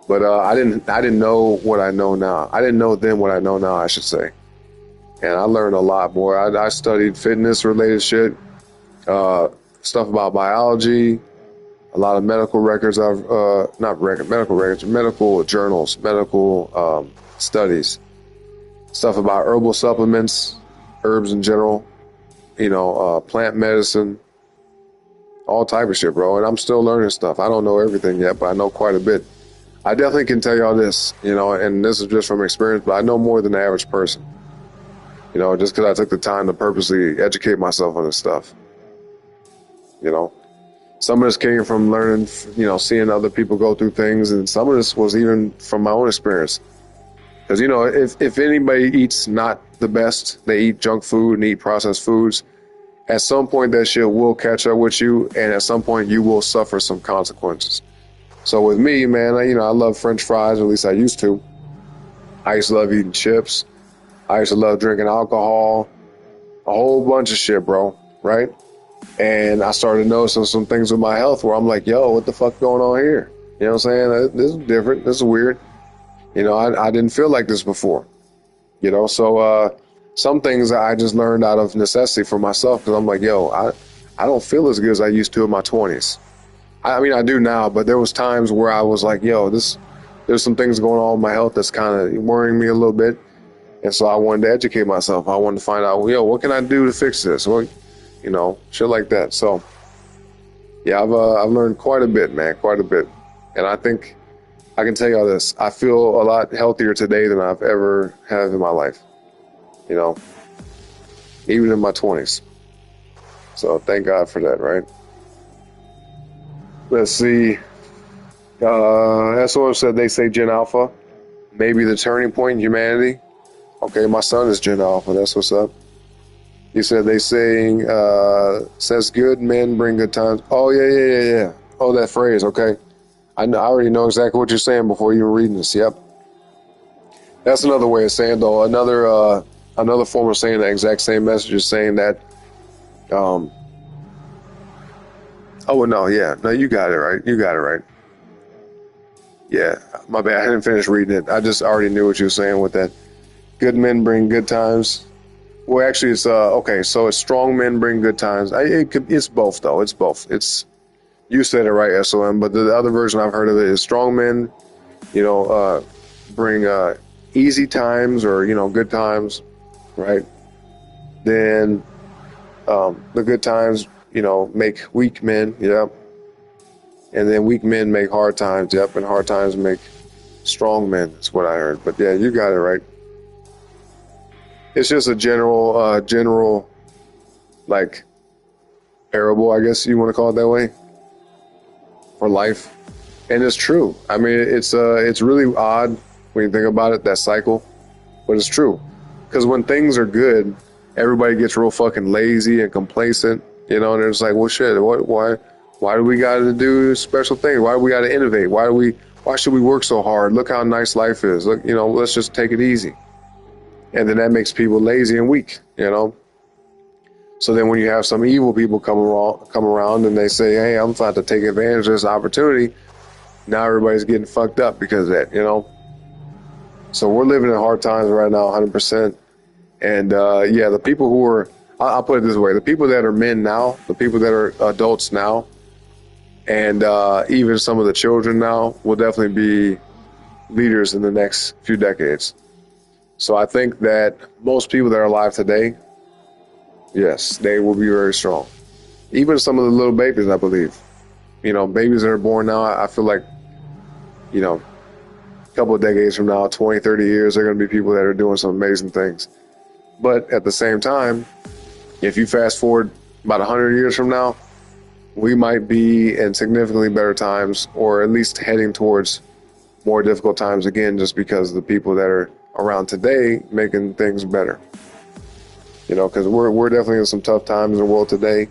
But I didn't know what I know now. I didn't know then what I know now, I should say. And I learned a lot, boy. I studied fitness-related shit, stuff about biology, a lot of medical records. Medical journals, medical studies. stuff about herbal supplements, herbs in general, plant medicine, all type of shit, bro. And I'm still learning stuff. I don't know everything yet, but I know quite a bit. I definitely can tell y'all this, and this is just from experience, but I know more than the average person, just because I took the time to purposely educate myself on this stuff. Some of this came from learning, seeing other people go through things, and some of this was even from my own experience. Because, if anybody eats not the best, they eat junk food and eat processed foods, at some point that shit will catch up with you, and at some point you will suffer some consequences. So with me, man, I love French fries, or at least I used to. I used to love eating chips. I used to love drinking alcohol, a whole bunch of shit, bro, right? And I started noticing some things with my health where I'm like, yo, what the fuck going on here? You know what I'm saying? This is different. This is weird. I didn't feel like this before. So some things I just learned out of necessity for myself, because I'm like, yo, I don't feel as good as I used to in my 20s. I mean, I do now, but there was times where I was like, yo, there's some things going on with my health that's kind of worrying me a little bit. And so I wanted to educate myself. I wanted to find out, what can I do to fix this? Well, shit like that. So, yeah, I've learned quite a bit, man, quite a bit. And I think I can tell y'all this. I feel a lot healthier today than I've ever had in my life, even in my 20s. So thank God for that, right? Let's see. SOM said they say Gen Alpha, maybe the turning point in humanity. Okay, my son is Gen Alpha. That's what's up. He said they saying, says good men bring good times. Oh, yeah. Oh, that phrase. Okay. I already know exactly what you're saying before you were reading this. Yep. That's another way of saying, though. Another form of saying the exact same message is saying that, oh, no, yeah. No, you got it right. Yeah, my bad. I didn't finish reading it. I just already knew what you were saying with that. Good men bring good times. Well, actually, it's okay. So it's strong men bring good times. It's both, though. It's both. You said it right, SOM. But the other version I've heard of it is strong men, bring easy times or good times, right? Then the good times, make weak men. Yep. And then weak men make hard times. Yep. And hard times make strong men. That's what I heard. But yeah, you got it right. It's just a general, like, parable, I guess you want to call it that way, for life. And it's true. I mean, it's really odd when you think about it, that cycle, but it's true. Because when things are good, everybody gets real fucking lazy and complacent, and it's like, well, shit, why do we got to do special things? Why do we got to innovate? Why should we work so hard? Look how nice life is. Look, let's just take it easy. And then that makes people lazy and weak, So then when you have some evil people come around and they say, hey, I'm trying to take advantage of this opportunity, now everybody's getting fucked up because of that, So we're living in hard times right now, 100%. And yeah, the people who are, I'll put it this way, the people that are men now, the people that are adults now, and even some of the children now will definitely be leaders in the next few decades. So I think that most people that are alive today, yes, they will be very strong. Even some of the little babies, I believe. Babies that are born now, I feel like, a couple of decades from now, 20, 30 years, they're going to be people that are doing some amazing things. But at the same time, if you fast forward about 100 years from now, we might be in significantly better times, or at least heading towards more difficult times again, just because of the people that are around today making things better. Because we're definitely in some tough times in the world today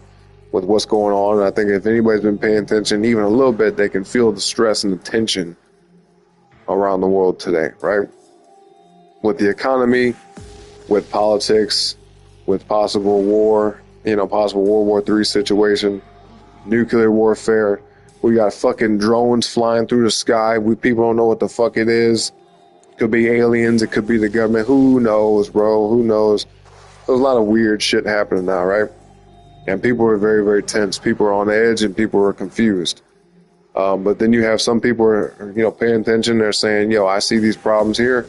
with what's going on. And I think if anybody's been paying attention even a little bit, they can feel the stress and the tension around the world today, right? With the economy, with politics, with possible war, possible World War III situation, nuclear warfare. We got fucking drones flying through the sky. People don't know what the fuck it is. It could be aliens. It could be the government. Who knows, bro? Who knows? There's a lot of weird shit happening now, right? And people are very, very tense. People are on edge and people are confused. But then you have some people are, paying attention. They're saying, I see these problems here.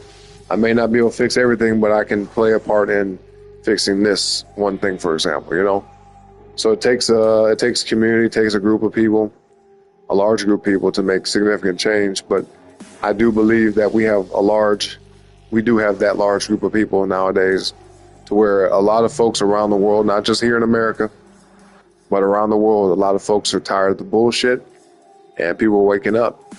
I may not be able to fix everything, but I can play a part in fixing this one thing, for example, you know? So it takes community, it takes a group of people, a large group of people to make significant change. But I do believe that we do have that large group of people nowadays to where a lot of folks around the world, not just here in America, but around the world, a lot of folks are tired of the bullshit and people are waking up.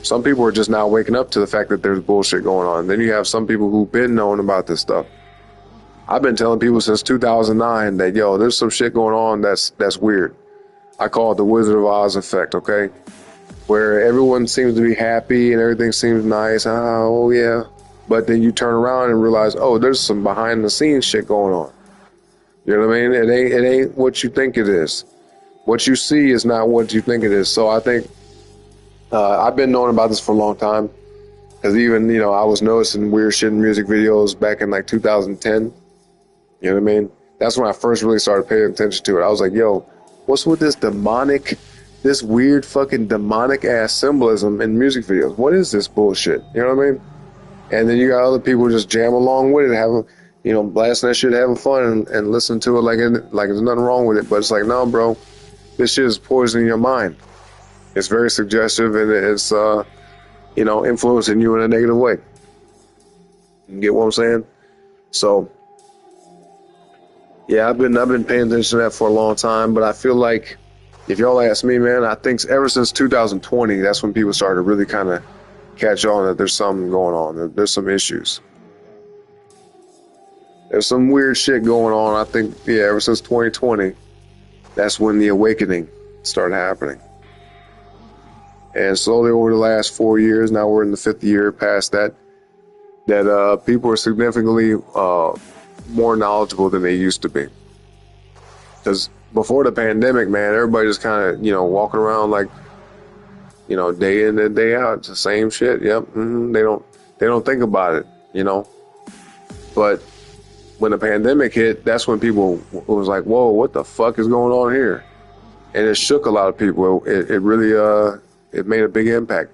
Some people are just now waking up to the fact that there's bullshit going on. Then you have some people who've been knowing about this stuff. I've been telling people since 2009 that, yo, there's some shit going on that's weird. I call it the Wizard of Oz effect, okay? Where everyone seems to be happy and everything seems nice. Oh, yeah. But then you turn around and realize, oh, there's some behind the scenes shit going on. You know what I mean? It ain't what you think it is. What you see is not what you think it is. So I think I've been knowing about this for a long time. Because even, you know, I was noticing weird shit in music videos back in like 2010. You know what I mean? That's when I first really started paying attention to it. I was like, yo, what's with this weird fucking demonic ass symbolism in music videos? What is this bullshit? You know what I mean? And then you got other people just jam along with it, having, you know, blasting that shit, having fun and listening to it like there's nothing wrong with it. But it's like, no, bro, this shit is poisoning your mind. It's very suggestive and it's, you know, influencing you in a negative way. You get what I'm saying? So, yeah, I've been paying attention to that for a long time, but I feel like if y'all ask me, man, I think ever since 2020, that's when people started to really kind of catch on that there's something going on, that there's some issues. There's some weird shit going on. I think, yeah, ever since 2020, that's when the awakening started happening. And slowly over the last 4 years, now we're in the 5th year past that people are significantly more knowledgeable than they used to be. Because before the pandemic, man, everybody just kind of, you know, walking around like, you know, day in and day out, it's the same shit. Yep. They don't think about it, you know. But when the pandemic hit, that's when people was like, whoa, what the fuck is going on here? And it shook a lot of people. It really it made a big impact.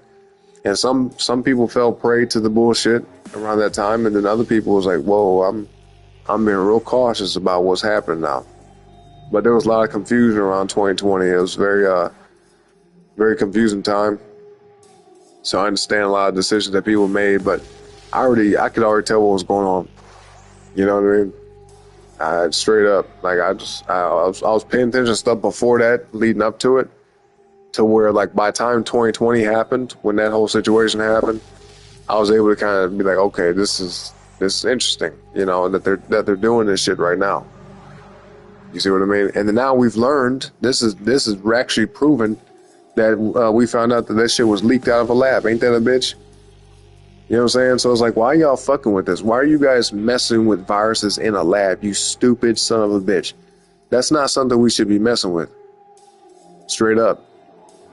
And some people fell prey to the bullshit around that time, and then other people was like, whoa, I'm being real cautious about what's happening now. But there was a lot of confusion around 2020. It was very confusing time. So I understand a lot of decisions that people made, but I could already tell what was going on. You know what I mean? Straight up, like I was paying attention to stuff before that, leading up to it, to where like by the time 2020 happened, when that whole situation happened, I was able to kind of be like, okay, this is interesting, you know, that they're doing this shit right now. You see what I mean? And then now we've learned this is actually proven that we found out that shit was leaked out of a lab. Ain't that a bitch? You know what I'm saying? So it's like, why are y'all fucking with this? Why are you guys messing with viruses in a lab? You stupid son of a bitch. That's not something we should be messing with. Straight up.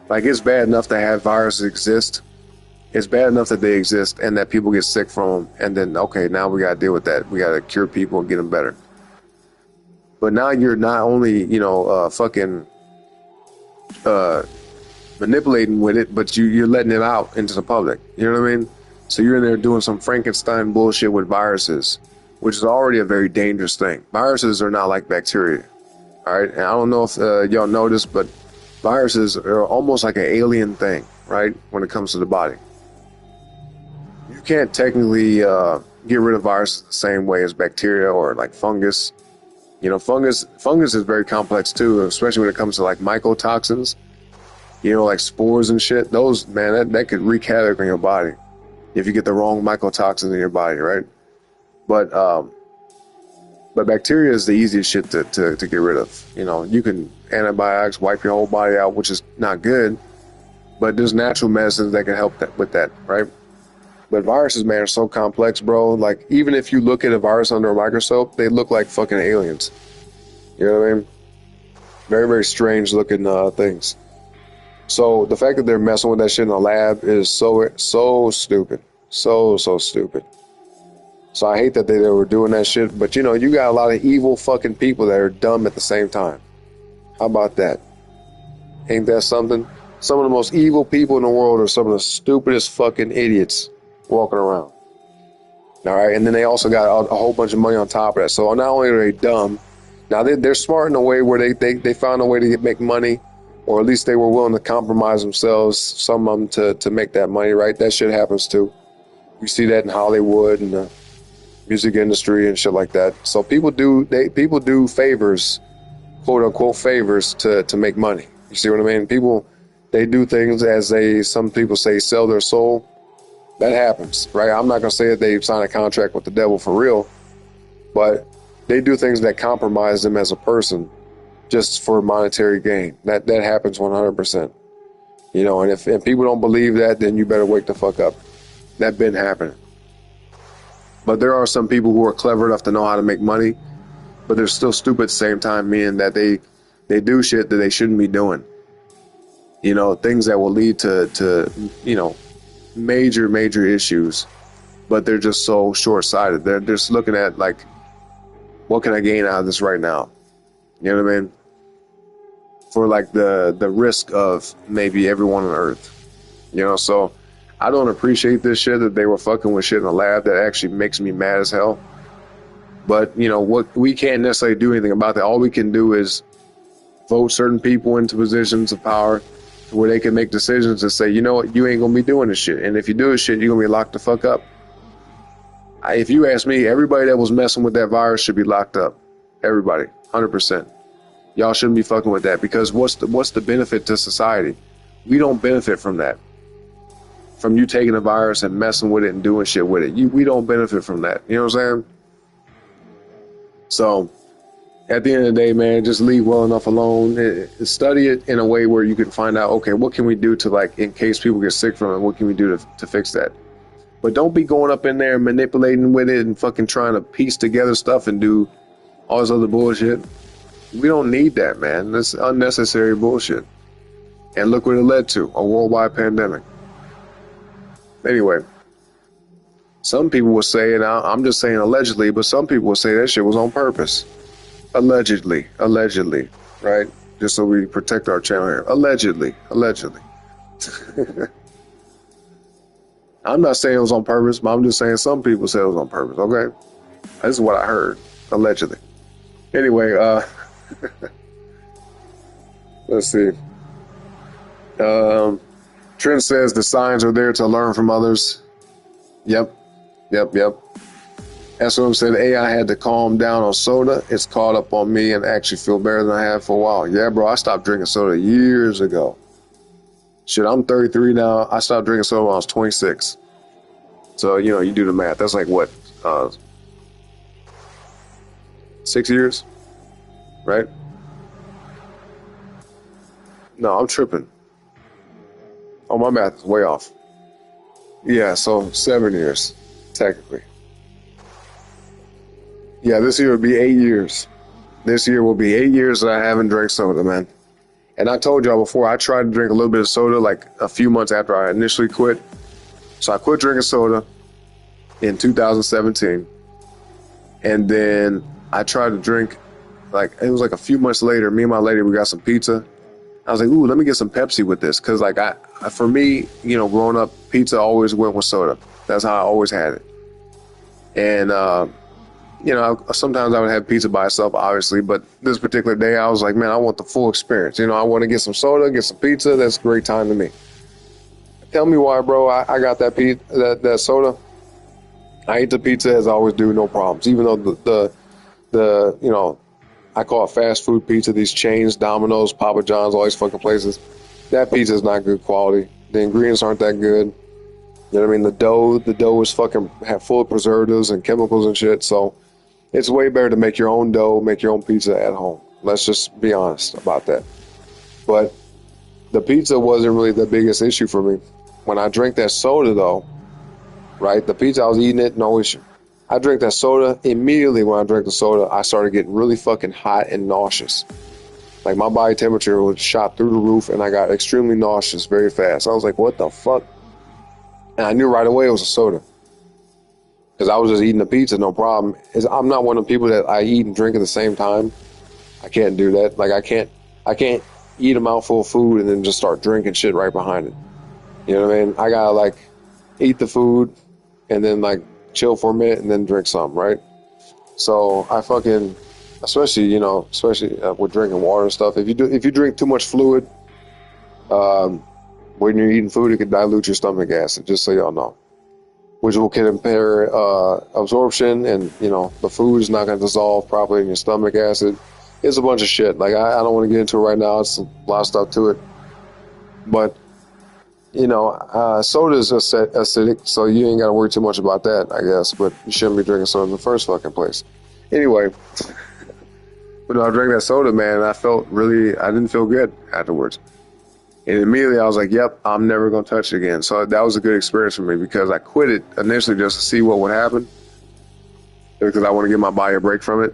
Like, it's bad enough to have viruses exist. It's bad enough that they exist and that people get sick from them. And then, okay, now we got to deal with that. We got to cure people and get them better. But now you're not only, you know, fucking manipulating with it, but you're letting it out into the public. You know what I mean? So you're in there doing some Frankenstein bullshit with viruses, which is already a very dangerous thing. Viruses are not like bacteria. All right? And I don't know if y'all know this, but viruses are almost like an alien thing, right? When it comes to the body. You can't technically get rid of viruses the same way as bacteria or like fungus. You know, fungus is very complex too, especially when it comes to like mycotoxins. You know, like spores and shit. Those, man, that could wreak havoc on your body if you get the wrong mycotoxins in your body, right? But bacteria is the easiest shit to get rid of. You know, you can antibiotics, wipe your whole body out, which is not good, but there's natural medicines that can help with that, right? But viruses, man, are so complex, bro. Like, even if you look at a virus under a microscope, they look like fucking aliens. You know what I mean? Very, very strange looking things. So the fact that they're messing with that shit in the lab is so stupid. So stupid. So I hate that they were doing that shit. But, you know, you got a lot of evil fucking people that are dumb at the same time. How about that? Ain't that something? Some of the most evil people in the world are some of the stupidest fucking idiots walking around. All right, and then they also got a whole bunch of money on top of that. So not only are they dumb, now they're smart in a way where they found a way to make money, or at least they were willing to compromise themselves, some of them, to make that money, right? That shit happens too. You see that in Hollywood and the music industry and shit like that. So people do favors, quote unquote favors, to make money. You see what I mean? People, they do things some people say, sell their soul. That happens, right? I'm not gonna say that they sign a contract with the devil for real, but they do things that compromise them as a person just for monetary gain. That happens 100%. You know, and if people don't believe that, then you better wake the fuck up. That been happening. But there are some people who are clever enough to know how to make money, but they're still stupid at the same time, meaning that they do shit that they shouldn't be doing. You know, things that will lead to you know, major issues, but they're just so short-sighted. They're just looking at, like, what can I gain out of this right now? You know what I mean? For like the risk of maybe everyone on Earth. You know, so I don't appreciate this shit that they were fucking with shit in the lab. That actually makes me mad as hell. But, you know, what we can't necessarily do anything about that. All we can do is vote certain people into positions of power where they can make decisions and say, you know what, you ain't gonna be doing this shit. And if you do this shit, you're gonna be locked the fuck up. If you ask me, everybody that was messing with that virus should be locked up. Everybody, 100%. Y'all shouldn't be fucking with that, because what's the benefit to society? We don't benefit from that. From you taking a virus and messing with it and doing shit with it. We don't benefit from that. You know what I'm saying? So, at the end of the day, man, just leave well enough alone. Study it in a way where you can find out, okay, what can we do to, like, in case people get sick from it, what can we do to fix that? But don't be going up in there and manipulating with it and fucking trying to piece together stuff and do all this other bullshit. We don't need that, man. That's unnecessary bullshit. And look what it led to, a worldwide pandemic. Anyway, some people will say, and I'm just saying allegedly, but some people will say that shit was on purpose. Allegedly, right? Just so we protect our channel here. Allegedly. I'm not saying it was on purpose, but I'm just saying some people say it was on purpose, okay? This is what I heard, allegedly. Anyway, let's see. Trent says the signs are there to learn from others. Yep. SOM said AI had to calm down on soda. It's caught up on me and actually feel better than I have for a while. Yeah, bro, I stopped drinking soda years ago. Shit, I'm 33 now. I stopped drinking soda when I was 26. So, you know, you do the math. That's like what? 6 years? Right? No, I'm tripping. Oh, my math is way off. Yeah, so 7 years, technically. Yeah, this year will be 8 years. This year will be 8 years that I haven't drank soda, man. And I told y'all before, I tried to drink a little bit of soda like a few months after I initially quit. So I quit drinking soda in 2017. And then I tried to drink, like, it was like a few months later, me and my lady, we got some pizza. I was like, ooh, let me get some Pepsi with this. Because, like, for me, you know, growing up, pizza always went with soda. That's how I always had it. And, you know, sometimes I would have pizza by itself, obviously. But this particular day, I was like, man, I want the full experience. You know, I want to get some soda, get some pizza. That's a great time to me. Tell me why, bro. I got that soda. I ate the pizza as I always do, no problems. Even though the you know, I call it fast food pizza, these chains, Domino's, Papa John's, all these fucking places. That pizza is not good quality. The ingredients aren't that good. You know what I mean? The dough is fucking full of preservatives and chemicals and shit. So it's way better to make your own dough, make your own pizza at home. Let's just be honest about that. But the pizza wasn't really the biggest issue for me. When I drank that soda, though, right? The pizza, I was eating it, no issue. I drank that soda. Immediately when I drank the soda, I started getting really fucking hot and nauseous. Like, my body temperature was shot through the roof, and I got extremely nauseous very fast. I was like, what the fuck? And I knew right away it was a soda. Because I was just eating the pizza, no problem. I'm not one of the people that I eat and drink at the same time. I can't do that. Like, I can't eat a mouthful of food and then just start drinking shit right behind it. You know what I mean? I gotta, like, eat the food and then, like, chill for a minute, and then drink some, right? So I fucking, especially with drinking water and stuff. If you drink too much fluid, when you're eating food, it can dilute your stomach acid. Just so y'all know, which can impair absorption, and the food is not going to dissolve properly in your stomach acid. It's a bunch of shit. Like I don't want to get into it right now. It's a lot of stuff to it, but soda is acidic, so you ain't got to worry too much about that, I guess. But you shouldn't be drinking soda in the first fucking place. Anyway, when I drank that soda, man, I didn't feel good afterwards. And immediately I was like, yep, I'm never going to touch it again. So that was a good experience for me, because I quit it initially just to see what would happen, because I want to give my body a break from it.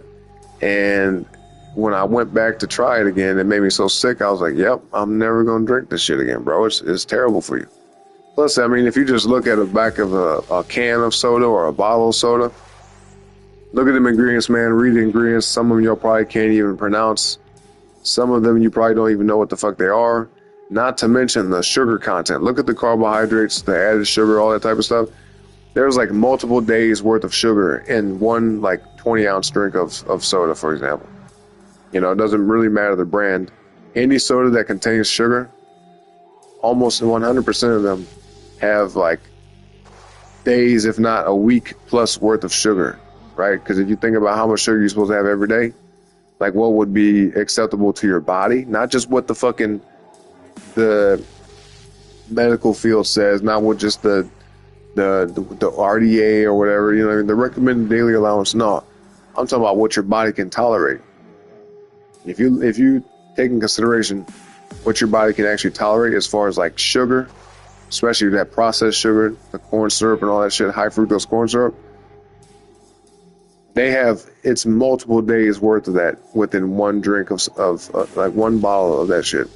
And when I went back to try it again, it made me so sick. I was like, yep, I'm never going to drink this shit again, bro. It's terrible for you. Plus, I mean, if you just look at the back of a can of soda or a bottle of soda, look at them ingredients, man. Read the ingredients. Some of them you probably can't even pronounce. Some of them you probably don't even know what the fuck they are. Not to mention the sugar content. Look at the carbohydrates, the added sugar, all that type of stuff. There's like multiple days worth of sugar in one like 20-ounce drink of soda, for example. It doesn't really matter the brand. Any soda that contains sugar, almost 100% of them have like days, if not a week plus worth of sugar, right? Because if you think about how much sugar you're supposed to have every day, like what would be acceptable to your body, not just what the medical field says, not what just the RDA or whatever, the recommended daily allowance. No, I'm talking about what your body can tolerate. If you take in consideration what your body can actually tolerate as far as like sugar, especially that processed sugar, the corn syrup and all that shit, high fructose corn syrup, it's multiple days worth of that within one drink of like one bottle of that shit.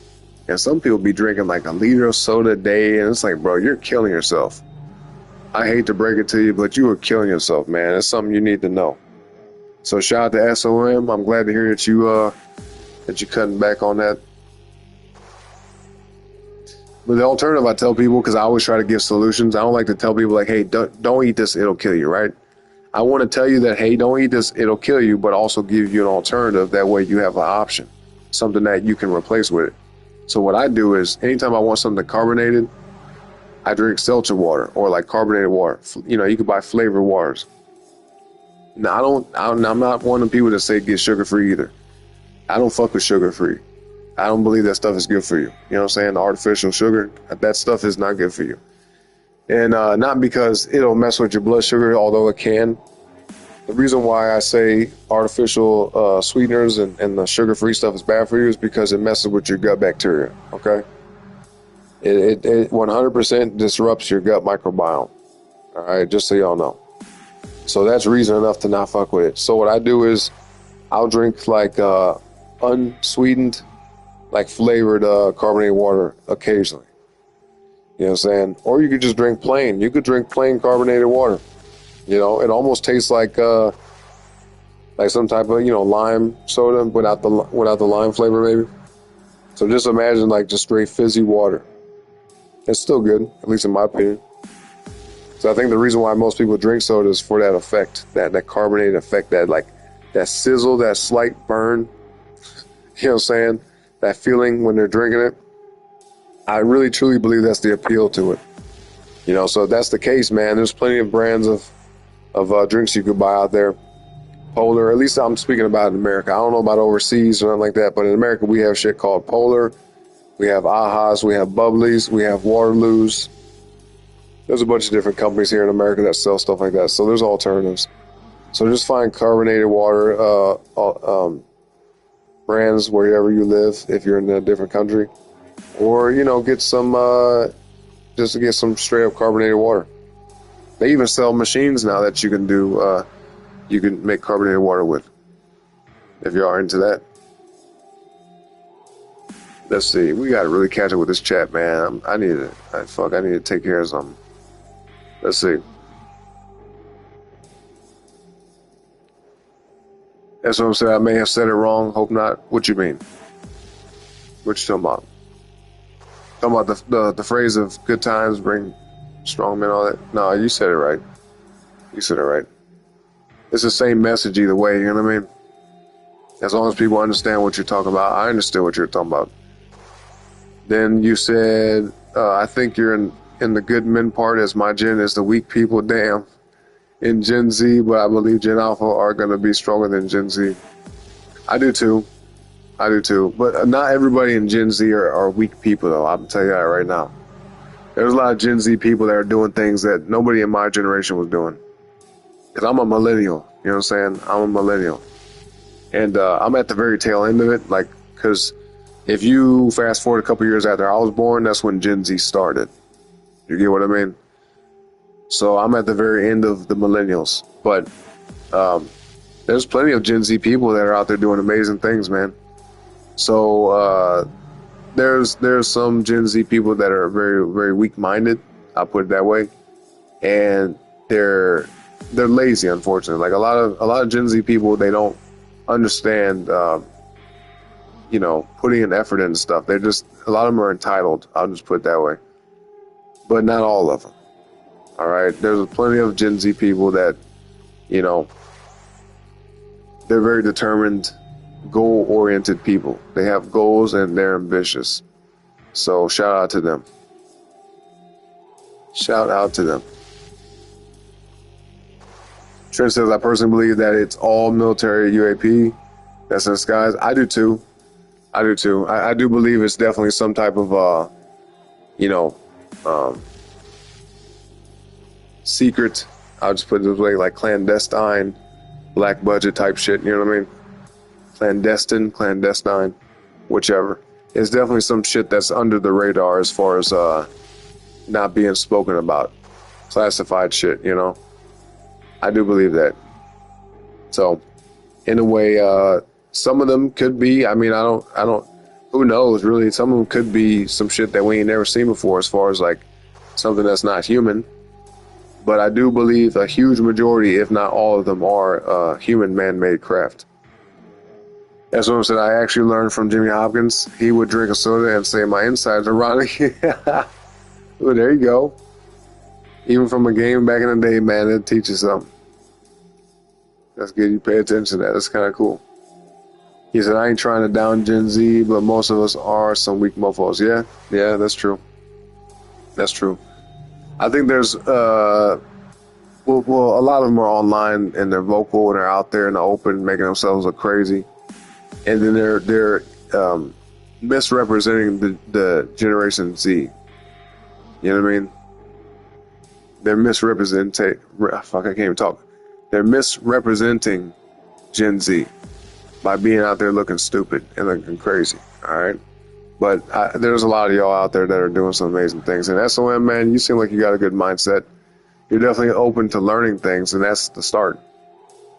And some people be drinking like a liter of soda a day, and it's like, bro, you're killing yourself. I hate to break it to you, but you are killing yourself, man. It's something you need to know. So shout out to SOM. I'm glad to hear that you're cutting back on that. But the alternative, I tell people, because I always try to give solutions. I don't like to tell people like, hey, don't eat this, it'll kill you, right? I want to tell you that, hey, don't eat this, it'll kill you, but also give you an alternative. That way you have an option, something that you can replace with it. So what I do is, anytime I want something carbonated, I drink seltzer water or like carbonated water. You can buy flavored waters. Now, I'm not one of the people that say get sugar-free either. I don't fuck with sugar-free. I don't believe that stuff is good for you. You know what I'm saying? The artificial sugar, that stuff is not good for you. And not because it'll mess with your blood sugar, although it can. The reason why I say artificial sweeteners and the sugar-free stuff is bad for you is because it messes with your gut bacteria, okay? It 100% disrupts your gut microbiome, all right? Just so y'all know. So that's reason enough to not fuck with it. So what I do is I'll drink like unsweetened, like flavored carbonated water occasionally. You know what I'm saying? Or you could just drink plain. You could drink plain carbonated water. It almost tastes like some type of lime soda without the lime flavor maybe. So just imagine like just straight fizzy water. It's still good, at least in my opinion. So I think the reason why most people drink soda is for that effect, that carbonated effect, that sizzle, that slight burn. You know what I'm saying? That feeling when they're drinking it. I really truly believe that's the appeal to it. So if that's the case, man, there's plenty of brands of drinks you could buy out there. Polar, at least I'm speaking about in America. I don't know about overseas or nothing like that, but in America we have shit called Polar. We have Aha's, we have Bubblies, we have Waterloos. There's a bunch of different companies here in America that sell stuff like that, so there's alternatives. So just find carbonated water brands wherever you live if you're in a different country. Or, get some, just to get some straight up carbonated water. They even sell machines now that you can do, you can make carbonated water with, if you are into that. Let's see, we gotta really catch up with this chat, man. I need to take care of something. Let's see. That's what I'm saying. I may have said it wrong. Hope not. What you mean? What you talking about? Talking about the phrase of good times bring strong men, all that? No, you said it right. You said it right. It's the same message either way, you know what I mean? As long as people understand what you're talking about. I understood what you're talking about. Then you said, I think you're in the good men part, as my gen is the weak people. Damn. In Gen Z, but I believe Gen Alpha are going to be stronger than Gen Z. I do too. But not everybody in Gen Z are weak people, though. I'm telling you that right now. There's a lot of Gen Z people that are doing things that nobody in my generation was doing. Because I'm a millennial. You know what I'm saying? I'm a millennial. And I'm at the very tail end of it. Like, because if you fast forward a couple years after I was born, that's when Gen Z started. You get what I mean? So I'm at the very end of the millennials. But there's plenty of Gen Z people that are out there doing amazing things, man. So there's some Gen Z people that are very, very weak-minded. I'll put it that way. And they're lazy, unfortunately. Like a lot of Gen Z people, they don't understand, putting an effort into stuff. They're just, a lot of them are entitled. I'll just put it that way. But not all of them. All right. There's plenty of Gen Z people that, they're very determined, goal-oriented people. They have goals and they're ambitious. So shout out to them. Shout out to them. Trent says, I personally believe that it's all military UAP that's in the skies. I do too. I do believe it's definitely some type of, secret, I'll just put it this way, like clandestine, black budget type shit, you know what I mean? Clandestine, whichever. It's definitely some shit that's under the radar as far as not being spoken about. Classified shit, I do believe that. So, in a way, some of them could be, I don't, who knows, really? Some of them could be some shit that we ain't never seen before as far as like something that's not human. But I do believe a huge majority, if not all of them, are human man-made craft. That's what I said. I actually learned from Jimmy Hopkins. He would drink a soda and say, my insides are rotting. Well, there you go. Even from a game back in the day, man, it teaches something. That's good. You pay attention to that. That's kind of cool. He said, I ain't trying to down Gen Z, but most of us are some weak mofos. Yeah, that's true. That's true. I think there's, a lot of them are online and they're vocal and they're out there in the open making themselves look crazy. And then they're misrepresenting the Generation Z. You know what I mean? They're I can't even talk. They're misrepresenting Gen Z by being out there looking stupid and looking crazy. All right. But there's a lot of y'all out there that are doing some amazing things. And SOM, man, you seem like you got a good mindset. You're definitely open to learning things, and that's the start.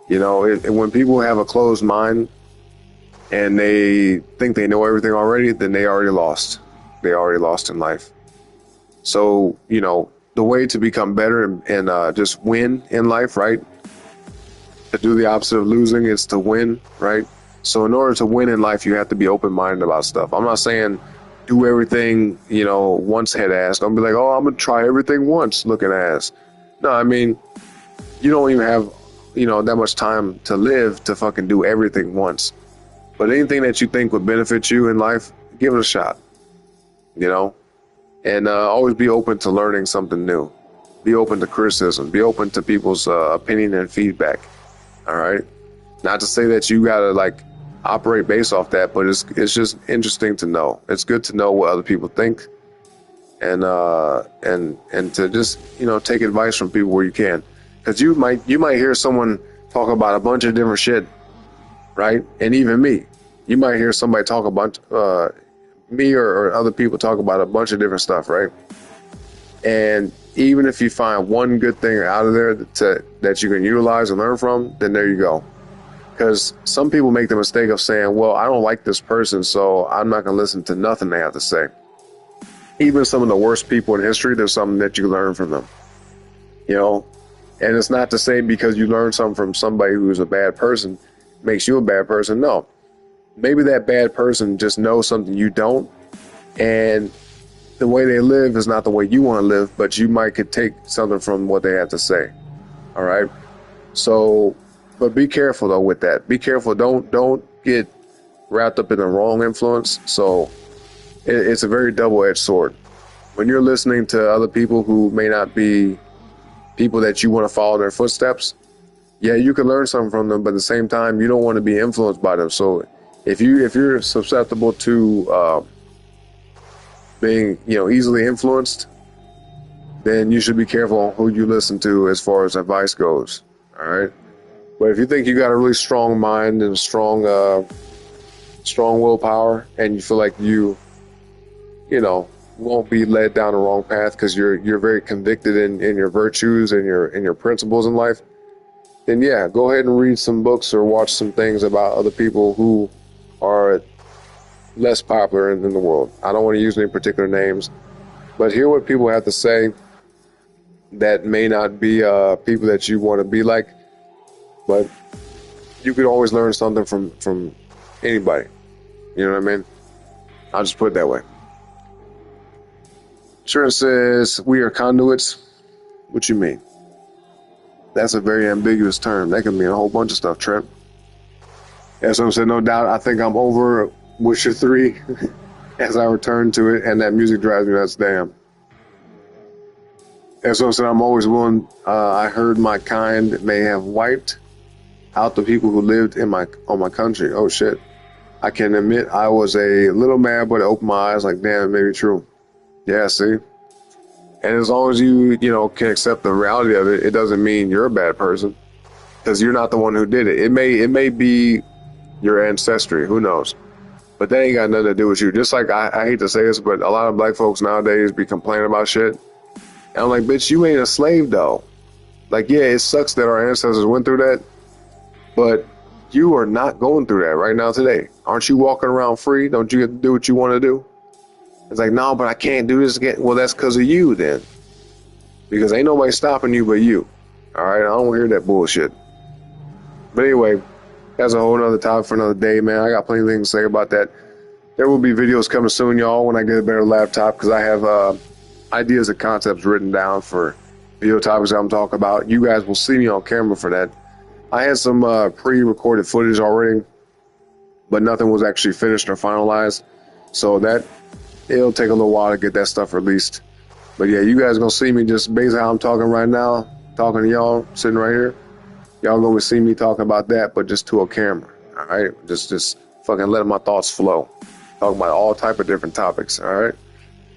When people have a closed mind and they think they know everything already, then they already lost. They already lost in life. So, the way to become better and just win in life, right? To do the opposite of losing is to win, right? So in order to win in life, you have to be open-minded about stuff. I'm not saying do everything, once head ass. Don't be like, oh, I'm going to try everything once looking ass. No, I mean, you don't even have, that much time to live to fucking do everything once. But anything that you think would benefit you in life, give it a shot, And always be open to learning something new. Be open to criticism. Be open to people's opinion and feedback. All right? Not to say that you got to, operate based off that, but it's just interesting to know. It's good to know what other people think, and to just take advice from people where you can, because you might hear someone talk about a bunch of different shit, right? And even me, you might hear somebody talk about me or other people talk about a bunch of different stuff, right? And even if you find one good thing out of there that you can utilize and learn from, then there you go. Because some people make the mistake of saying, well, I don't like this person, so I'm not going to listen to nothing they have to say. Even some of the worst people in history, there's something that you learn from them. And it's not to say because you learn something from somebody who's a bad person makes you a bad person. No. Maybe that bad person just knows something you don't, and the way they live is not the way you want to live, but you could take something from what they have to say. All right. So, but be careful though with that. Be careful. Don't get wrapped up in the wrong influence. So it's a very double-edged sword. When you're listening to other people who may not be people that you want to follow their footsteps, yeah, you can learn something from them, but at the same time, you don't want to be influenced by them. So if you're susceptible to being easily influenced, then you should be careful on who you listen to as far as advice goes. All right. But if you think you got a really strong mind and strong willpower, and you feel like you won't be led down the wrong path because you're very convicted in your virtues and your principles in life, then yeah, go ahead and read some books or watch some things about other people who are less popular in the world. I don't want to use any particular names, but hear what people have to say that may not be people that you want to be like, but you could always learn something from anybody. You know what I mean? I'll just put it that way. Sure, says we are conduits. What you mean? That's a very ambiguous term. That can mean a whole bunch of stuff, Trent. As I said, no doubt, I think I'm over Witcher 3 as I return to it, and that music drives me nuts. Damn. As I said, I'm always willing. I heard my kind may have wiped out the people who lived on my country. Oh shit. I can admit I was a little mad, but it opened my eyes like, damn, it may be true. Yeah, see? And as long as you can accept the reality of it, it doesn't mean you're a bad person, because you're not the one who did it. It may be your ancestry, who knows? But that ain't got nothing to do with you. Just like I hate to say this, but a lot of black folks nowadays be complaining about shit. And I'm like, bitch, you ain't a slave though. Like, yeah, it sucks that our ancestors went through that, but you are not going through that right now today. Aren't you walking around free? Don't you get to do what you want to do? It's like, no, but I can't do this again. Well, that's because of you then. Because ain't nobody stopping you but you. All right, I don't want to hear that bullshit. But anyway, that's a whole nother topic for another day, man. I got plenty of things to say about that. There will be videos coming soon, y'all, when I get a better laptop, because I have ideas and concepts written down for video topics I'm talking about. You guys will see me on camera for that. I had some pre-recorded footage already, but nothing was actually finished or finalized. So it'll take a little while to get that stuff released. But yeah, you guys gonna see me just based on how I'm talking right now, talking to y'all, sitting right here. Y'all gonna see me talking about that, but just to a camera. All right, just fucking letting my thoughts flow, talking about all type of different topics. All right.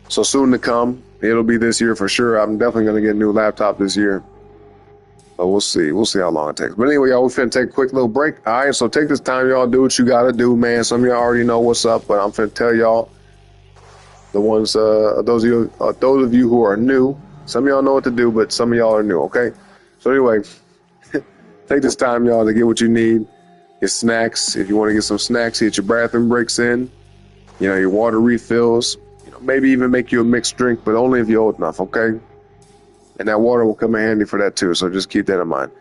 So soon to come, it'll be this year for sure. I'm definitely gonna get a new laptop this year. But we'll see. We'll see how long it takes. But anyway, y'all, we're finna take a quick little break. All right, so take this time, y'all. Do what you gotta do, man. Some of y'all already know what's up, but I'm finna tell y'all. The ones, those of you who are new, some of y'all know what to do, but some of y'all are new. Okay. So anyway, take this time, y'all, to get what you need. Your snacks. If you want to get some snacks, get your bathroom breaks in. Your water refills. Maybe even make you a mixed drink, but only if you're old enough. Okay. And that water will come in handy for that too. So just keep that in mind.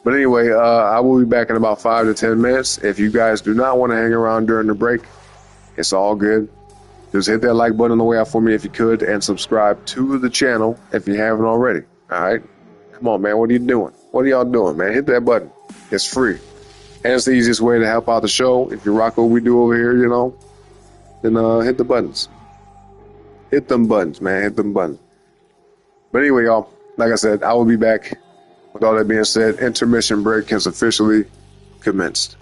But anyway, I will be back in about 5 to 10 minutes. If you guys do not want to hang around during the break, it's all good. Just hit that like button on the way out for me if you could, and subscribe to the channel if you haven't already. All right? Come on, man. What are you doing? What are y'all doing, man? Hit that button. It's free. And it's the easiest way to help out the show. If you rock what we do over here, then hit the buttons. Hit them buttons, man. Hit them buttons. But anyway, y'all, like I said, I will be back. With all that being said, intermission break has officially commenced.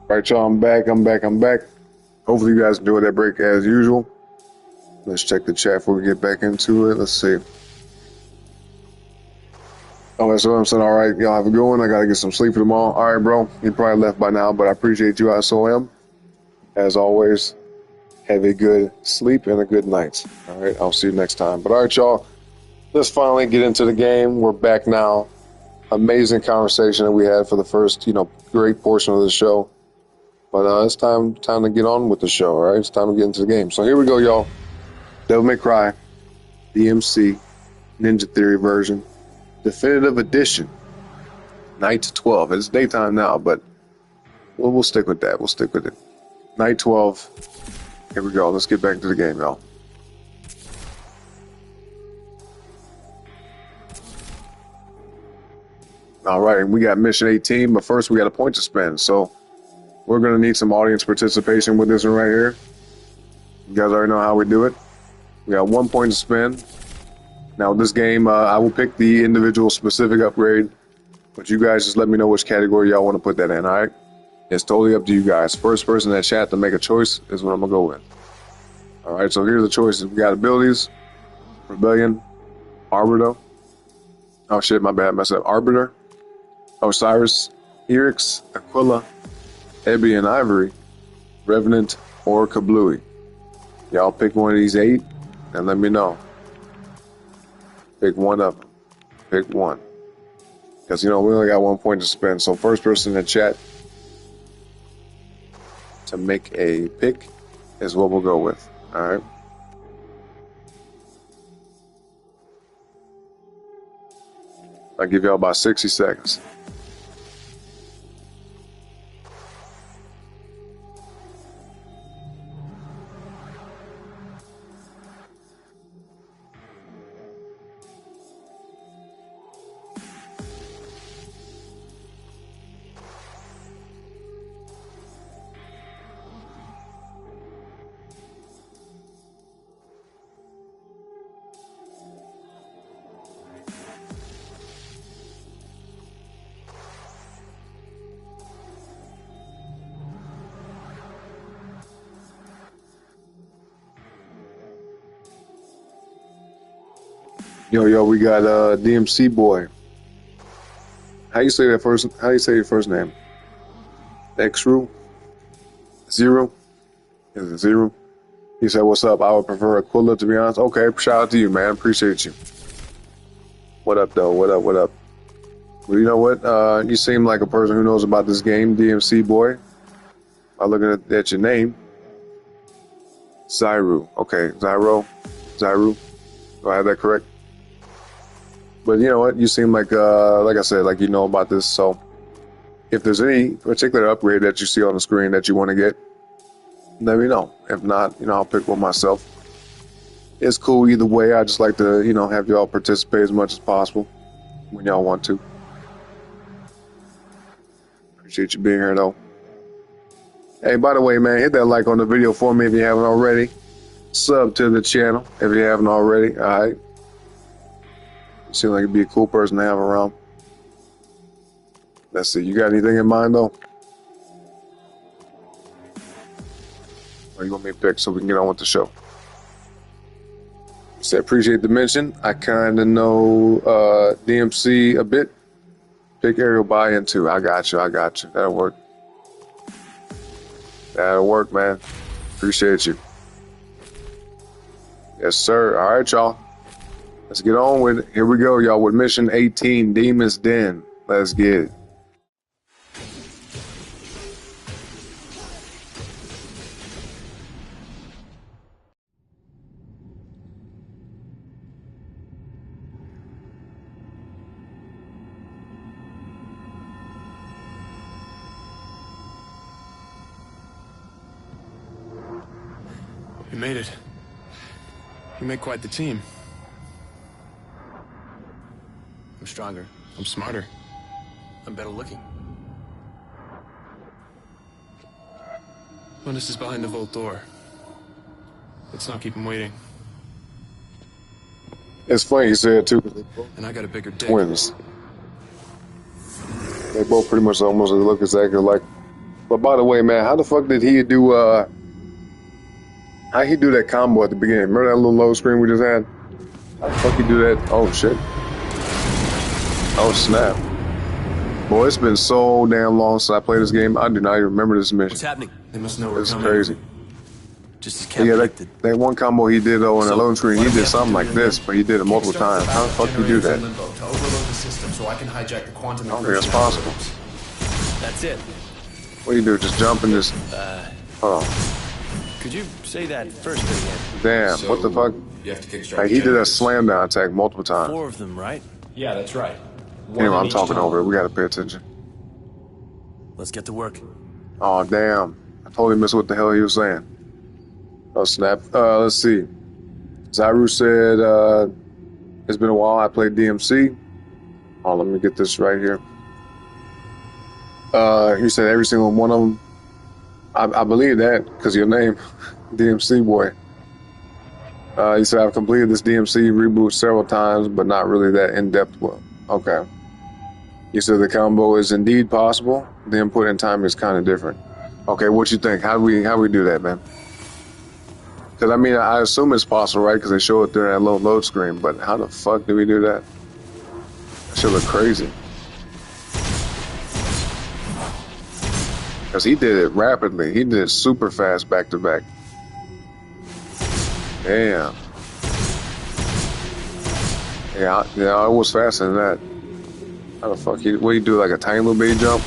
Right, y'all, I'm back. Hopefully you guys enjoyed that break as usual. Let's check the chat before we get back into it. Let's see. Oh, that's what I'm saying. All right, y'all have a good one. I got to get some sleep for tomorrow. All right, bro. You probably left by now, but I appreciate you. I so am. As always, have a good sleep and a good night. All right, I'll see you next time. But all right, y'all, let's finally get into the game. We're back now. Amazing conversation that we had for the first, great portion of the show. But it's time to get on with the show, all right? It's time to get into the game. So here we go, y'all. Devil May Cry, DmC, Ninja Theory version, Definitive Edition, Night 12. It's daytime now, but we'll stick with that. We'll stick with it. Night 12. Here we go. Let's get back into the game, y'all. All right, we got mission 18, but first we got a point to spend. So we're going to need some audience participation with this one right here. You guys already know how we do it. We got 1 point to spend. Now, with this game, I will pick the individual specific upgrade, but you guys just let me know which category y'all want to put that in, all right? It's totally up to you guys. First person in that chat to make a choice is what I'm going to go with. All right, so here's the choices. We got abilities, Rebellion, Arbiter. Oh, shit, my bad, messed up. Arbiter, Osiris, Erix, Aquila, Ebby and Ivory, Revenant, or Kablooey. Y'all pick one of these 8 and let me know. Pick one of them. Pick one. Because, we only got 1 point to spend. So first person in the chat to make a pick is what we'll go with. All right. I'll give y'all about 60 seconds. Yo, we got DmC boy. How you say your first name? Xru? Zero? Is it Zero? He said, "What's up? I would prefer Aquila, to be honest." Okay, shout out to you, man. Appreciate you. What up, though? What up? Well, you know what? You seem like a person who knows about this game, DmC boy. By looking at your name. Zyru. Okay, Zyru. Do I have that correct? But you know what? You seem like I said, like you know about this. So if there's any particular upgrade that you see on the screen that you want to get, let me know. If not, I'll pick one myself. It's cool either way. I just like to, have y'all participate as much as possible when y'all want to. Appreciate you being here, though. Hey, by the way, man, hit that like on the video for me if you haven't already. Sub to the channel if you haven't already. All right. You seem like you'd be a cool person to have around. Let's see. You got anything in mind, though? Or you want me to pick so we can get on with the show? You said, appreciate the mention. I kind of know DmC a bit. Pick Aerial Buy-In too. I got you. That'll work. That'll work, man. Appreciate you. Yes, sir. All right, y'all. Let's get on with it. Here we go, y'all, with Mission 18, Demon's Den. Let's get it. You made it. You make quite the team. I'm stronger. I'm smarter. I'm better looking. Bonus is behind the vault door. Let's not keep him waiting. It's funny you said too. And I got a bigger dick. Twins. They both pretty much almost look exactly like. But by the way, man, how the fuck did he do, how he do that combo at the beginning? Remember that little load screen we just had? How the fuck he do that? Oh, shit. Oh, snap. Boy, it's been so damn long since I played this game. I do not even remember this mission. What's happening? They must know we're It's coming. crazy. Just as Cap Yeah, predicted. that one combo he did, though, in the So, load screen, what he do we did have to something do like here this, but he did it multiple times. How the fuck you do that? To overload the system so I can hijack the quantum I don't think that's possible. That's it. What do you do? Just jump and just... Hold on. Could you say that first bit again? Damn, So, what the fuck? You have to kickstart Like, the he did a generators. slam down attack multiple times. 4 of them, right? Yeah, that's right. One Anyway, in I'm each talking tunnel. over it. We gotta pay attention. Let's get to work. Oh, damn. I totally missed what the hell he was saying. Oh, snap. Let's see. Zaru said, it's been a while. I played DmC. Oh, let me get this right here. He said every single one of them. I believe that because your name, DmC boy. He said, I've completed this DmC reboot several times, but not really that in-depth. Well, okay. He said the combo is indeed possible. The input and time is kind of different. Okay, what you think? How we do that, man? Because, I mean, I assume it's possible, right? Because they show it during that little load screen. But how the fuck do we do that? That should look crazy. Because he did it rapidly. He did it super fast back to back. Damn. Yeah, it was faster than that. How the fuck? What do you do, like a tiny little baby jump?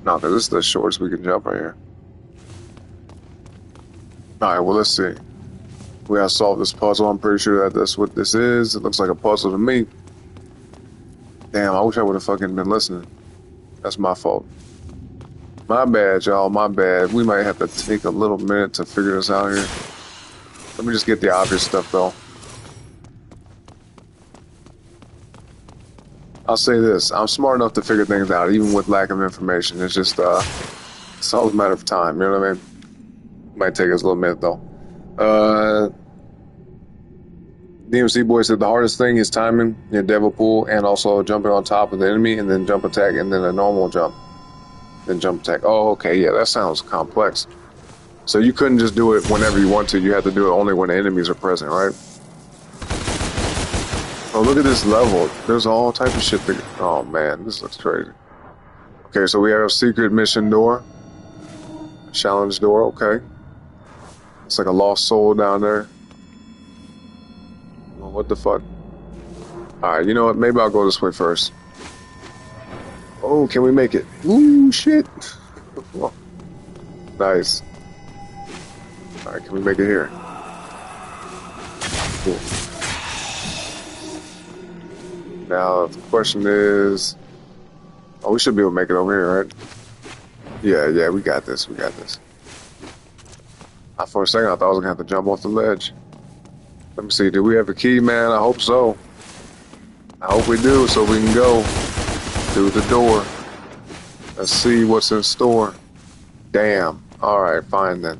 No, because this is the shortest we can jump right here. Alright, well, let's see. We gotta solve this puzzle. I'm pretty sure that that's what this is. It looks like a puzzle to me. Damn, I wish I would have fucking been listening. That's my fault. My bad, y'all. My bad. We might have to take a little minute to figure this out here. Let me just get the obvious stuff, though. I'll say this. I'm smart enough to figure things out, even with lack of information. It's just, it's all a matter of time. You know what I mean? Might take us a little minute, though. DmC boy said the hardest thing is timing your devil pool and also jumping on top of the enemy and then jump attack and then a normal jump. Then jump attack. Oh, okay. Yeah, that sounds complex. So you couldn't just do it whenever you want to. You have to do it only when the enemies are present, right? Oh, look at this level. There's all type of shit. Oh, man. This looks crazy. Okay, so we have a secret mission door. Challenge door. Okay. It's like a lost soul down there. Well, what the fuck? Alright, you know what? Maybe I'll go this way first. Oh, can we make it? Ooh, shit. Well, nice. Alright, can we make it here? Cool. Now, the question is... Oh, we should be able to make it over here, right? Yeah, we got this. We got this. For a second, I thought I was going to have to jump off the ledge. Let me see. Do we have a key, man? I hope so. I hope we do, so we can go through the door. Let's see what's in store. Damn. All right, fine then.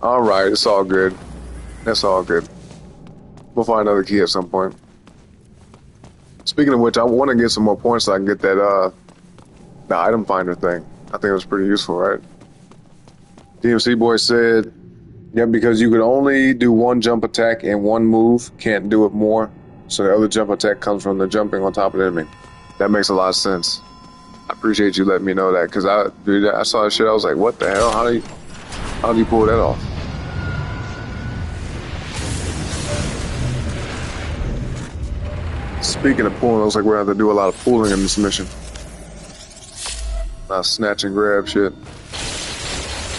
All right, it's all good. That's all good. We'll find another key at some point. Speaking of which, I want to get some more points so I can get that, the item finder thing. I think it was pretty useful, right? DmC boy said, yeah, because you could only do one jump attack and one move, can't do it more. So the other jump attack comes from the jumping on top of the enemy. That makes a lot of sense. I appreciate you letting me know that, because I saw that shit, I was like, what the hell? How do you pull that off? Speaking of pulling, it looks like we're going to have to do a lot of pulling in this mission. Not snatch and grab shit.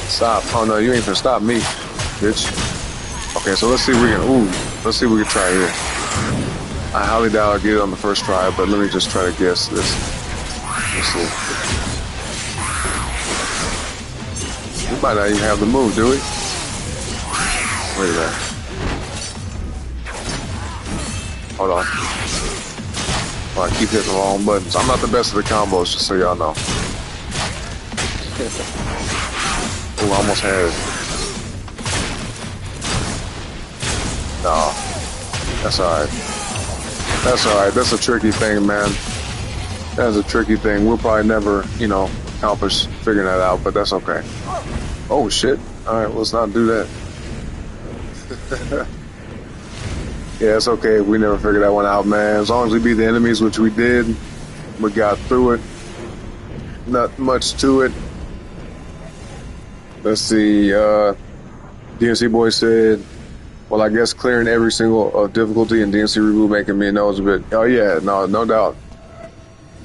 Stop. Oh no, you ain't gonna stop me, bitch. Okay, so let's see if we can, let's see if we can try here. I highly doubt I'll get it on the first try, but let me just try to guess this. Let's see. We might not even have the move, do we? Wait a minute. Hold on. Oh, I keep hitting the wrong buttons. I'm not the best at the combos, just so y'all know. Oh, I almost had it. No. That's alright. That's alright. That's a tricky thing, man. That's a tricky thing. We'll probably never, kind accomplish figuring that out, but that's okay. Oh shit! All right, let's not do that. Yeah, it's okay if we never figured that one out, man. As long as we beat the enemies, which we did, we got through it. Not much to it. Let's see. DmC boy said, "Well, I guess clearing every single difficulty in DmC reboot making me know a bit." Oh yeah, no doubt.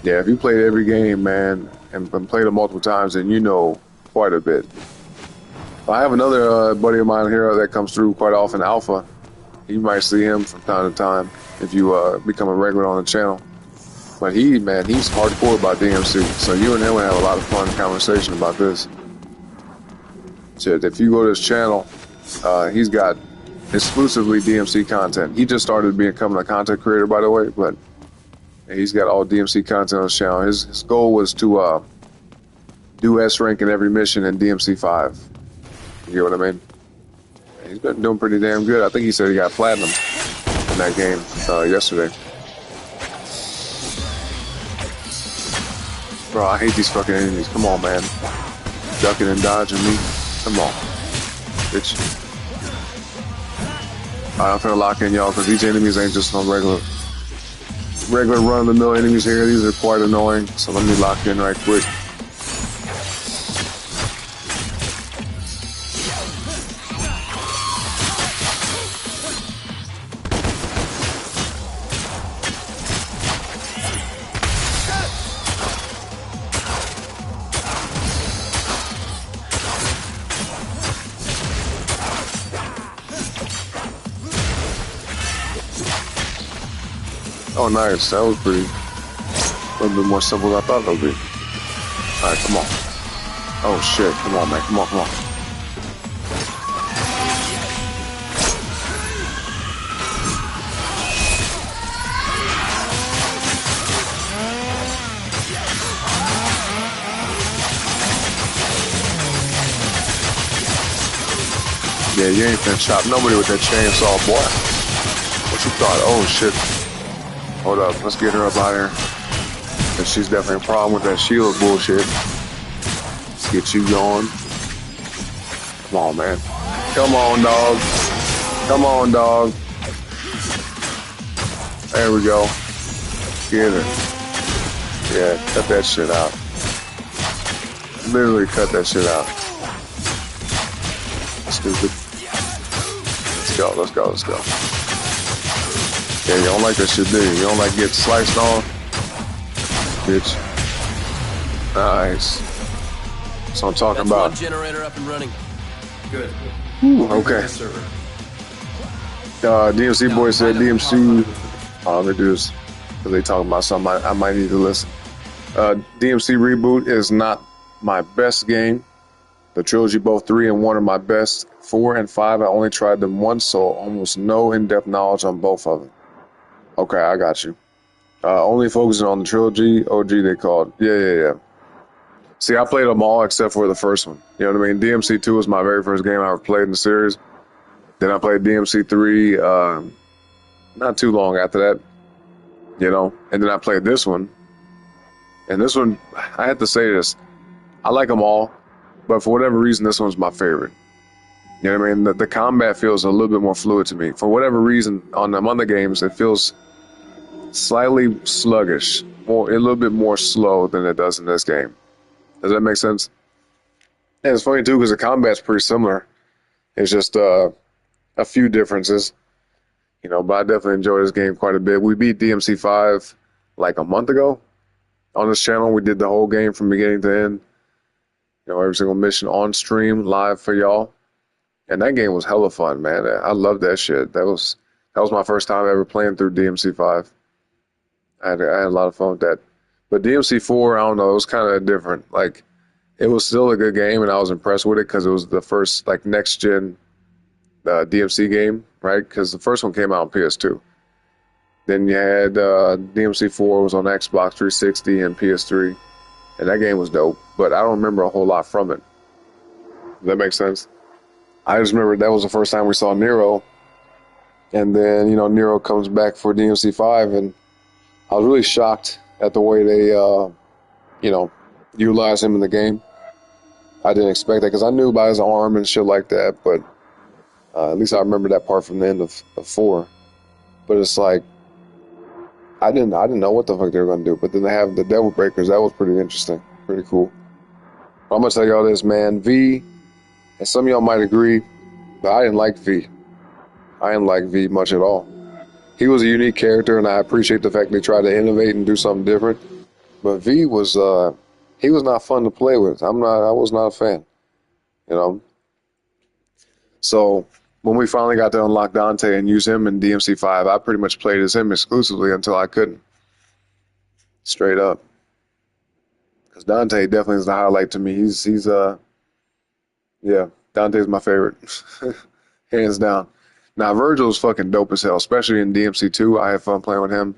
Yeah, if you played every game, man, and played it multiple times, then you know quite a bit. I have another buddy of mine here that comes through quite often, Alpha. You might see him from time to time if you become a regular on the channel. But he's hardcore about DmC, so you and him will have a lot of fun conversation about this. Shit, if you go to his channel, he's got exclusively DmC content. He just started becoming a content creator, by the way, but he's got all DmC content on his channel. His goal was to do S rank in every mission in DmC 5. You get what I mean? He's been doing pretty damn good. I think he said he got platinum in that game yesterday. Bro, I hate these fucking enemies. Come on, man. Ducking and dodging me. Come on. Bitch. Alright, I'm finna lock in, y'all, because these enemies ain't just no regular run-of-the-mill enemies here. These are quite annoying. So let me lock in right quick. Oh, nice. That was pretty. A little bit more simple than I thought it would be. Alright, come on. Oh, shit. Come on, man. Come on, come on. Yeah, you ain't finna chop nobody with that chainsaw, boy. What you thought? Oh, shit. Hold up, let's get her up out here. And she's definitely a problem with that shield bullshit. Let's get you going. Come on, man. Come on, dog. Come on, dog. There we go. Get her. Yeah, cut that shit out. Literally cut that shit out. Stupid. Let's go, let's go, let's go. Yeah, you don't like that shit, do you? You don't like getting sliced on? Bitch. Nice. That's what I'm talking about. One generator up and running. Good. Ooh, okay. DmC boy said DmC. Let me do this. Because they talking about something I might need to listen. DmC reboot is not my best game. The trilogy, both 3 and 1 are my best. 4 and 5, I only tried them once, so almost no in-depth knowledge on both of them. Okay, I got you. Only focusing on the trilogy, OG they called. Yeah. See, I played them all except for the first one. You know what I mean? DmC 2 was my very first game I ever played in the series. Then I played DmC 3 not too long after that. You know? And then I played this one. And this one, I have to say this. I like them all, but for whatever reason, this one's my favorite. You know what I mean? The combat feels a little bit more fluid to me. For whatever reason, on them other games, it feels slightly sluggish, a little bit more slow than it does in this game. Does that make sense? And it's funny too because the combat's pretty similar. It's just a few differences, you know. But I definitely enjoy this game quite a bit. We beat DmC 5 like a month ago on this channel. We did the whole game from beginning to end. You know, every single mission on stream live for y'all. And that game was hella fun, man. I love that shit. That was my first time ever playing through DmC 5. I had a lot of fun with that. But DmC 4, I don't know, it was kind of different. Like, it was still a good game, and I was impressed with it because it was the first, like, next-gen DmC game, right? Because the first one came out on PS2. Then you had DmC 4 was on Xbox 360 and PS3. And that game was dope, but I don't remember a whole lot from it. Does that make sense? I just remember that was the first time we saw Nero. And then, you know, Nero comes back for DmC 5, and I was really shocked at the way they, you know, utilize him in the game. I didn't expect that because I knew about his arm and shit like that, but at least I remember that part from the end of 4. But it's like I didn't know what the fuck they were gonna do. But then they have the Devil Breakers. That was pretty interesting, pretty cool. But I'm gonna tell y'all this, man. V, and some of y'all might agree, but I didn't like V. I didn't like V much at all. He was a unique character, and I appreciate the fact they tried to innovate and do something different. But V was he was not fun to play with. I was not a fan, you know. So when we finally got to unlock Dante and use him in DmC 5, I pretty much played as him exclusively until I couldn't. Straight up. Because Dante definitely is the highlight to me. Yeah, Dante's my favorite. Hands down. Now, Virgil's fucking dope as hell, especially in DmC 2. I had fun playing with him.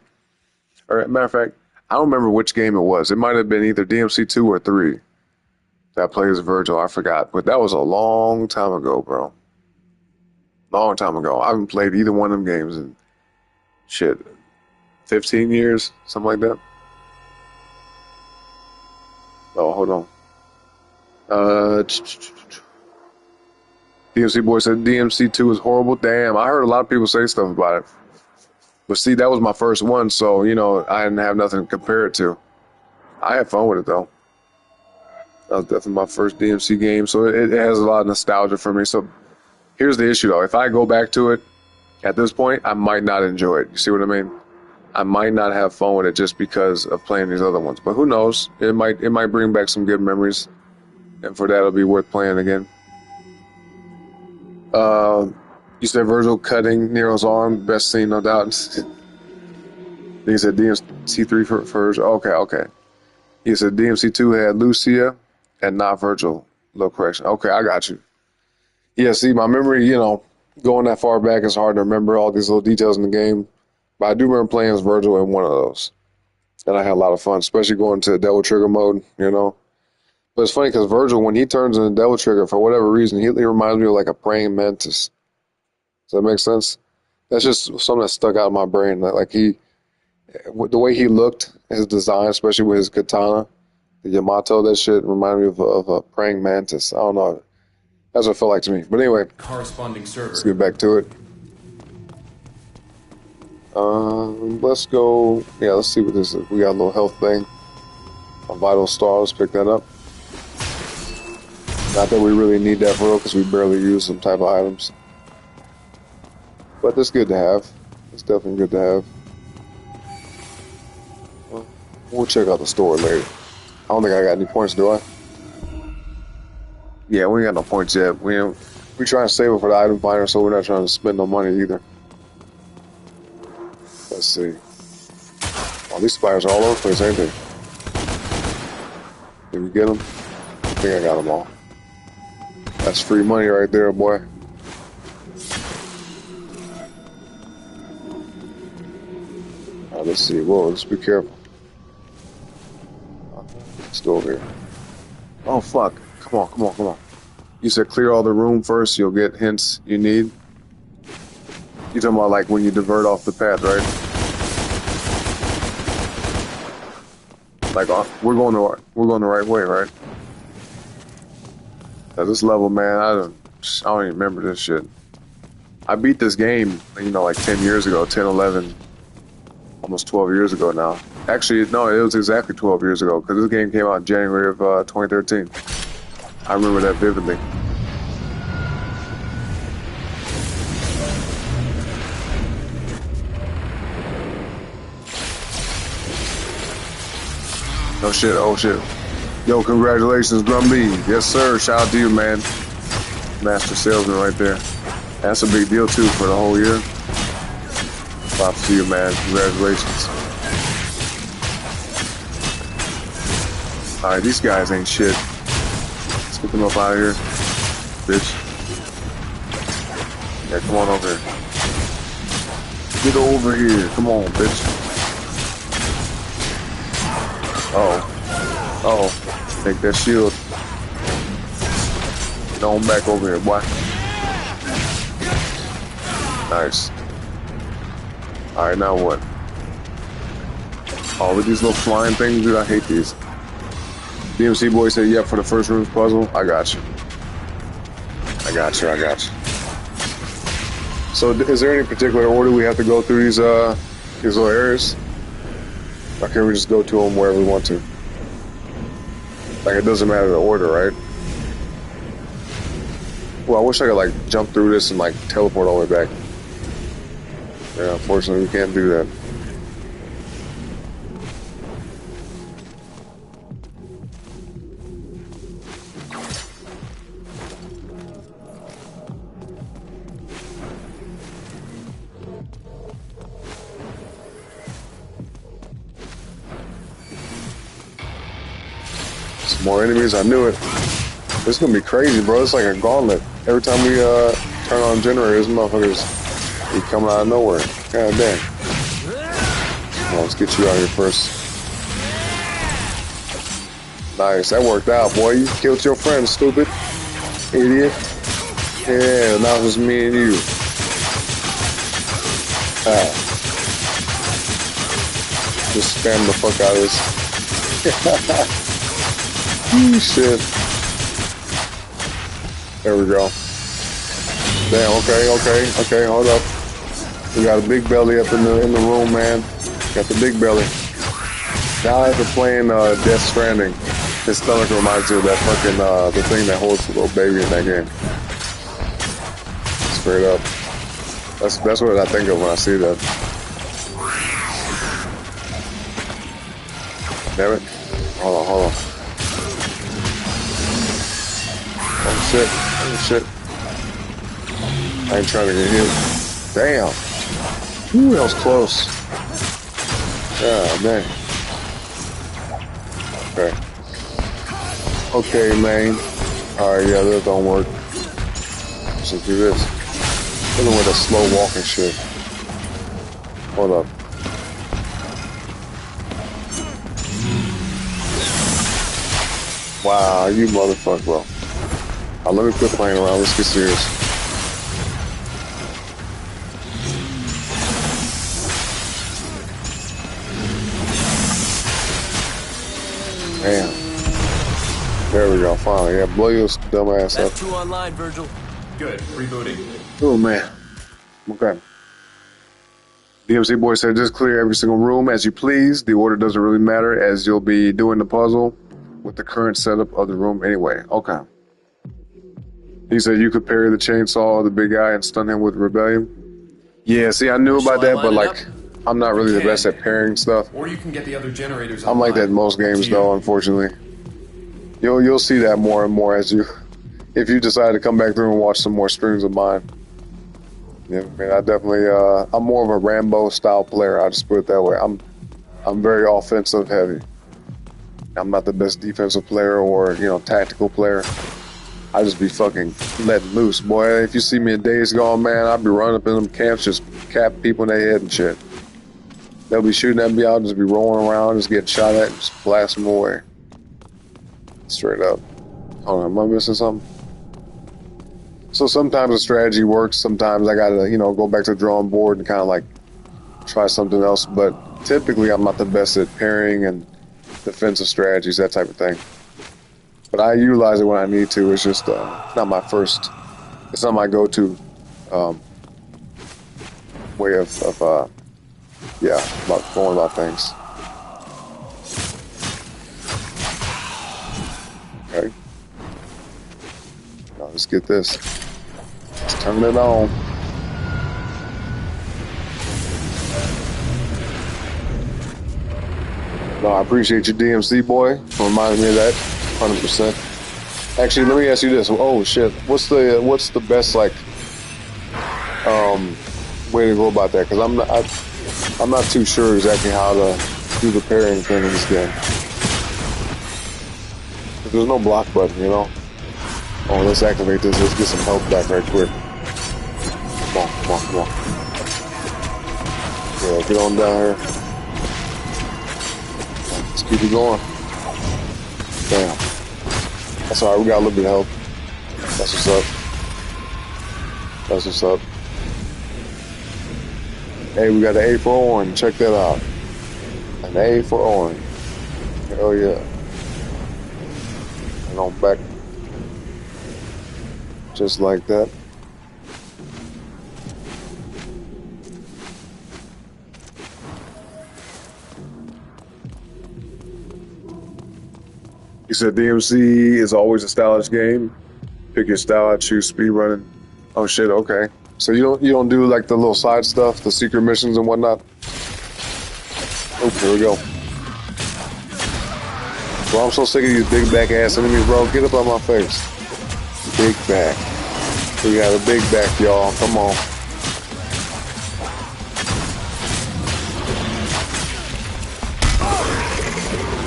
Or, matter of fact, I don't remember which game it was. It might have been either DmC 2 or 3 that plays Virgil. I forgot. But that was a long time ago, bro. Long time ago. I haven't played either one of them games in, 15 years? Something like that. Oh, hold on. DmC boy said DmC 2 is horrible. Damn, I heard a lot of people say stuff about it. But see, that was my first one, so, you know, I didn't have nothing to compare it to. I had fun with it, though. That was definitely my first DmC game, so it has a lot of nostalgia for me. So here's the issue, though. If I go back to it at this point, I might not enjoy it. You see what I mean? I might not have fun with it just because of playing these other ones. But who knows? It might bring back some good memories. And for that, it'll be worth playing again. You said Virgil cutting Nero's arm. Best scene, no doubt. He said DmC 3 for Virgil. Okay. He said DmC 2 had Lucia and not Virgil. Little correction. Okay, I got you. Yeah, see, my memory, you know, going that far back is hard to remember all these little details in the game. But I do remember playing as Virgil in one of those. And I had a lot of fun, especially going to Devil Trigger mode, you know. But it's funny because Virgil, when he turns into Devil Trigger, for whatever reason, he reminds me of like a praying mantis. Does that make sense? That's just something that stuck out in my brain. Like the way he looked, his design, especially with his katana, the Yamato, that shit reminded me of a praying mantis. I don't know. That's what it felt like to me. But anyway, Corresponding server. let's get back to it. Let's go. Yeah, let's see what this is. We got a little health thing. A vital star. Let's pick that up. Not that we really need that for real because we barely use some type of items. But it's good to have. It's definitely good to have. Well, we'll check out the store later. I don't think I got any points, do I? Yeah, we ain't got no points yet. We trying to save it for the item finder, so we're not trying to spend no money either. Let's see. Oh, these spiders are all over the place, ain't they? Did we get them? I think I got them all. That's free money right there, boy. Alright, let's see. Whoa, let's be careful. Let's go over here. Oh, fuck. Come on. You said clear all the room first, you'll get hints you need. You're talking about like when you divert off the path, right? Like we're going the right way, right? At this level, man, I don't even remember this shit. I beat this game, you know, like 10 years ago, 10, 11, almost 12 years ago now. Actually, no, it was exactly 12 years ago because this game came out in January of 2013. I remember that vividly. Oh shit. Yo, congratulations, Grumby. Yes, sir. Shout out to you, man. Master salesman right there. That's a big deal, too, for the whole year. Props to you, man. Congratulations. Alright, these guys ain't shit. Let's get them up out of here. Bitch. Yeah, come on over here. Get over here. Come on, bitch. Oh. Take that shield. Get on back over here, boy. Nice. Alright, now what? Oh, with these little flying things, dude, I hate these. DmC boy said, "Yep, for the first room's puzzle." I got you. I got you. I got you. So, is there any particular order we have to go through these little areas, or can we just go to them wherever we want to? Like, it doesn't matter the order, right? Well, I wish I could like jump through this and like teleport all the way back. Yeah, unfortunately, we can't do that. Some more enemies. I knew it. This is gonna be crazy, bro. It's like a gauntlet. Every time we turn on generators, motherfuckers be coming out of nowhere. God damn. Come on, let's get you out here first. Nice, that worked out, boy. You killed your friend, stupid idiot. Yeah, now it's just me and you. Just spam the fuck out of this. Shit. There we go. Damn, okay, hold up. We got a big belly up in the room, man. Got the big belly. Now after playing Death Stranding, his stomach reminds you of that fucking the thing that holds the little baby in that game. Straight up. That's what I think of when I see that. Damn it. Hold on. Oh shit. I ain't trying to get hit. Damn. Ooh, that was close. Yeah, man. Okay, man. Alright, yeah, that don't work. Let's just do this. Look at that slow walking shit. Hold up. Wow, you motherfucker, bro. Let me quit playing around. Let's get serious. Damn. There we go. Finally, yeah. Blow your dumb ass up. F2 online, Virgil. Good. Rebooting. Oh man. Okay. DmC boy said, "Just clear every single room as you please. The order doesn't really matter, as you'll be doing the puzzle with the current setup of the room anyway." Okay. He said you could parry the chainsaw of the big guy and stun him with rebellion. Yeah, see, I knew about that, but like, I'm not really the best at parrying stuff. Or you can get the other generators. I'm like that in most games, though. Unfortunately, you'll see that more and more if you decide to come back through and watch some more streams of mine. Yeah, I mean, I definitely I'm more of a Rambo style player. I'll just put it that way. I'm very offensive heavy. I'm not the best defensive player or tactical player. I just be fucking letting loose, boy. If you see me in Days Gone, man, I'll be running up in them camps, just cap people in their head and shit. They'll be shooting at me, I'll just be rolling around, just getting shot at, and just blast them away. Straight up. Hold on, am I missing something? So sometimes the strategy works, sometimes I gotta, go back to the drawing board and kind of like try something else, but typically I'm not the best at parrying and defensive strategies, that type of thing. But I utilize it when I need to. It's just not my first. It's not my go-to way of about going about things. Okay. Now let's get this. Let's turn it on. No, I appreciate you, DmC boy, for reminding me of that. 100%. Actually, let me ask you this. Oh shit, what's the best like way to go about that? Because I'm not too sure exactly how to do the parrying thing in this game. There's no block button, Oh, let's activate this. Let's get some health back right quick. Come on. Yeah, get on down here. Let's keep it going. Damn. That's alright, we got a little bit of help. That's what's up. Hey, we got an A for orange. Check that out. An A for orange. Hell yeah. And on back. Just like that. He said DmC is always a stylish game. Pick your style, I choose speed running. Oh shit, okay. So you don't do like the little side stuff, the secret missions and whatnot? Oh, here we go. Bro, I'm so sick of these big back ass enemies, bro. Get up on my face. Big back. We got a big back, y'all. Come on.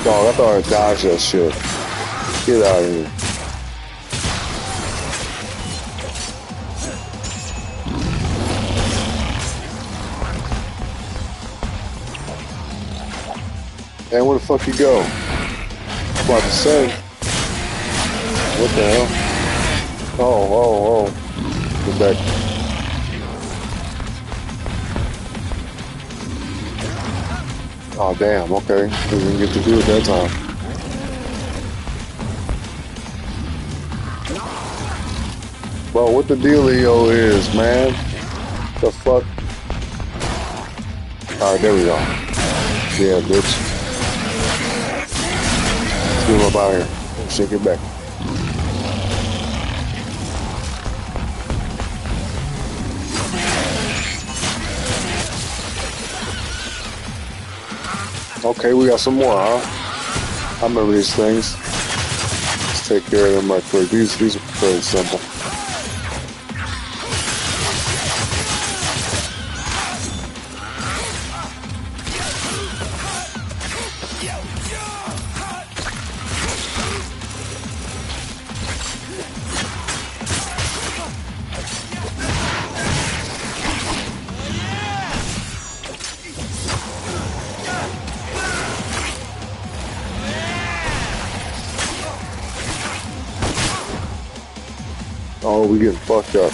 Dog, I thought I dodged that shit. Get out of here. Man, where the fuck you go? I'm about to say. What the hell? Oh. Get back. Oh, damn, okay. We didn't get to do it that time. Bro, what the dealio is, man? The fuck? Alright, there we go. Yeah, bitch. Let's get him up out of here. Shake it back. Okay, we got some more, huh? I remember these things. Let's take care of them right quick. These are pretty simple. Oh, we getting fucked up.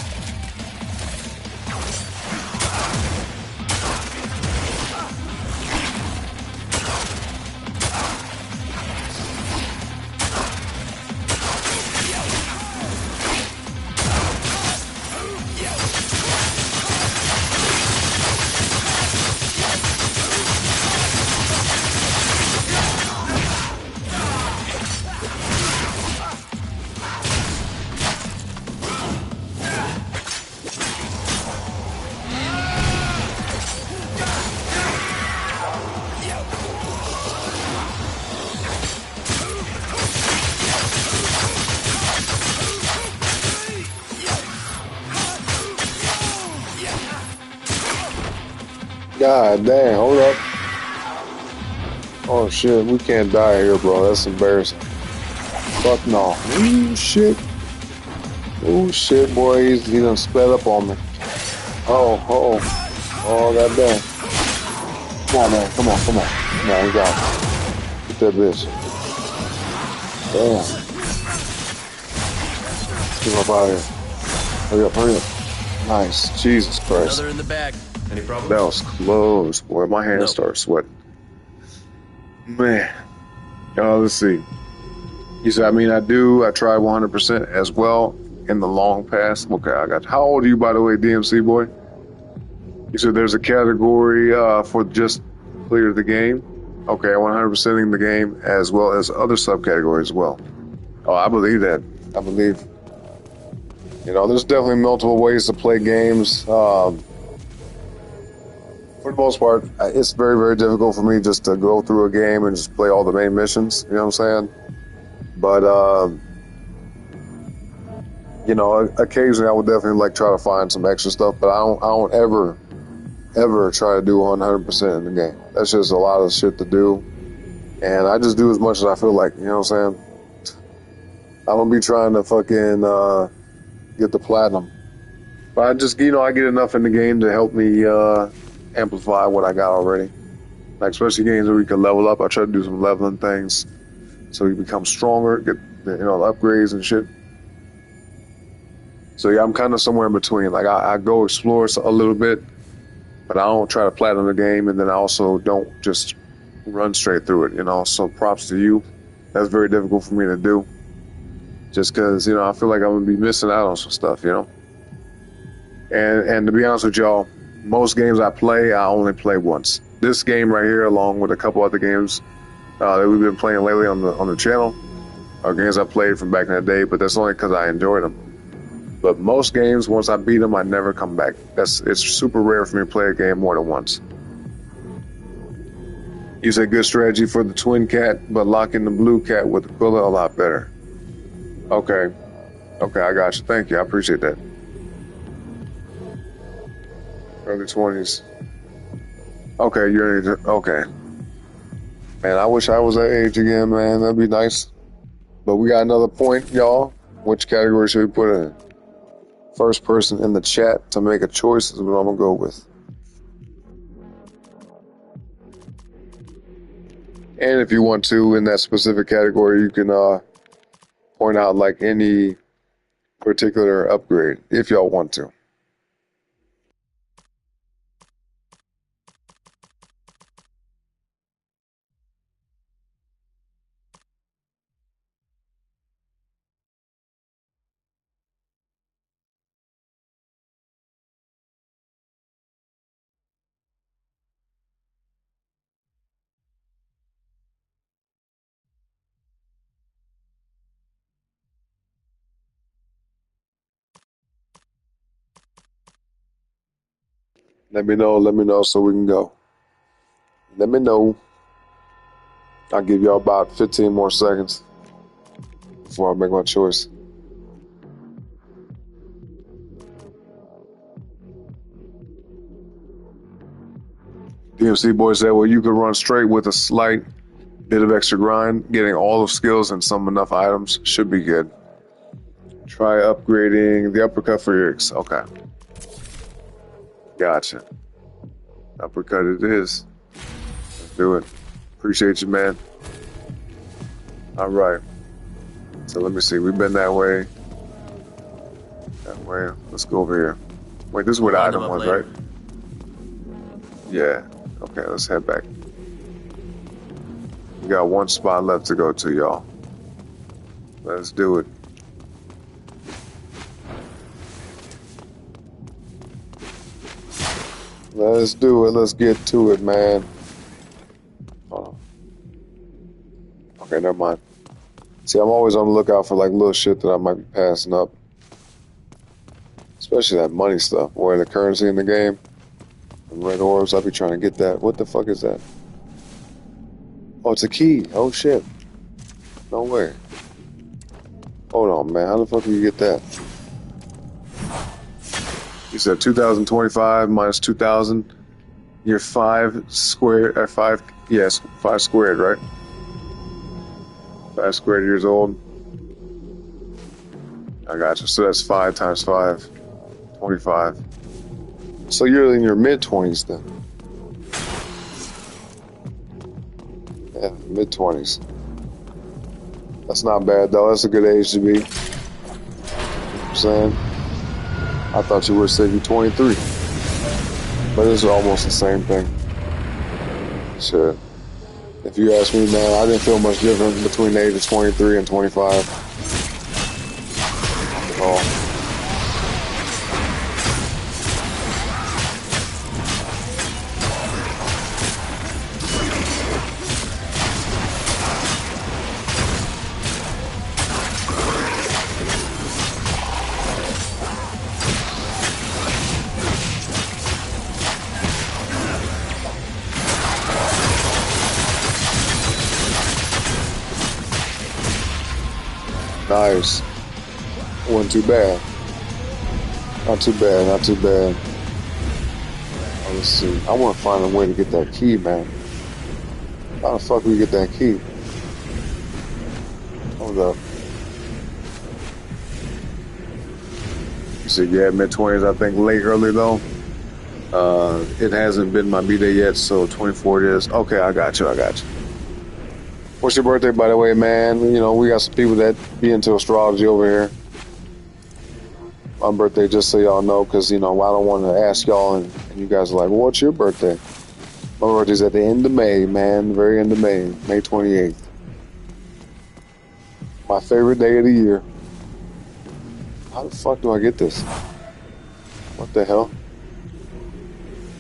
God damn, hold up. Oh shit, we can't die here, bro. That's embarrassing. Fuck no. Ooh shit. Ooh shit, boy. He done sped up on me. Oh, god damn. Come on, man. Come on. Come on, we got it. Get that bitch. Damn. Let's get him up out of here. Hurry up. Nice. Jesus Christ. Another in the bag. Any problems? That was close, boy. My hands start sweating. Man. Let's see. He said, I try 100% as well in the long pass. Okay, I got you. How old are you, by the way, DmC boy? He said there's a category for just clear the game. Okay, 100%ing the game as well as other subcategories as well. Oh, I believe that. I believe. There's definitely multiple ways to play games. For the most part, it's very, very difficult for me just to go through a game and just play all the main missions. You know what I'm saying? But, occasionally I would definitely try to find some extra stuff, but I don't ever try to do 100% in the game. That's just a lot of shit to do. And I just do as much as I feel like, you know what I'm saying? I'm going to be trying to fucking, get the platinum. But I just, I get enough in the game to help me, amplify what I got already. Especially games where we can level up. I try to do some leveling things so you become stronger, get the upgrades and shit. So yeah, I'm kind of somewhere in between. I go explore a little bit, but I don't try to platinum the game, and then I also don't just run straight through it. So props to you. That's very difficult for me to do. just because, you know, I feel like I'm gonna be missing out on some stuff, you know. And to be honest with y'all, most games I play, I only play once. This game right here, along with a couple other games that we've been playing lately on the channel, are games I played from back in the day, but that's only because I enjoyed them. But most games, once I beat them, I never come back. It's super rare for me to play a game more than once. You said good strategy for the twin cat, but locking the blue cat with Aquila a lot better. Okay, I got you. Thank you. I appreciate that. Early 20s. Okay, okay. Man, I wish I was that age again, man. That'd be nice. But we got another point, y'all. Which category should we put in? First person in the chat to make a choice is what I'm gonna go with. And if you want to, in that specific category, you can point out like any particular upgrade if y'all want to. Let me know so we can go. Let me know. I'll give y'all about 15 more seconds before I make my choice. DmC boy said, well, you could run straight with a slight bit of extra grind. Getting all the skills and some enough items should be good. Try upgrading the uppercut for your ex. Okay. Gotcha. Uppercut it is. Let's do it. Appreciate you, man. All right. So let me see. We've been that way. That way. Let's go over here. Wait, this is where the item was, right? Yeah. Okay, let's head back. We got one spot left to go to, y'all. Let's do it. Let's do it. Let's get to it, man. Hold on. Okay, never mind. See, I'm always on the lookout for like little shit that I might be passing up. Especially that money stuff, or the currency in the game. And red orbs, I'll be trying to get that. What the fuck is that? Oh, it's a key. Oh, shit. No way. Hold on, man. How the fuck do you get that? You said 2025 minus 2000. You're 5 squared, or 5, yes, 5 squared, right? 5 squared years old. I got you. So that's 5 times 5. 25. So you're in your mid-20s then. Yeah, mid-20s. That's not bad though. That's a good age to be. You know what I'm saying? I thought you would say you're 23. But it's almost the same thing. Shit. If you ask me, man, I didn't feel much different between the age of 23 and 25. At all. Nice. Wasn't too bad. Not too bad, not too bad. Oh, let's see. I want to find a way to get that key, man. How the fuck do we get that key? Hold up. You said you had mid-20s, I think early though. It hasn't been my B-day yet, so 24 it is. Okay, I got you. What's your birthday, by the way, man? You know, we got some people that be into astrology over here. My birthday, just so y'all know, because, you know, I don't want to ask y'all, and you guys are like, well, what's your birthday? My birthday's at the end of May, man. The very end of May. May 28th. My favorite day of the year. How the fuck do I get this? What the hell?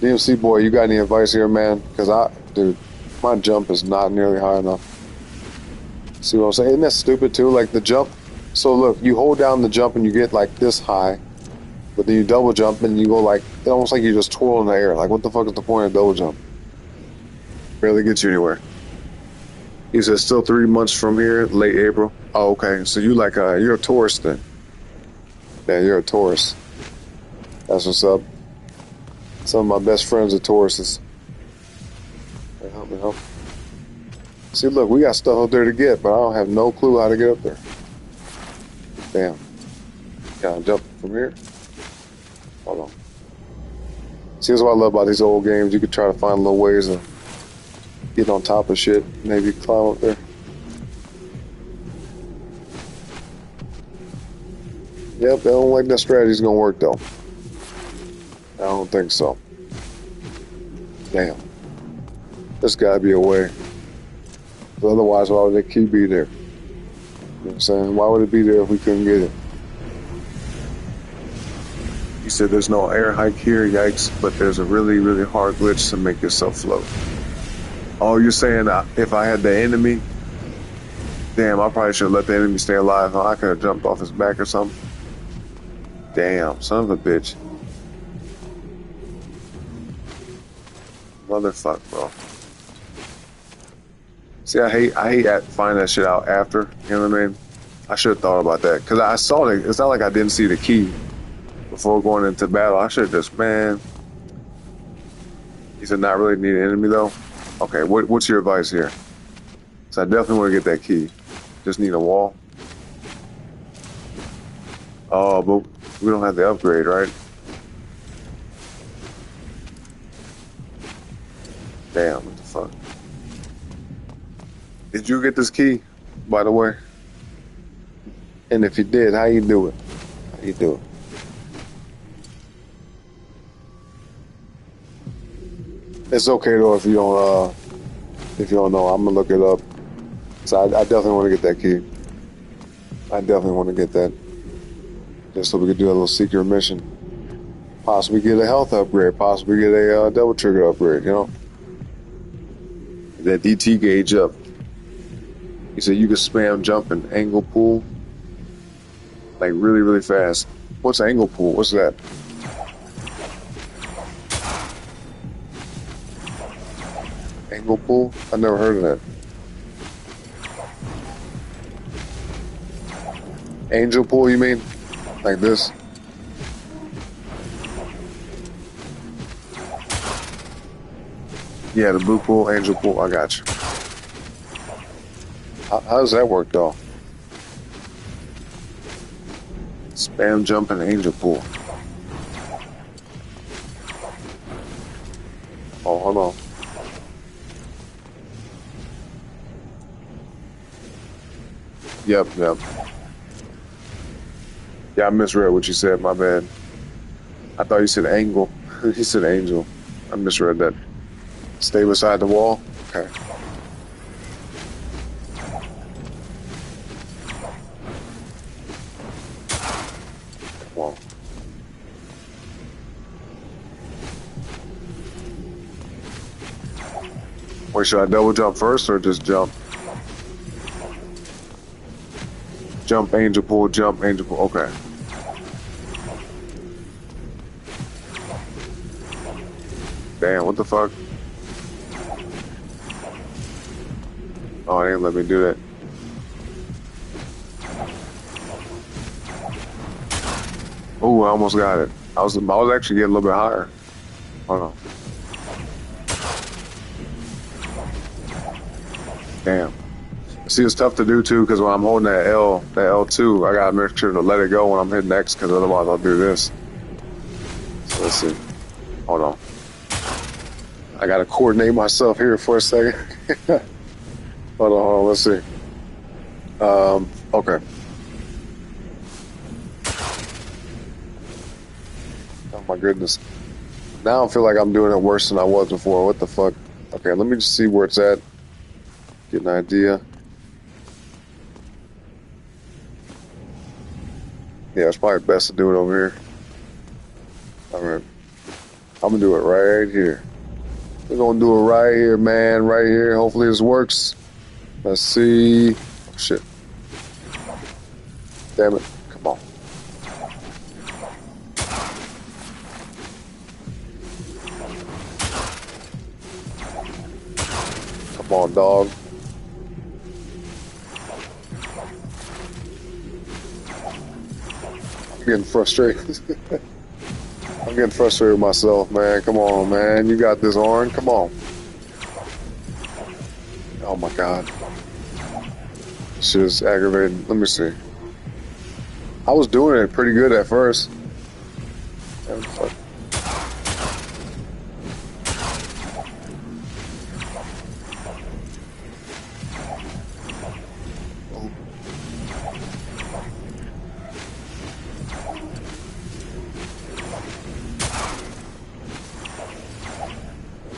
DmC boy, you got any advice here, man? Because dude, my jump is not nearly high enough. See what I'm saying? Isn't that stupid too? Like the jump. So look, you hold down the jump and you get like this high, but then you double jump and you go like, it's almost like you just twirl in the air. Like what the fuck is the point of double jump? Barely gets you anywhere. He says still 3 months from here, late April. Oh, okay. So you like you're a tourist then? Yeah, you're a tourist. That's what's up. Some of my best friends are tourists. They help me help. See, look, we got stuff up there to get, but I don't have no clue how to get up there. Damn. Can I jump from here? Hold on. See, that's what I love about these old games. You could try to find little ways of getting on top of shit. Maybe climb up there. Yep, I don't like that strategy's gonna work though. I don't think so. Damn. There's gotta be a way. Otherwise, why would the key be there? You know what I'm saying? Why would it be there if we couldn't get it? He said there's no air hike here, yikes, but there's a really, really hard glitch to make yourself float. Oh, you're saying if I had the enemy? Damn, I probably should have let the enemy stay alive. Huh? I could have jumped off his back or something. Damn, son of a bitch. Motherfuck, bro. See, I hate finding that shit out after. You know what I mean? I should have thought about that because I saw it. It's not like I didn't see the key before going into battle. I should have just, man. He said not really need an enemy though. Okay, what's your advice here? So I definitely want to get that key. Just need a wall. Oh, but we don't have the upgrade, right? Damn, what the fuck? Did you get this key, by the way? And if you did, how you do it? How you do it? It's okay though if you don't know. I'm gonna look it up. So I definitely want to get that key. I definitely want to get that. Just so we could do a little secret mission. Possibly get a health upgrade. Possibly get a double trigger upgrade, you know? That DT gauge up. He said you could spam jump and angle pull. Like really, really fast. What's angle pull? What's that? Angle pull? I never heard of that. Angel pull, you mean? Like this? Yeah, the blue pull, angel pull, I got you. How does that work though? Spam jump and angel pull. Oh, hold on. Yep. Yeah, I misread what you said, my bad. I thought you said angle. You said angel. I misread that. Stay beside the wall? Okay. Wall. Wait, should I double jump first or just jump? Jump, angel pull, jump, angel pull. Okay. Damn, what the fuck? Oh, they didn't let me do that. Oh, I almost got it. I was actually getting a little bit higher. Hold on. Damn. See, it's tough to do too because when I'm holding that L2, I gotta make sure to let it go when I'm hitting X because otherwise I'll do this. So let's see. Hold on. I gotta coordinate myself here for a second. Hold on, let's see. Okay. Oh my goodness. Now I feel like I'm doing it worse than I was before. What the fuck? Okay, let me just see where it's at. Get an idea. Yeah, it's probably best to do it over here. Alright. I'm gonna do it right here. We're gonna do it right here, man. Right here. Hopefully this works. Let's see. Oh, shit. Damn it. Come on. Come on, dog. I'm getting frustrated. I'm getting frustrated with myself, man. Come on, man. You got this, Orin. Come on. Oh, my God. This shit is aggravating. Let me see. I was doing it pretty good at first. Damn, fuck.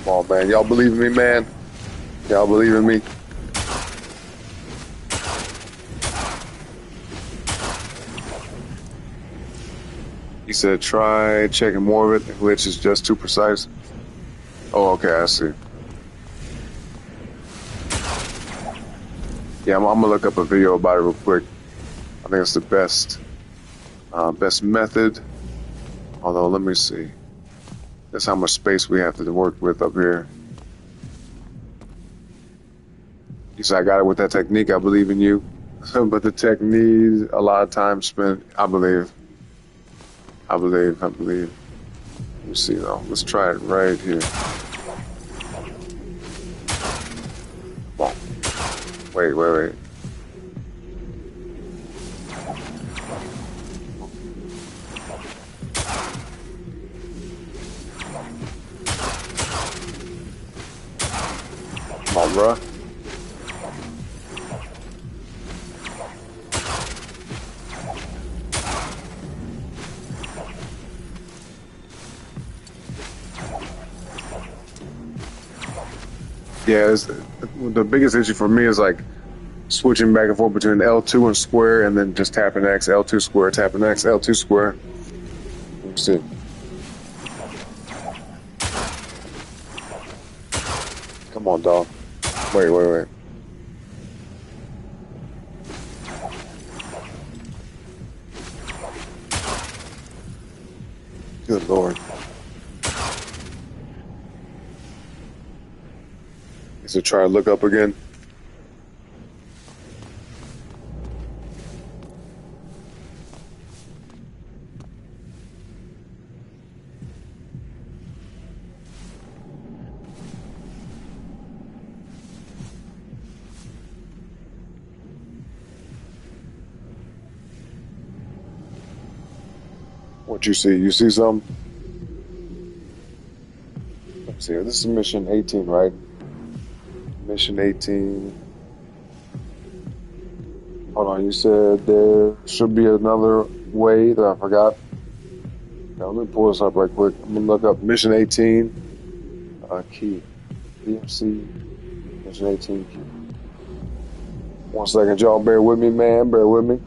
Come on, man. Y'all believe in me, man? Y'all believe in me? He said, try checking more of it. The glitch is just too precise. Oh, okay, I see. Yeah, I'm gonna look up a video about it real quick. I think it's the best method. Although, let me see. That's how much space we have to work with up here. He said, I got it with that technique. I believe in you. But the technique, a lot of time spent. I believe. Let me see though. Let's try it right here. Come on. Wait. Come on, bruh. Yeah, the biggest issue for me is like switching back and forth between L2 and square, and then just tapping X, L2 square, tapping X, L2 square. Let me see. Come on, dog. Wait. Good Lord. Is it try to look up again? What you see? You see something? Let's see. This is mission 18, right? Mission 18. Hold on, you said there should be another way that I forgot. Now, let me pull this up right quick. I'm gonna look up mission 18 key. DmC mission 18 key. 1 second, y'all. Bear with me, man. Bear with me.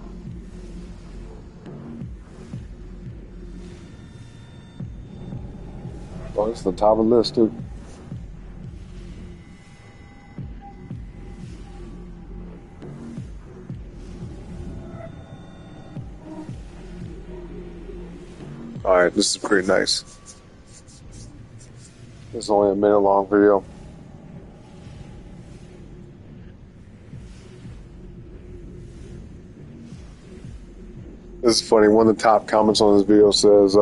Oh, it's the top of the list, too. Alright, this is pretty nice. This is only a minute long video. This is funny. One of the top comments on this video says,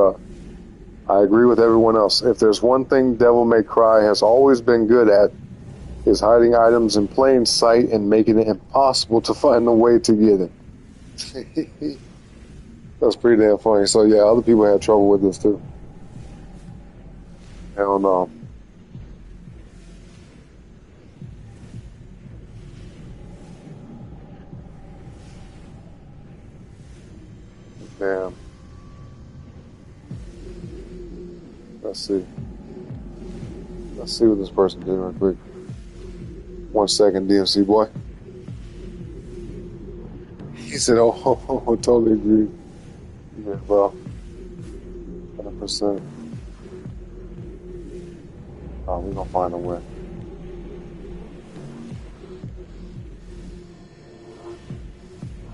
I agree with everyone else. If there's one thing Devil May Cry has always been good at, is hiding items in plain sight and making it impossible to find a way to get it. That's pretty damn funny. So yeah, other people had trouble with this too. Hell no. Damn. Let's see what this person did real quick. 1 second, DmC boy. He said, oh, totally agree. Yeah, bro. 100%. Oh, we gonna find a way.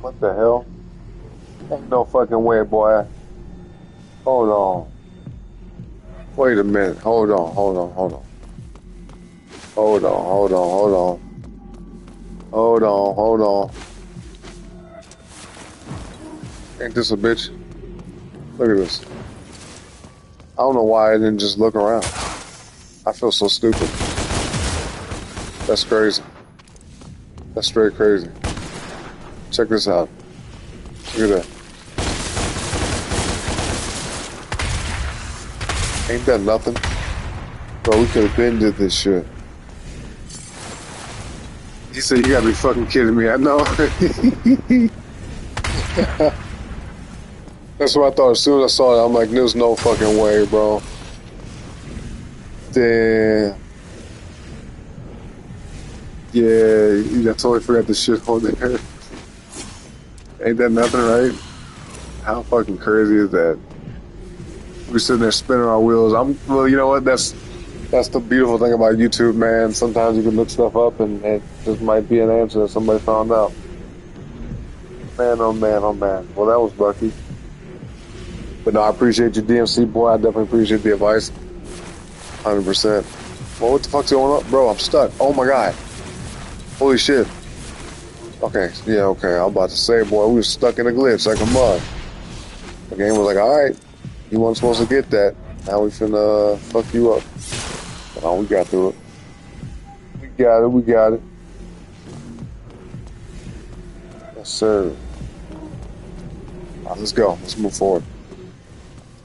What the hell? Ain't no fucking way, boy. Hold on. Wait a minute. Hold on. Hold on. Hold on. Hold on. Hold on. Hold on. Hold on. Hold on. Ain't this a bitch? Look at this. I don't know why I didn't just look around. I feel so stupid. That's crazy. That's straight crazy. Check this out. Look at that. Ain't that nothing? Bro, we could have been did this shit. He said, you gotta be fucking kidding me. I know. That's what I thought. As soon as I saw it, I'm like, there's no fucking way, bro. Damn. Yeah, I totally forgot the shit on there. Ain't that nothing, right? How fucking crazy is that? We're sitting there spinning our wheels. Well, you know what? That's the beautiful thing about YouTube, man. Sometimes you can look stuff up and it just might be an answer that somebody found out. Man, oh man, oh man. Well, that was lucky. But no, I appreciate you, DmC boy. I definitely appreciate the advice. 100%. Well, what the fuck's going on? Bro, I'm stuck. Oh my god. Holy shit. Okay, yeah, okay. I'm about to say, boy, we were stuck in a glitch like a mug. The game was like, alright, you weren't supposed to get that. Now we finna fuck you up. But no, we got through it. We got it, we got it. Yes, sir. Alright, let's go. Let's move forward.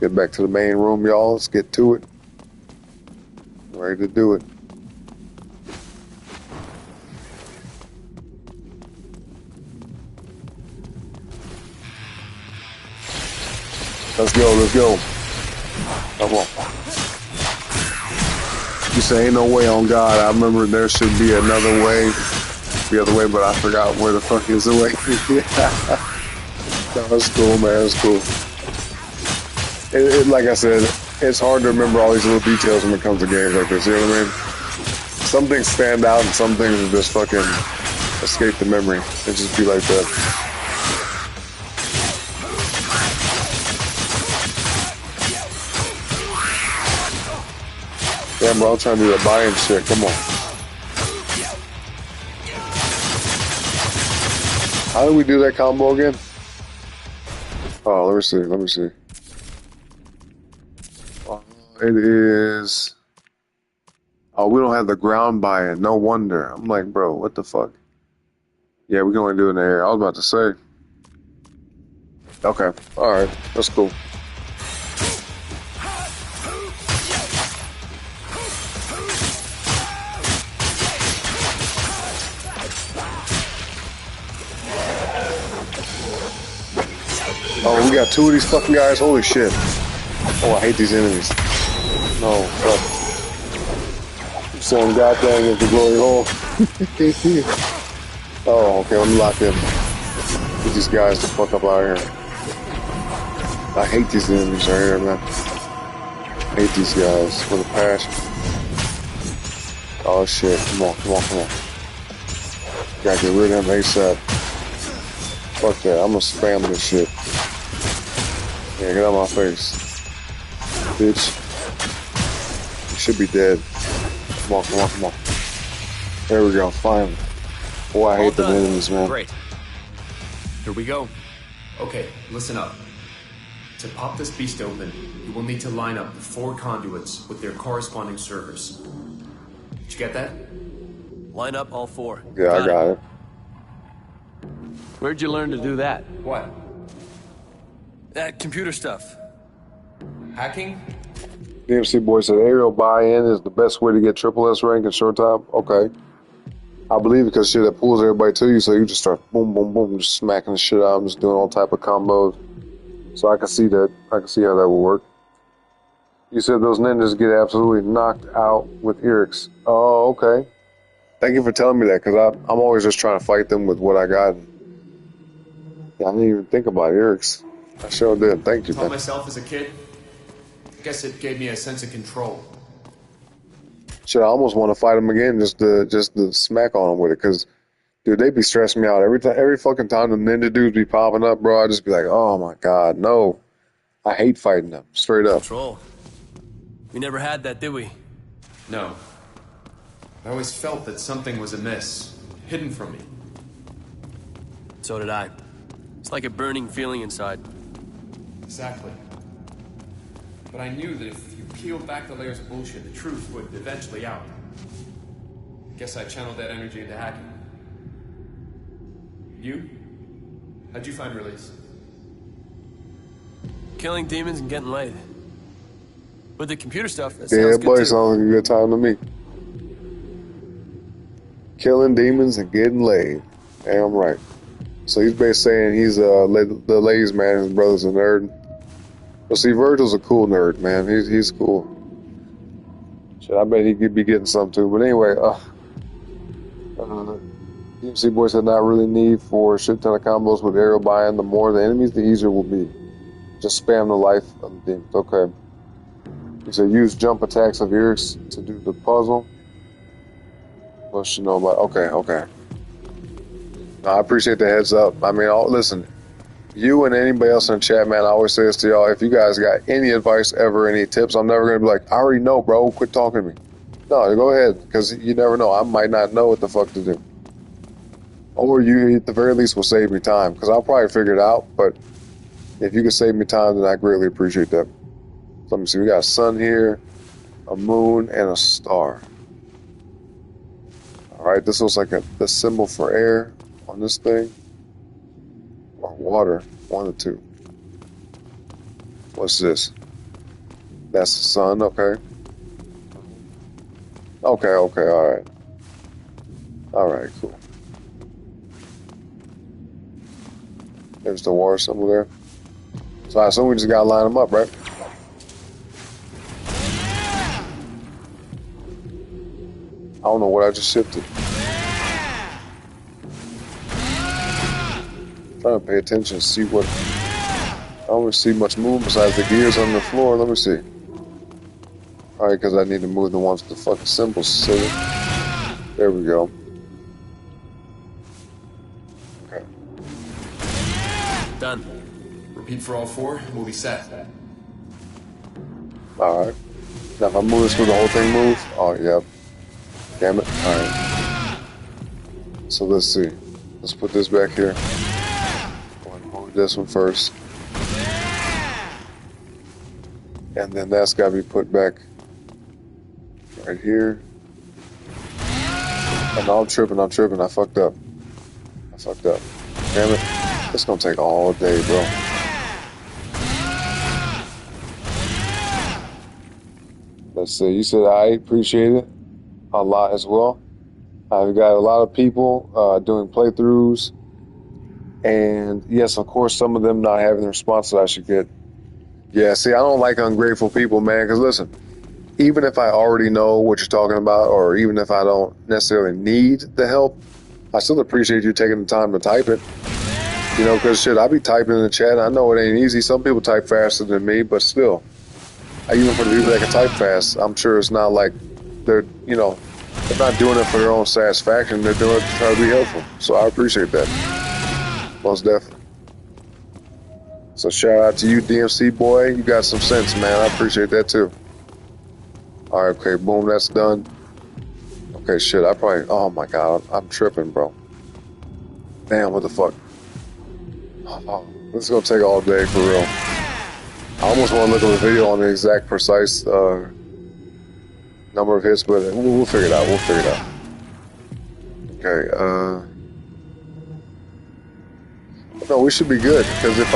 Get back to the main room, y'all. Let's get to it. Ready to do it. Let's go, let's go. Come on. You say ain't no way on God. I remember there should be another way. The other way, but I forgot where the fuck is the way. No, that's cool, man. That's cool. Like I said, it's hard to remember all these little details when it comes to games like this. You know what I mean? Some things stand out and some things just fucking escape the memory. It just be like that. Damn, bro, I'm trying to do that buy-in shit. Come on. How do we do that combo again? Oh, let me see. Let me see. It is... Oh, we don't have the ground buy-in. No wonder. I'm like, bro, what the fuck? Yeah, we can only do it in the air. I was about to say. Okay. Alright. That's cool. Oh, we got two of these fucking guys. Holy shit. Oh, I hate these enemies. No, fuck. I'm saying goddamn is the glory hole. Oh, okay, let me lock in. Get these guys the fuck up out of here. I hate these enemies right here, man. I hate these guys with a passion. Oh shit, come on, come on, come on. Gotta get rid of them ASAP. Fuck that, I'm gonna spam this shit. Yeah, get out of my face. Bitch. You should be dead. Come on, come on, come on. There we go, finally. Boy, I hate the enemies, man. Great. Here we go. Okay, listen up. To pop this beast open, you will need to line up the 4 conduits with their corresponding servers. Did you get that? Line up all 4. Yeah, I got it. Where'd you learn to do that? What? That computer stuff. Hacking? DmC boy said aerial buy-in is the best way to get triple S rank in short time. Okay. I believe because shit, that pulls everybody to you, so you just start boom, boom, boom, just smacking the shit out. I'm just doing all type of combos. So I can see that. I can see how that will work. You said those ninjas get absolutely knocked out with Eric's. Oh, okay. Thank you for telling me that, because I'm always just trying to fight them with what I got. Yeah, I didn't even think about Eric's. I sure did. Thank you, Taught man. myself as a kid. I guess it gave me a sense of control. Shit, I almost want to fight him again just to smack on him with it, cause dude, they be stressing me out every fucking time the ninja dudes be popping up, bro. I just be like, oh my god, no. I hate fighting them, straight up. Control. We never had that, did we? No. I always felt that something was amiss, hidden from me. So did I. It's like a burning feeling inside. Exactly. But I knew that if you peeled back the layers of bullshit, the truth would eventually out. Guess I channeled that energy into hacking. You? How'd you find release? Killing demons and getting laid. With the computer stuff, that Yeah, sounds good buddy, too. sounds like a good time to me. Killing demons and getting laid. Damn right. So he's basically saying he's the ladies' man, his brother's a nerd. But see, Virgil's a cool nerd, man. He's cool. Shit, I bet he could be getting some too. But anyway, DmC boy said not really need for a shit ton of combos with aerial buy-in. The more the enemies, the easier it will be. Just spam the life of the demons. Okay. He said use jump attacks of yours to do the puzzle. What you know about? Okay. No, I appreciate the heads up. I mean, listen, you and anybody else in the chat, man, I always say this to y'all. If you guys got any advice ever, any tips, I'm never going to be like, I already know, bro. Quit talking to me. No, go ahead, because you never know. I might not know what the fuck to do. Or you, at the very least, will save me time, because I'll probably figure it out. But if you can save me time, then I greatly appreciate that. So let me see. We got a sun here, a moon, and a star. All right, this looks like the symbol for air on this thing. Or water, one of the two. What's this? That's the sun, okay. Okay, alright. Alright, cool. There's the water symbol there. So I assume we just gotta line them up, right? I don't know what I just shifted. Trying to pay attention, see what. I don't really see much movement besides the gears on the floor. Let me see. Alright, because I need to move the ones with the fucking symbols, silly. There we go. Okay. Done. Repeat for all four, and we'll be set. Alright. Now if I move this, will the whole thing move? Oh, yeah. Damn it. Alright. So let's see. Let's put this back here. Go ahead and move this one first. And then that's got to be put back right here. And I'm tripping. I fucked up. Damn it. It's going to take all day, bro. Let's see. You said I appreciate it a lot as well. I've got a lot of people doing playthroughs. And yes, of course, some of them not having the response that I should get. Yeah, see, I don't like ungrateful people, man, because listen, even if I already know what you're talking about, or even if I don't necessarily need the help, I still appreciate you taking the time to type it. You know, because shit, I be typing in the chat, I know it ain't easy. Some people type faster than me, but still, even for the people that can type fast, I'm sure it's not like they're not doing it for their own satisfaction. They're doing it to try to be helpful. So I appreciate that. Most definitely. So shout out to you, DmC boy. You got some sense, man. I appreciate that too. Alright, okay, boom, that's done. Okay, shit, oh my god, I'm tripping, bro. Damn, what the fuck? Oh, this is gonna take all day, for real. I almost want to look at the video on the exact precise number of hits, but we'll figure it out. Okay, no, we should be good, because if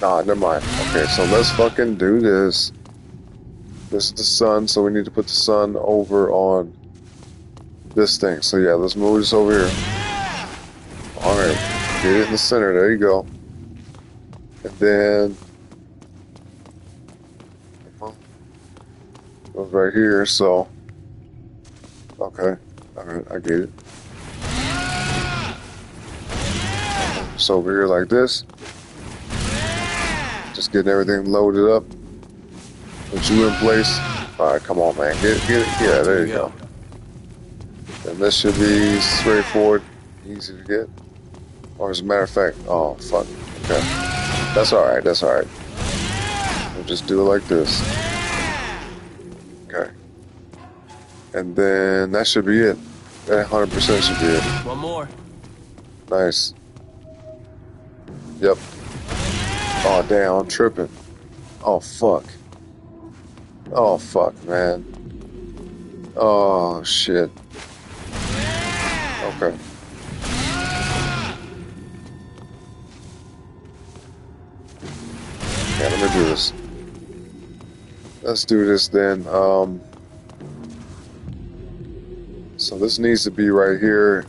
nah, never mind. Okay, so let's fucking do this. This is the sun, so we need to put the sun over on this thing. So yeah, let's move this over here. Alright, get it in the center, there you go. And then goes right here, so okay, alright, I get it. So over here like this. Just getting everything loaded up. Put you in place. All right, come on, man. Get it. Yeah, there you go. And this should be straightforward, easy to get. Or as a matter of fact, oh, fuck. Okay. That's all right. That's all right. We'll just do it like this. Okay. And then that should be it. That 100% should be it. One more. Nice. Yep. Oh, damn, I'm tripping. Oh, fuck. Oh, fuck, man. Oh, shit. Okay. Yeah, let me do this. Let's do this then. So this needs to be right here.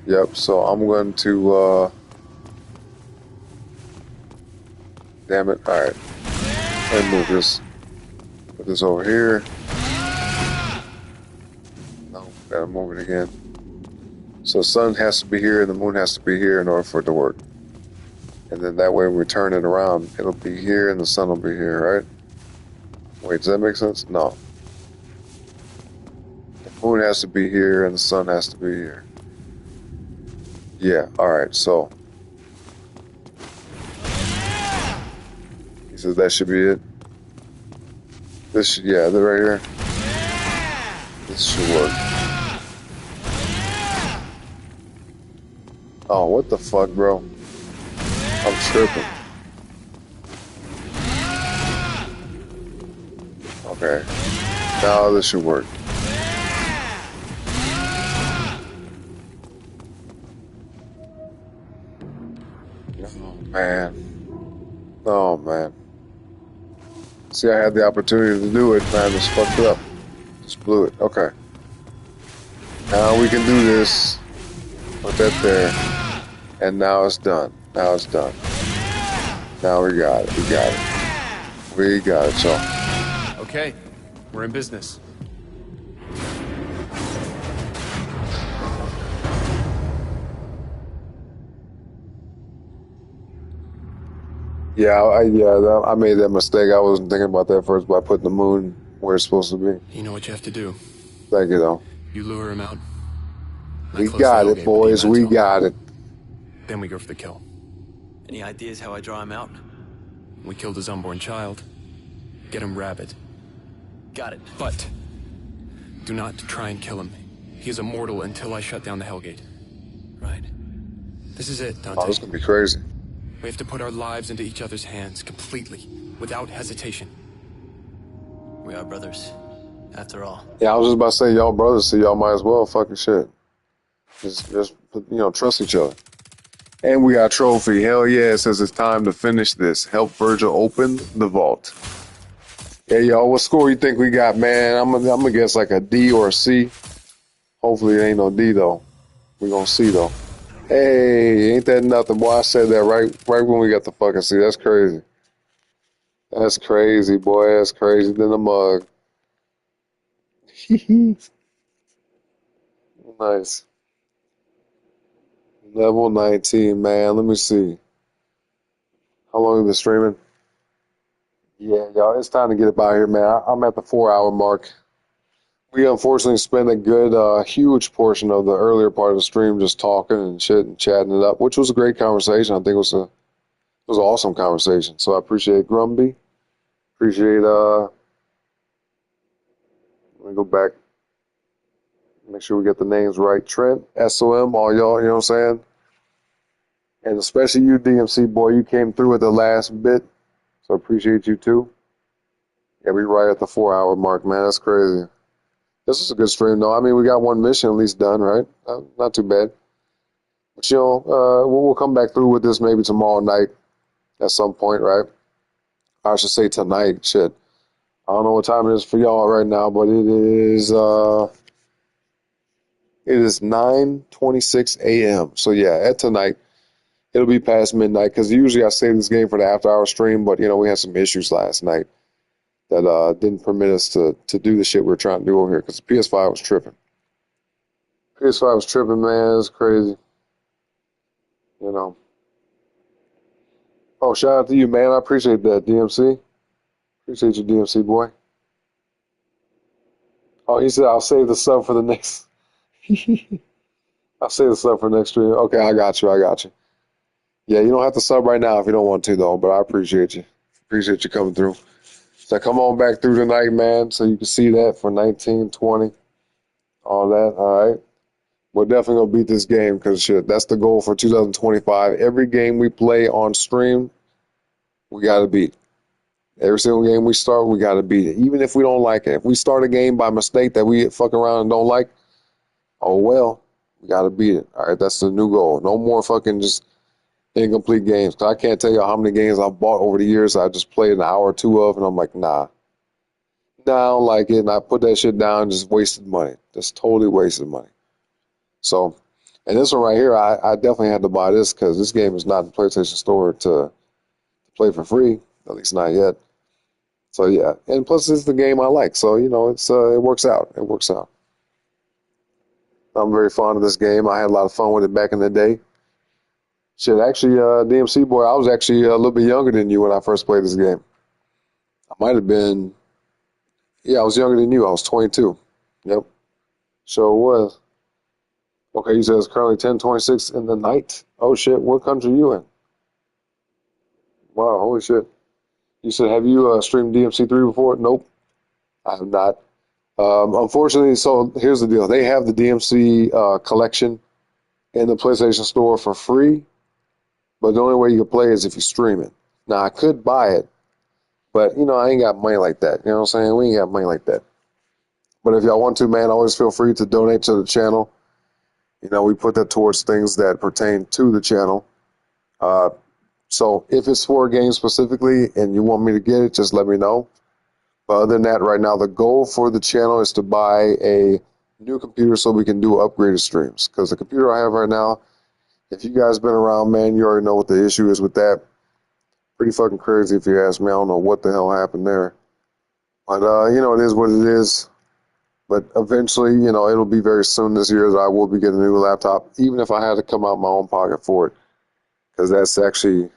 Yep, so I'm going to, damn it. Alright. And move this. Put this over here. No, gotta move it again. So sun has to be here and the moon has to be here in order for it to work. And then that way when we turn it around, it'll be here and the sun will be here, right? Wait, does that make sense? No. The moon has to be here and the sun has to be here. Yeah, alright, so. He says that should be it. This should, yeah, that right here. This should work. Oh, what the fuck, bro? I'm tripping. Okay. Now this should work. Oh, man. Oh, man. See, I had the opportunity to do it, man. Just fucked it up. Just blew it. Okay. Now we can do this. Put that there. And now it's done. Now it's done. Now we got it. We got it. We got it, y'all. Okay, we're in business. Yeah, I made that mistake. I wasn't thinking about that first by putting the moon where it's supposed to be. You know what you have to do. Thank you, though. You lure him out. We got it, boys. We got it. Then we go for the kill. Any ideas how I draw him out? We killed his unborn child. Get him rabid. Got it. But do not try and kill him. He is immortal until I shut down the Hellgate. Right. This is it, Dante. Oh, this is gonna be crazy. We have to put our lives into each other's hands completely, without hesitation. We are brothers, after all. Yeah, I was just about to say, y'all brothers, so y'all might as well fucking shit. Just trust each other. And we got a trophy. Hell yeah, it says it's time to finish this. Help Virgil open the vault. Yeah, y'all, what score you think we got, man? I'm gonna guess like a D or a C. Hopefully it ain't no D, though. We're gonna see, though. Hey, ain't that nothing, boy? I said that right when we got the fucking C. That's crazy. That's crazy, boy. That's crazy than a mug. Nice. Level 19, man. Let me see. How long have you been streaming? Yeah, y'all, it's time to get up out here, man. I'm at the 4-hour mark. We unfortunately spent a good, huge portion of the earlier part of the stream just talking and shit and chatting it up, which was a great conversation. I think it was an awesome conversation. So I appreciate Grumby. Appreciate, let me go back. Make sure we get the names right. Trent, SOM, all y'all, you know what I'm saying? And especially you, DmC, boy, you came through at the last bit. So I appreciate you too. Yeah, we right at the 4-hour mark, man. That's crazy. This is a good stream, though. I mean, we got one mission at least done, right? Not too bad. But, you know, we'll come back through with this maybe tomorrow night at some point, right? I should say tonight. Shit. I don't know what time it is for y'all right now, but it is 9:26 a.m. So, yeah, at tonight, it'll be past midnight because usually I save this game for the after-hour stream, but, you know, we had some issues last night that didn't permit us to do the shit we were trying to do over here because the PS5 was tripping. PS5 was tripping, man. It's crazy. You know. Oh, shout out to you, man. I appreciate that, DMC. Appreciate you, DMC boy. Oh, he said I'll save the sub for the next. I'll save the sub for the next stream. Okay, I got you. I got you. Yeah, you don't have to sub right now if you don't want to, though. But I appreciate you. Appreciate you coming through. So come on back through tonight, man, so you can see that for 1920, all that. All right. We're definitely going to beat this game because shit, that's the goal for 2025. Every game we play on stream, we got to beat. Every single game we start, we got to beat it. Even if we don't like it. If we start a game by mistake that we fuck around and don't like, oh well, we got to beat it. All right, that's the new goal. No more fucking just incomplete games. 'Cause I can't tell you how many games I've bought over the years I just played an hour or two of, and I'm like, nah, I don't like it. And I put that shit down, just wasted money. Just totally wasted money. So, and this one right here, I definitely had to buy this because this game is not in the PlayStation Store to play for free, at least not yet. So yeah, and plus it's the game I like, so you know it works out. It works out. I'm very fond of this game. I had a lot of fun with it back in the day. Shit, actually, DMC boy, I was actually a little bit younger than you when I first played this game. I might have been, yeah, I was younger than you. I was 22. Yep, sure was. Okay, you said it's currently 10:26 in the night. Oh shit, what country you in? Wow, holy shit. You said, have you streamed DMC3 before? Nope, I have not. Unfortunately, so here's the deal. They have the DMC collection in the PlayStation Store for free, but the only way you can play is if you stream it. Now, I could buy it, but, you know, I ain't got money like that. You know what I'm saying? We ain't got money like that. But if y'all want to, man, always feel free to donate to the channel. You know, we put that towards things that pertain to the channel. So if it's for a game specifically and you want me to get it, just let me know. But other than that, right now, the goal for the channel is to buy a new computer so we can do upgraded streams. Because the computer I have right now, if you guys been around, man, you already know what the issue is with that. Pretty fucking crazy if you ask me. I don't know what the hell happened there. But, you know, it is what it is. But eventually, you know, it'll be very soon this year that I will be getting a new laptop, even if I had to come out of my own pocket for it. Because that's actually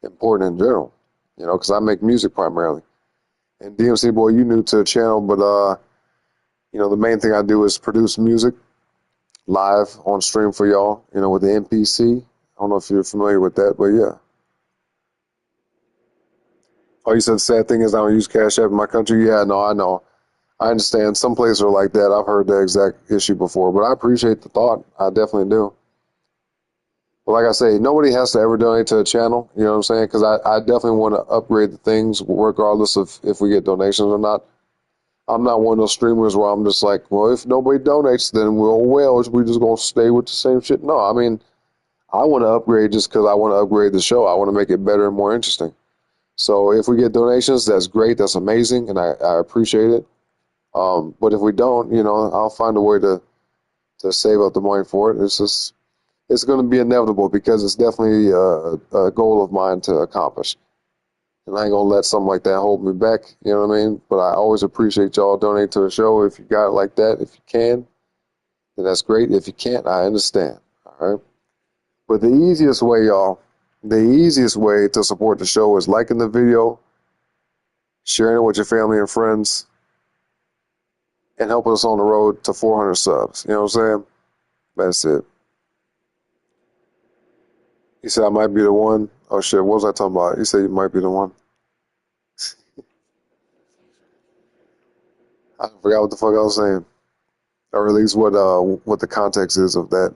important in general, you know, because I make music primarily. And DMC boy, you new to the channel, but you know, the main thing I do is produce music live on stream for y'all, you know, with the MPC. I don't know if you're familiar with that, but yeah. Oh, you said the sad thing is I don't use Cash App in my country? Yeah, no, I know. I understand. Some places are like that. I've heard the exact issue before, but I appreciate the thought. I definitely do. But like I say, nobody has to ever donate to a channel, you know what I'm saying? Because I definitely want to upgrade the things regardless of if we get donations or not. I'm not one of those streamers where I'm just like, well, if nobody donates, then we just going to stay with the same shit. No, I mean, I want to upgrade just because I want to upgrade the show. I want to make it better and more interesting. So if we get donations, that's great. That's amazing, and I appreciate it. But if we don't, you know, I'll find a way to save up the money for it. It's going to be inevitable because it's definitely a goal of mine to accomplish. And I ain't going to let something like that hold me back, you know what I mean? But I always appreciate y'all donating to the show. If you got it like that, if you can, then that's great. If you can't, I understand, all right? But the easiest way, y'all, the easiest way to support the show is liking the video, sharing it with your family and friends, and helping us on the road to 400 subs. You know what I'm saying? That's it. He said I might be the one. Oh shit, what was I talking about? He said you might be the one. I forgot what the fuck I was saying. Or at least what the context is of that.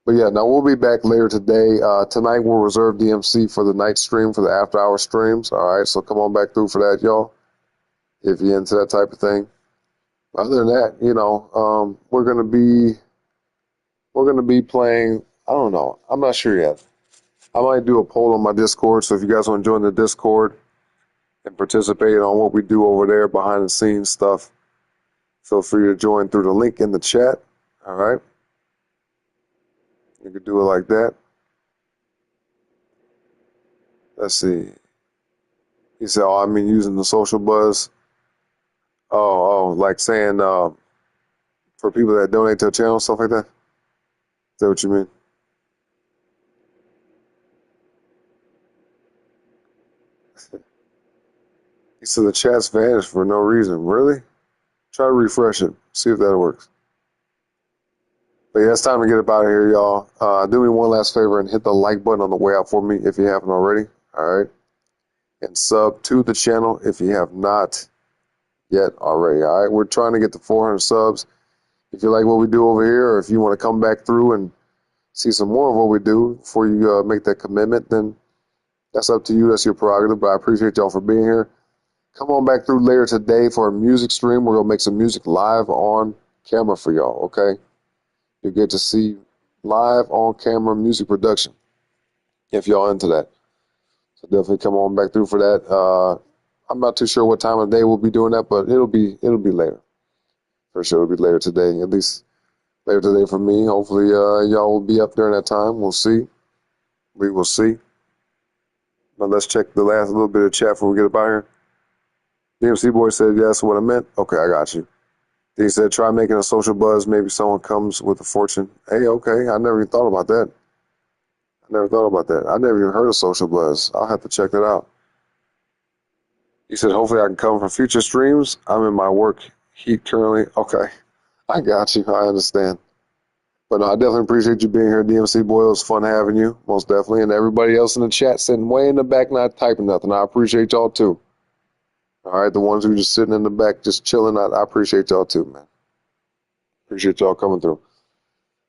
But yeah, now we'll be back later today. Tonight we'll reserve DMC for the night stream, for the after hour streams. All right, so come on back through for that, y'all, if you're into that type of thing. Other than that, you know, we're gonna be playing. I don't know. I'm not sure yet. I might do a poll on my Discord, so if you guys want to join the Discord and participate on what we do over there, behind the scenes stuff, feel free to join through the link in the chat. All right. You could do it like that. Let's see. He said, oh, I mean using the social buzz. Oh, like saying for people that donate to a channel, stuff like that? Is that what you mean? He said the chat's vanished for no reason. Really? Try to refresh it. See if that works. But yeah, it's time to get up out of here, y'all. Do me one last favor and hit the like button on the way out for me if you haven't already. All right. And sub to the channel if you have not yet already. All right. We're trying to get to 400 subs. If you like what we do over here, or if you want to come back through and see some more of what we do before you make that commitment, then that's up to you. That's your prerogative. But I appreciate y'all for being here. Come on back through later today for a music stream. We're going to make some music live on camera for y'all, okay? You get to see live on camera music production if y'all into that. So definitely come on back through for that. I'm not too sure what time of day we'll be doing that, but it'll be later. For sure it'll be later today, at least later today for me. Hopefully y'all will be up during that time. We'll see. We will see. But let's check the last little bit of chat before we get up out here. DmC boy said, yes, what I meant. Okay, I got you. He said, try making a social buzz. Maybe someone comes with a fortune. Hey, okay. I never even thought about that. I never even heard of social buzz. I'll have to check that out. He said, hopefully I can come for future streams. I'm in my work heat currently. Okay. I got you. I understand. But no, I definitely appreciate you being here, DmC boy. It was fun having you, most definitely. And everybody else in the chat sitting way in the back not typing nothing. I appreciate y'all too. All right, the ones who are just sitting in the back, just chilling out, I appreciate y'all too, man. Appreciate y'all coming through.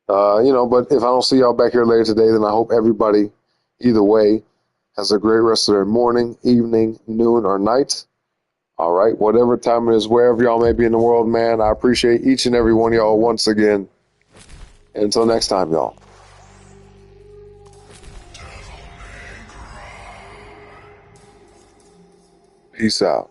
But if I don't see y'all back here later today, then I hope everybody, either way, has a great rest of their morning, evening, noon, or night. All right, whatever time it is, wherever y'all may be in the world, man, I appreciate each and every one of y'all once again. And until next time, y'all. Peace out.